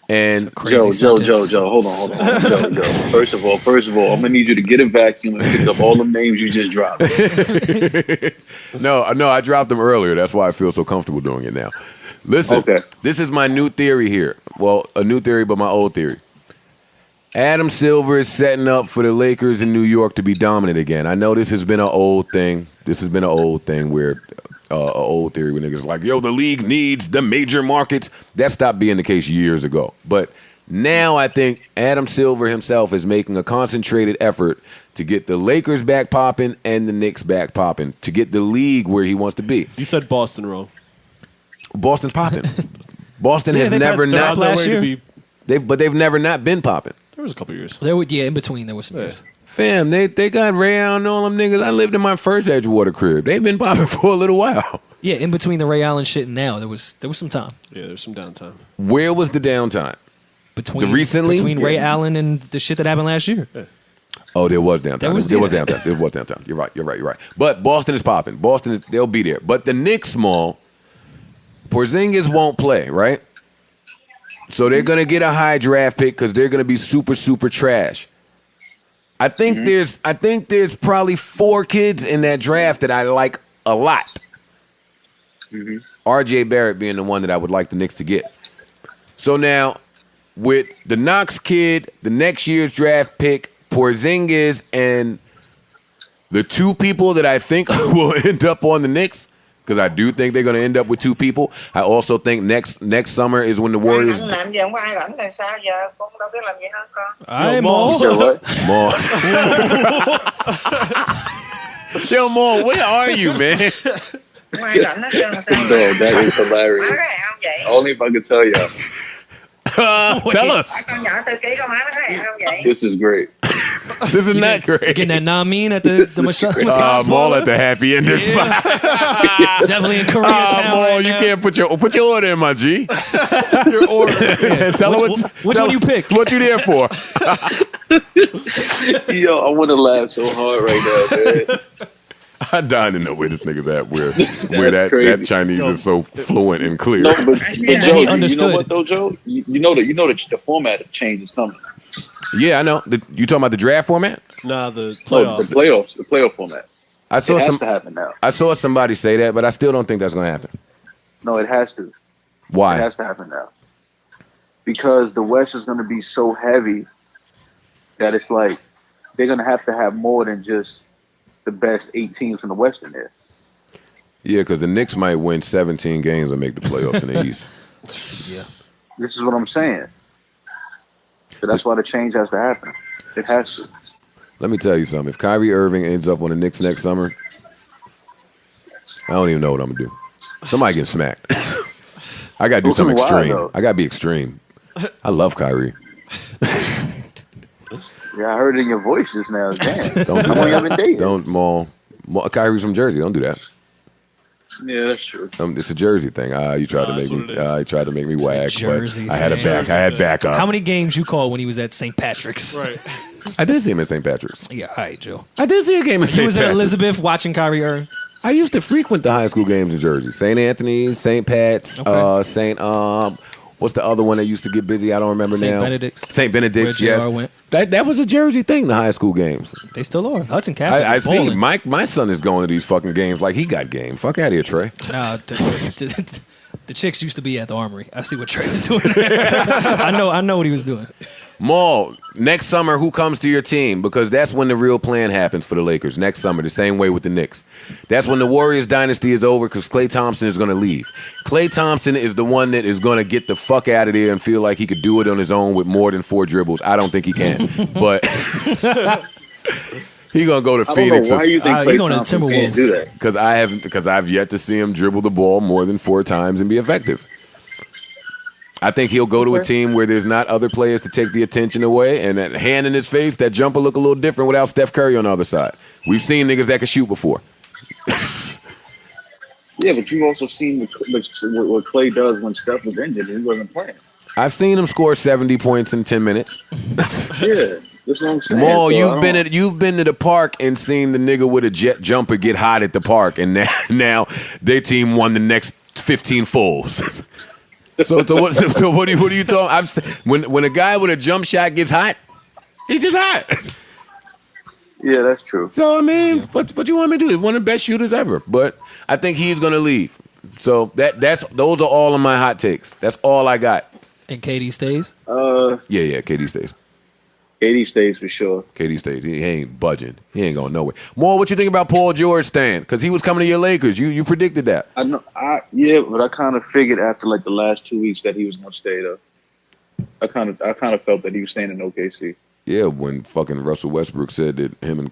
And Joe, hold on. Joe. First of all, I'm gonna need you to get a vacuum and pick up all the names you just dropped. No, I dropped them earlier. That's why I feel so comfortable doing it now. Listen, This is my new theory here. Well, a new theory, but my old theory. Adam Silver is setting up for the Lakers in New York to be dominant again. I know this has been an old thing. Where an old theory where niggas are like, yo, the league needs the major markets. That stopped being the case years ago. But now I think Adam Silver himself is making a concentrated effort to get the Lakers back popping and the Knicks back popping, to get the league where he wants to be. You said Boston wrong. Boston's popping. Boston has never not last year. They've never not been popping. There was a couple years. In between there was some years. Fam, they got Ray Allen and all them niggas. I lived in my first Edgewater crib. They've been popping for a little while. Yeah, in between the Ray Allen shit and now, there was some time. Yeah, there's some downtime. Where was the downtime? Between Ray Allen and the shit that happened last year. Yeah. Oh, there was downtime. There was downtime. You're right. But Boston is popping. They'll be there. But the Knicks, Small, Porzingis won't play, right? So they're gonna get a high draft pick because they're gonna be super, super trash. I think there's probably 4 kids in that draft that I like a lot. Mm-hmm. R.J. Barrett being the one that I would like the Knicks to get. So now, with the Knox kid, the next year's draft pick, Porzingis, and the 2 people that I think will end up on the Knicks, because I do think they're going to end up with 2 people. I also think next summer is when the Warriors. Maul. Yo, Maul, where are you, man? That is hilarious. Only if I could tell y'all. Tell us. This is great. This is not great. Getting that non-mean at the massage Maul at the happy ending spot. Definitely in Koreatown. Maul, you can't put your order in, my G. Your order. Tell her which one you picked. What you there for? Yo, I want to laugh so hard right now, man. I dying to know where this nigga's at, where that Chinese is so fluent and clear. No, but Joe, you know what though, Joe? You know that the format change is coming. Yeah, I know. You talking about the draft format? Nah, the playoff. No, the playoff format. It has to happen now. I saw somebody say that, but I still don't think that's going to happen. No, it has to. Why? It has to happen now. Because the West is going to be so heavy that it's like they're gonna have to have more than just the best 8 teams from the West in there. Yeah, because the Knicks might win 17 games and make the playoffs in the East. Yeah. This is what I'm saying. So that's why the change has to happen. It has to. Let me tell you something. If Kyrie Irving ends up on the Knicks next summer, I don't even know what I'm gonna do. Somebody getting smacked. I gotta do something extreme. I gotta be extreme. I love Kyrie. Yeah, I heard it in your voice just now. Damn. Don't do that. Don't Maul. Kyrie's from Jersey. Don't do that. Yeah, that's true. It's a Jersey thing. You tried to make me. You tried to make me whack. Jersey but I had a back. I had backup. How many games you called when he was at St. Patrick's? Right. I did see him at St. Patrick's. Yeah, all right, Joe. I did see a game at St. You was at Patrick's. Elizabeth watching Kyrie Irving. I used to frequent the high school games in Jersey. St. Anthony's, St. Pat's, St. What's the other one that used to get busy? I don't remember now. St. Benedict's. St. Benedict's, Where yes. JR went. That was a Jersey thing, the high school games. They still are. Hudson Catholic I is see. balling. My son is going to these fucking games like he got game. Fuck out of here, Trey. Nah, the chicks used to be at the Armory. I see what Trey was doing there. I know what he was doing. Maul, next summer, who comes to your team? Because that's when the real plan happens for the Lakers. Next summer, the same way with the Knicks. That's when the Warriors dynasty is over because Klay Thompson is going to leave. Klay Thompson is the one that is going to get the fuck out of there and feel like he could do it on his own with more than 4 dribbles. I don't think he can. But he going to go to Phoenix. Why you think Klay going to Thompson Timberwolves? can't do that? Because I've yet to see him dribble the ball more than 4 times and be effective. I think he'll go to a team where there's not other players to take the attention away, and that hand in his face, that jumper look a little different without Steph Curry on the other side. We've seen niggas that can shoot before. Yeah, but you've also seen what Klay does when Steph was injured and he wasn't playing. I've seen him score 70 points in 10 minutes. Yeah, that's what I'm saying. Maul, So you've been to the park and seen the nigga with a jet jumper get hot at the park, and now their team won the next 15 fulls. So what are you talking? When a guy with a jump shot gets hot, he's just hot. Yeah, that's true. So I mean, what you want me to do? He's one of the best shooters ever. But I think he's gonna leave. So those are all of my hot takes. That's all I got. And KD stays? Yeah, KD stays. KD stays for sure. KD stays. He ain't budging. He ain't going nowhere. More, what you think about Paul George staying? Because he was coming to your Lakers. You predicted that. I know. But I kind of figured after like the last 2 weeks that he was going to stay though. I kind of felt that he was staying in OKC. Yeah, when fucking Russell Westbrook said that him and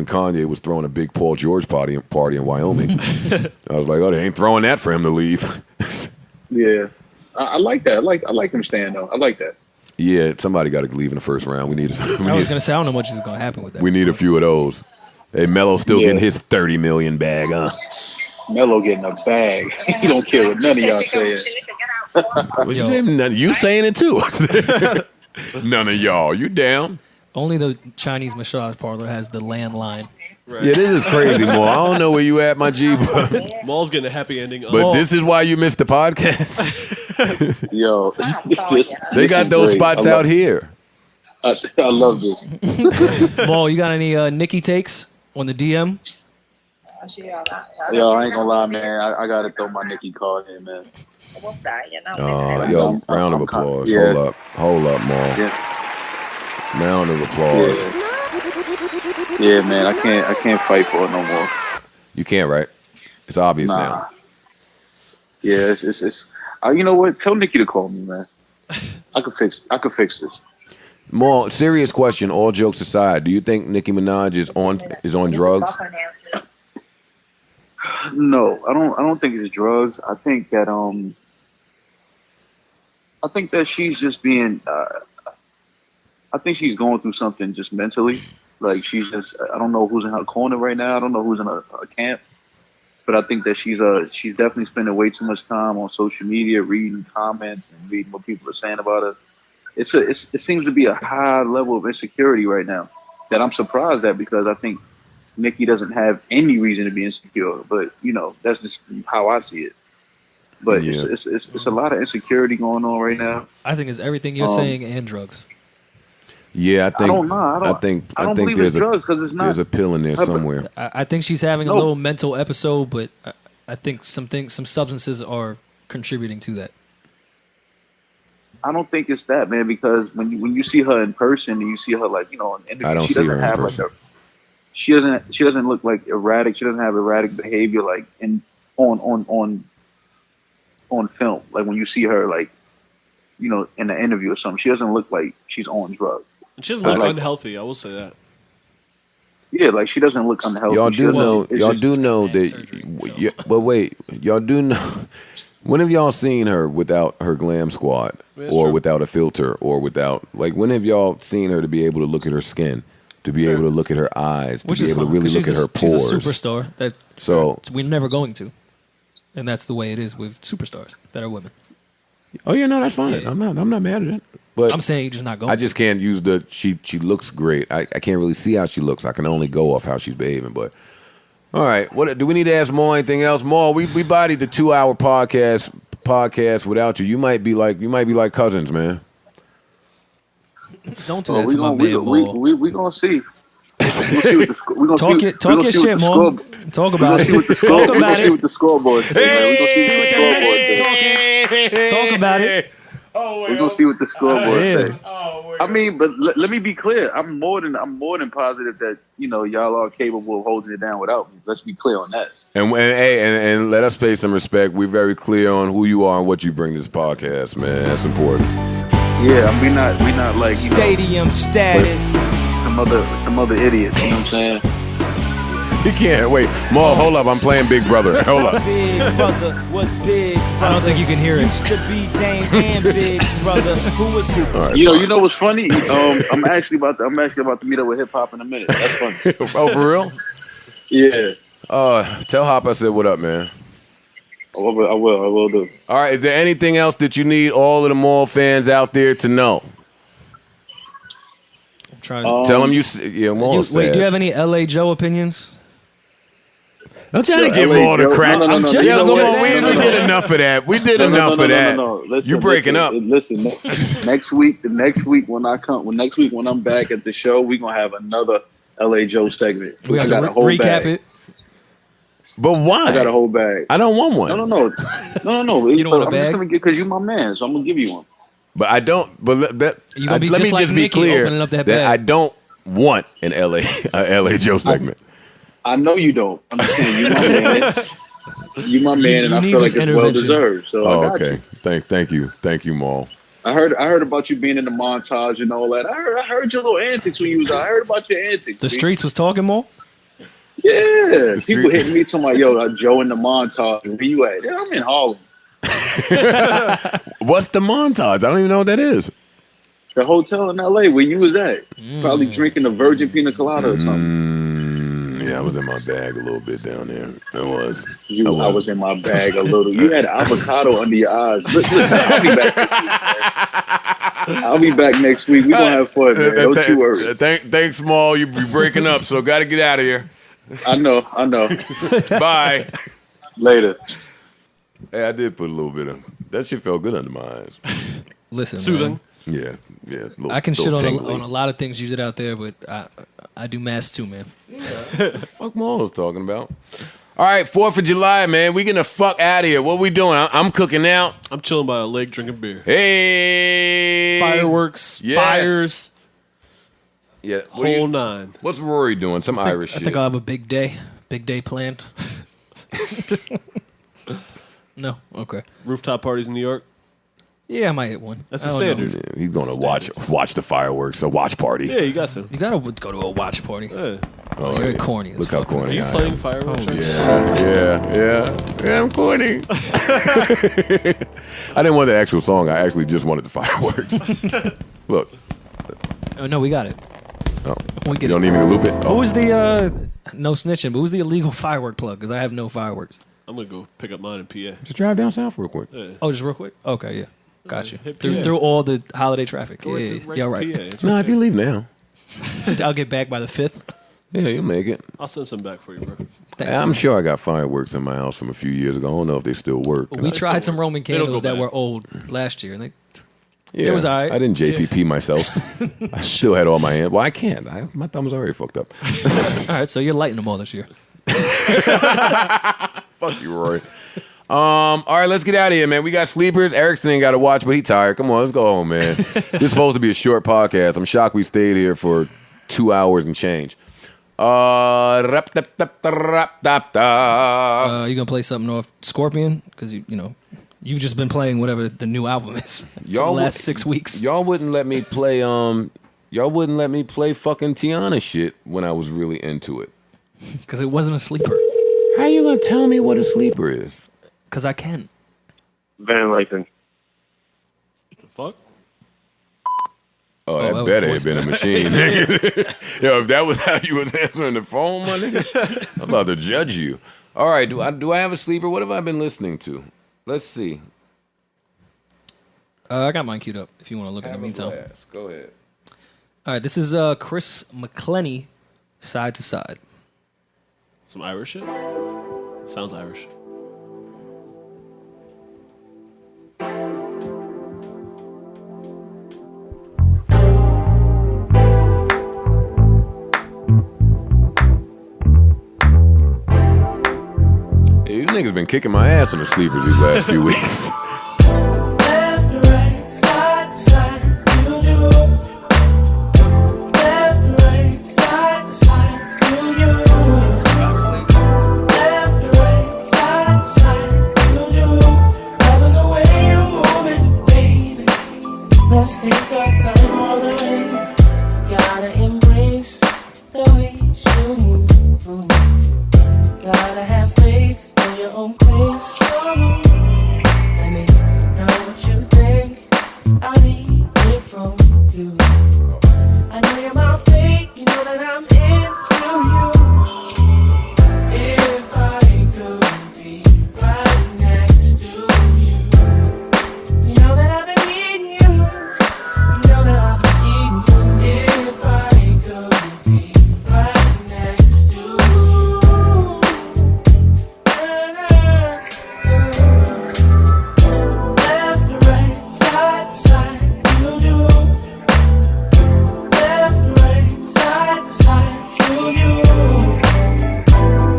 Kanye was throwing a big Paul George party in Wyoming. I was like, oh, they ain't throwing that for him to leave. Yeah, I like that. I like him staying though. I like that. Yeah, somebody got to leave in the first round. I was gonna say I don't know much is gonna happen with that. We need a few of those. Hey, Melo still getting his $30 million bag, huh? Melo getting a bag. He don't care what none of y'all saying. What you saying? You saying it too? None of y'all. You down? Only the Chinese massage parlor has the landline. Right. Yeah, this is crazy, Maul. I don't know where you at, my G, but Maul's getting a happy ending. But this is why you missed the podcast. Yo, they got those spots out here. I love this. Maul, you got any Nicki takes on the DM? Yo, I ain't gonna lie, man. I gotta throw my Nicki card in, man. Yo, round of applause. Yeah. Hold up, Maul. Yeah. Round of applause. Yeah, man. I can't fight for it no more. You can't, right? It's obvious now. Yeah, it's you know what? Tell Nicki to call me, man. I could fix this. Maul, serious question. All jokes aside, do you think Nicki Minaj is on drugs? No, I don't think it's drugs. I think that she's just being. I think she's going through something just mentally. Like she's just. I don't know who's in her corner right now. I don't know who's in her camp. But I think that she's definitely spending way too much time on social media, reading comments and reading what people are saying about her. It seems to be a high level of insecurity right now that I'm surprised at, because I think Nicki doesn't have any reason to be insecure. But that's just how I see it. But yeah. it's a lot of insecurity going on right now. I think it's everything you're saying and drugs. Yeah, I think. I think there's drugs because it's not. There's a pill in there somewhere. I think she's having a little mental episode, but I think some substances are contributing to that. I don't think it's that, man, because when you see her in person and you see her like, in interviews, I don't she see doesn't her in have person. like she doesn't look like erratic. She doesn't have erratic behavior like on film. Like when you see her like, in an interview or something, she doesn't look like she's on drugs. And she doesn't look unhealthy. I will say that. Yeah, like she doesn't look unhealthy. Y'all do know that. But wait, y'all do know. When have y'all seen her without her glam squad, or without a filter, or without when have y'all seen her to be able to look at her skin, to be able to look at her eyes, to be able to really look at her pores? She's a superstar that we're never going to, and that's the way it is with superstars that are women. Oh yeah, no, that's fine. Yeah. I'm not mad at it. But I'm saying you're just not going. I just can't use the she looks great. I can't really see how she looks. I can only go off how she's behaving. But all right, what do we need to ask Maul? Anything else? Maul, we bodied the 2-hour podcast without you. You might be like cousins, man. Don't do that to my man, Maul. We gonna see. Talk your shit, Maul. Talk about it. Talk about it. With the scoreboard. Talk about it. We're gonna see what the scoreboard says. I mean, but let me be clear. I'm more than positive that y'all are capable of holding it down without me. Let's be clear on that. And let us pay some respect. We're very clear on who you are and what you bring to this podcast, man. That's important. Yeah, we not like stadium status. Some other idiots. You know what I'm saying? He can't wait. Maul, hold up. I'm playing Big Brother. Hold up. Big brother was Big's brother. I don't think you can hear it. Used to be Dame and Big's brother. Who was who? Right, you know what's funny? I'm actually about to meet up with Hip Hop in a minute. That's funny. Oh, for real? Yeah. Tell Hop I said what up, man. I will do. All right. Is there anything else that you need all of the Maul fans out there to know? I'm trying to tell them Maul. Wait, do you have any LA Joe opinions? I'm trying to get Maul to crack. No. We did enough of that. We did enough of that. Listen, you breaking up. Listen, next week when I'm back at the show, we're going to have another LA Joe segment. We got to recap it. But why? I got a whole bag. I don't want one. No. You don't want a bag? I'm just going to get, because you're my man, so I'm going to give you one. But I don't. But let me like just be Nicki clear opening up that that bag. I don't want an LA Joe segment. I know you don't. I'm just saying, you're my man. You're my man, and I feel like it's well deserved. So I got you. Thank you, Maul. I heard about you being in the montage and all that. I heard your little antics when you was out. I heard about your antics. The streets was talking, Maul? Yeah. People hitting me talking about, yo, Joe in the montage. Where you at? Yeah, I'm in Harlem. What's the montage? I don't even know what that is. The hotel in LA where you was at. Probably drinking a virgin pina colada or something. Yeah, I was in my bag a little bit down there. I was. I was in my bag a little. You had avocado under your eyes. Listen, I'll be back next week. We're going to have fun, man. Don't you worry. Thanks, Maul. You're breaking up, so got to get out of here. I know. Bye. Later. Hey, I did put a little bit of... That shit felt good under my eyes. Listen, soothing. Yeah. I can shit on a lot of things you did out there, but I do mass too, man. Fuck Maul was talking about. All right, 4th of July, man. We getting the fuck out of here. What we doing? I'm cooking out. I'm chilling by a lake drinking beer. Hey. Fireworks. Yeah. Fires. Yeah. Whole nine. What's Rory doing? Some Irish shit. I think I'll have a big day. Big day planned. No? Okay. Rooftop parties in New York? Yeah, I might hit one. That's the standard. Yeah, he's going to watch the fireworks, a watch party. Yeah, you got to. You got to go to a watch party. Yeah. Oh, you're corny. Look how corny Are you I playing am. fireworks? Oh, yeah, I'm corny. I didn't want the actual song. I actually just wanted the fireworks. Look. Oh, no, we got it. Oh, we get you don't need me to loop it? Oh. Who's the, no snitching, but who's the illegal firework plug? Because I have no fireworks. I'm going to go pick up mine in PA. Just drive down south real quick. Yeah. Oh, just real quick? Okay, yeah. Got you. Hit Through all the holiday traffic. Go Yeah, right right. PA. No, if you leave now. I'll get back by the 5th. Yeah, you'll make it. I'll send some back for you, bro. Thanks, I'm man. sure I got fireworks in my house from a few years ago. I don't know if they still work. We tried some Roman They don't candles go that bad. were old last year, and Yeah, it was all right. I didn't JPP myself. I still had all my hands. Well, I can't. My thumb was already fucked up. All right, so you're lighting them all this year. Fuck you, Rory. All right, let's get out of here, man. We got sleepers. Erikson ain't got to watch, but he tired. Come on, let's go home, man. This is supposed to be a short podcast. I'm shocked we stayed here for 2 hours and change. You gonna play something off Scorpion? Because you've just been playing whatever the new album is for the last 6 weeks. Y'all wouldn't let me play fucking Tiana shit when I was really into it. Because it wasn't a sleeper. How you gonna tell me what a sleeper is? Because I can. Van Lathan. The fuck? Oh, that better have been a machine, nigga. Yo, if that was how you was answering the phone, my nigga, I'm about to judge you. All right, do I have a sleeper? What have I been listening to? Let's see. I got mine queued up if you want to look in the meantime. Go ahead. All right, this is Chris McClenney, Side to Side. Some Irish shit? Sounds Irish. Hey, these niggas been kicking my ass on the sleepers these last few weeks. Let's take our time all the way. Gotta embrace the way you move. Gotta have faith in your own place. Let me know what you think. I need it from you. I know you're my fate. You know that I'm into you. If I could be right next to you, you know that I've been needing you. You know that I've been needing you. If I could be right next to you. Left to right, side to side, you do. Left to right, side to side, you do.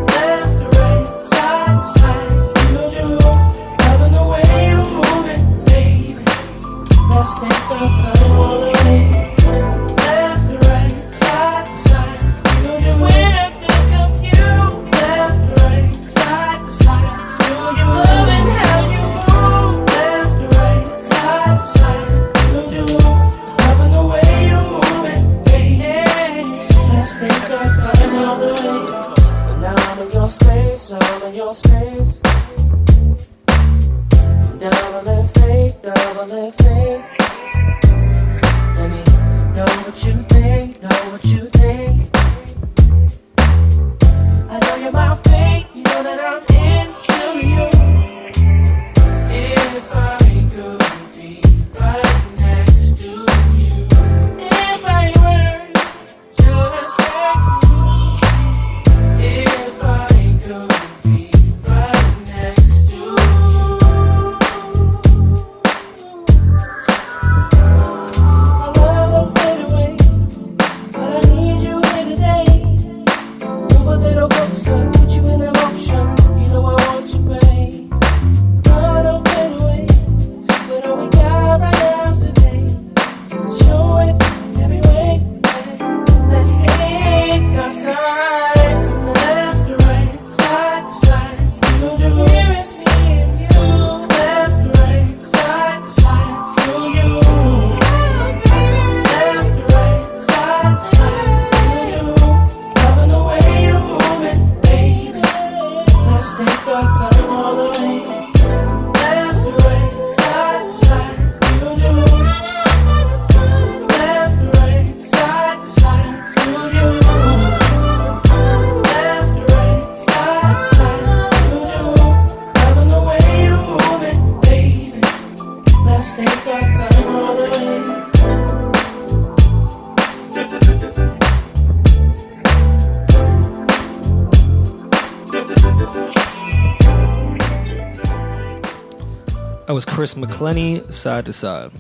Left to right, side to side, you do. Loving the way you're moving, baby. Let's take our time all the way. Left to right, side to side, you do. When I think of you, left to right, side to side, you do. Loving how you move, left to right, side to side, you do. Loving the way you're moving, baby. Let's take our time all the way. So now I'm in your space, I'm in your space. Double in faith, double in faith. Let me know what you think, know what you think. I know you're my fate, you know that I'm into you. If I could be right next to you. If I were just next to you. If I could be right next to you. My love don't fade away, but I need you here today. Move a little closer, put you in emotion. You know I want you, babe. Love don't fade away, but all we got right now is today. Show it every way, babe. Let's take our time to left to right, side to side. You do. Here it's me and you. Left to right, side to side. You do. Left to right, side to side. You do. Loving the way you're moving, baby. Let's take our time all the way. Left to right, side to side. You do. Left to right, side to side. You do. Left to right, side to side. You do. Loving the way you're moving, baby. Let's take our time all the way. That was Chris McClenney, Side to Side.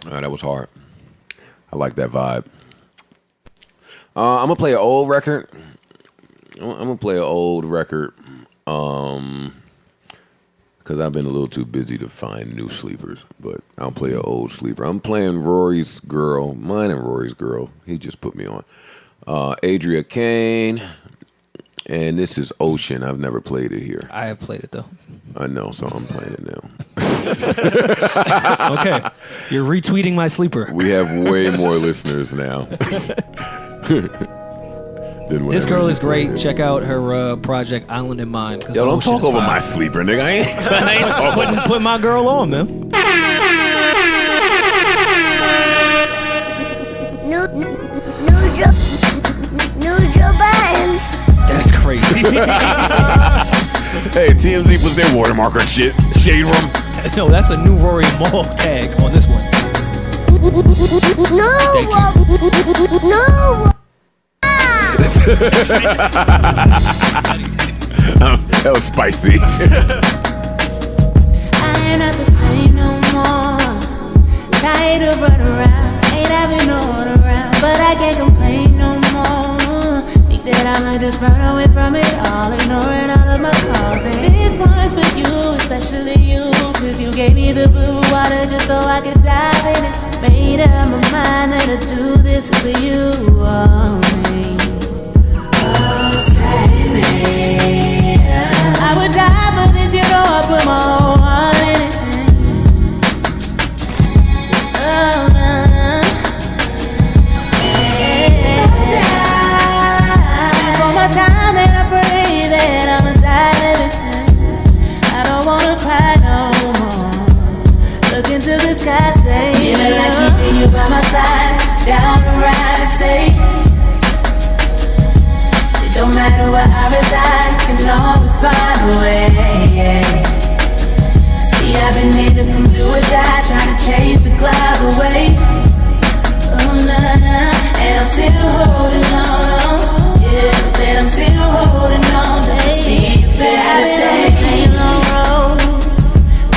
That was hard. I like that vibe. I'm gonna play an old record. I'm gonna play an old record. because I've been a little too busy to find new sleepers. But I'll play an old sleeper. I'm playing Rory's girl, mine and Rory's girl. He just put me on. Adria Kain, and this is Ocean. I've never played it here. I have played it though. I know, so I'm playing it now. Okay, you're retweeting my sleeper. We have way more listeners now. This girl is great. Check out her project Island in Mind. Yo, don't talk over my sleeper, nigga. I ain't talking. Put my girl on, man. No Joe Button. That's crazy. Hey, TMZ puts their watermark on shit. Shade room. No, that's a new Rory Maul tag on this one. No. That was spicy. I ain't not the same no more. Tired of running around, ain't having no one around, but I can't complain no more. Think that I'ma just run away from it all, ignoring all of my calls. And this one's for you, especially you, 'cause you gave me the blue water just so I could dive in it. Made up my mind that I'd do this for you. Oh, me. I would die for this, you know I put my whole heart in it. Oh, nah. For my time that I pray that I'ma die living. I don't wanna cry no more. Look into the sky, say, feeling like keeping you by my side, down the ride and say, don't matter where I reside, can always find a way. See, I've been needing from do or die, trying to chase the clouds away. Oh, nah, nah, and I'm still holding on. Yeah, said I'm still holding on just to see you better say. I've been on the same long road,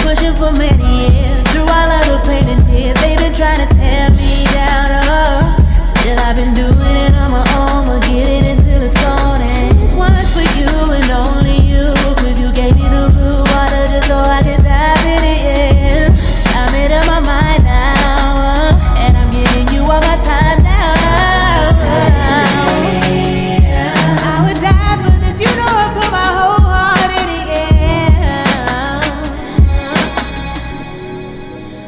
pushing for many years, through all of the pain and tears. They've been trying to tear me down, still I've been doing it on my own, but getting until it's gone. And this one's for you and only you, 'cause you gave me the blue water just so I could dive in it, yeah. I made up my mind now, and I'm giving you all my time now. I would die for this, you know I put my whole heart in it, yeah.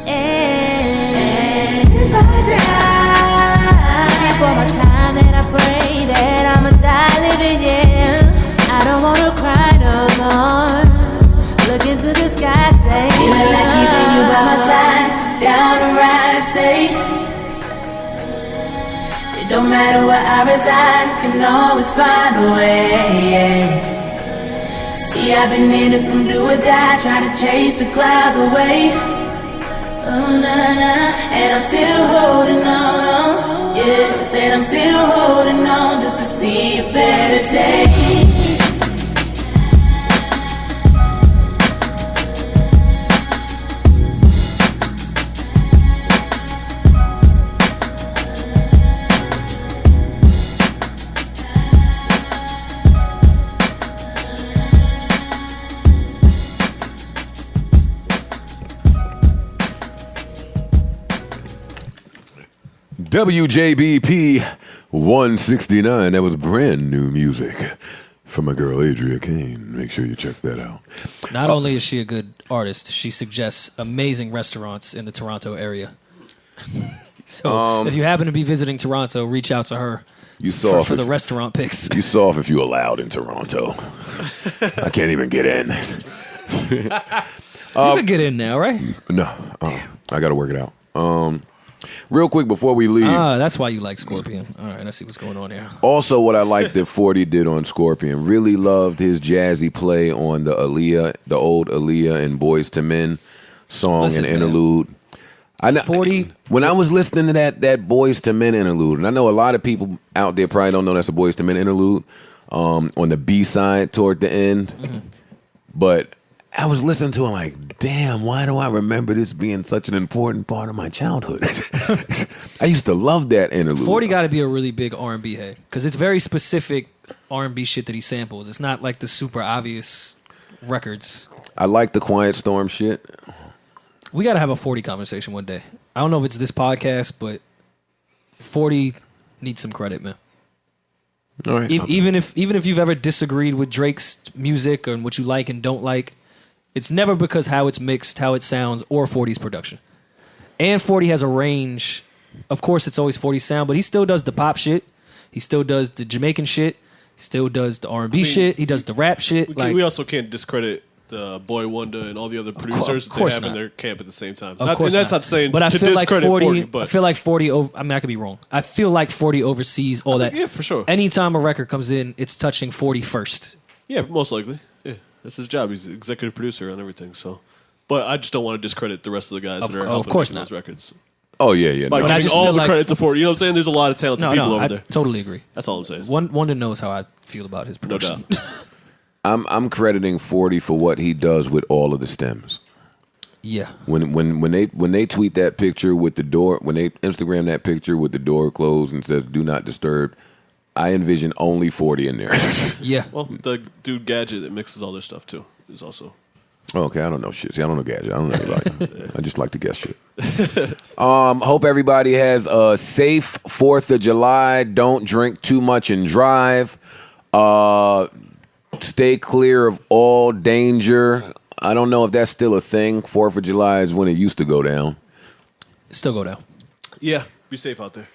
And if I die for my time that I pray that I'ma die living, yeah. I don't wanna cry no more. Look into the sky, say, feeling like keeping you by my side, down the ride, say, it don't matter where I reside, can always find a way. See, I've been in it from do or die, trying to chase the clouds away. Oh, nah, nah, and I'm still holding on. Yeah, said I'm still holding on just to see a better day. WJBP 169. That was brand new music from my girl Adria Kain. Make sure you check that out. Not only is she a good artist, she suggests amazing restaurants in the Toronto area. So if you happen to be visiting Toronto, reach out to her. You saw for the restaurant picks. You saw if you allowed in Toronto. I can't even get in. You can get in now, right? No, I got to work it out. Real quick before we leave. That's why you like Scorpion. All right, I see what's going on here. Also, what I liked that 40 did on Scorpion, really loved his jazzy play on the Aaliyah, the old Aaliyah and Boys to Men song and interlude. I know, 40. When I was listening to that Boys to Men interlude, and I know a lot of people out there probably don't know that's a Boys to Men interlude on the B side toward the end, but I was listening to it like, damn, why do I remember this being such an important part of my childhood? I used to love that interlude. 40 got to be a really big R&B head because it's very specific R&B shit that he samples. It's not like the super obvious records. I like the Quiet Storm shit. We got to have a 40 conversation one day. I don't know if it's this podcast, but 40 needs some credit, man. All right. Even if you've ever disagreed with Drake's music and what you like and don't like, it's never because how it's mixed, how it sounds, or 40's production. And 40 has a range. Of course, it's always 40's sound, but he still does the pop shit. He still does the Jamaican shit. He still does the R&B shit. He does the rap shit. We also can't discredit the Boy Wonder and all the other producers that they have in their camp at the same time. Of course and that's not. not saying but I to feel like discredit 40, but I feel like 40 I mean, I could be wrong. I feel like 40 oversees all that. Yeah, for sure. Anytime a record comes in, it's touching 40 first. Yeah, most likely. Yeah, that's his job. He's the executive producer on everything. So, but I just don't want to discredit the rest of the guys that are helping make those records. Oh yeah. By giving all the credit to 40. You know what I'm saying? There's a lot of talented people over I there. Totally agree. That's all I'm saying. Wonder knows how I feel about his production. No doubt. I'm crediting 40 for what he does with all of the stems. Yeah. When they tweet that picture with the door, when they Instagram that picture with the door closed and says "Do not disturb," I envision only 40 in there. Yeah. Well, the dude Gadget that mixes all their stuff too is also. Okay, I don't know shit. See, I don't know Gadget. I don't know anybody. I just like to guess shit. Hope everybody has a safe 4th of July. Don't drink too much and drive. Stay clear of all danger. I don't know if that's still a thing. 4th of July is when it used to go down. Still go down. Yeah, be safe out there.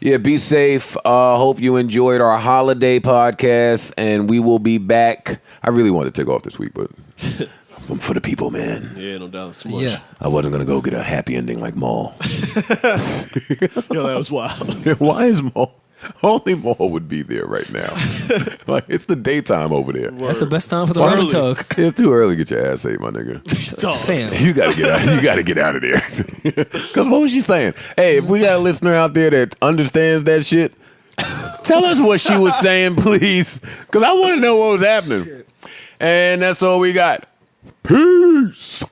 Yeah, be safe. Hope you enjoyed our holiday podcast, and we will be back. I really wanted to take off this week, but I'm for the people, man. Yeah, no doubt. So much. Yeah. I wasn't going to go get a happy ending like Maul. Yo, that was wild. Why is Maul? Only Maul would be there right now. Like, it's the daytime over there. That's the best time for the rubber tug. It's too early to get your ass ate, my nigga. Fam. You gotta get out. You gotta get out of there. Because what was she saying? Hey, if we got a listener out there that understands that shit, tell us what she was saying, please. Because I want to know what was happening. And that's all we got. Peace.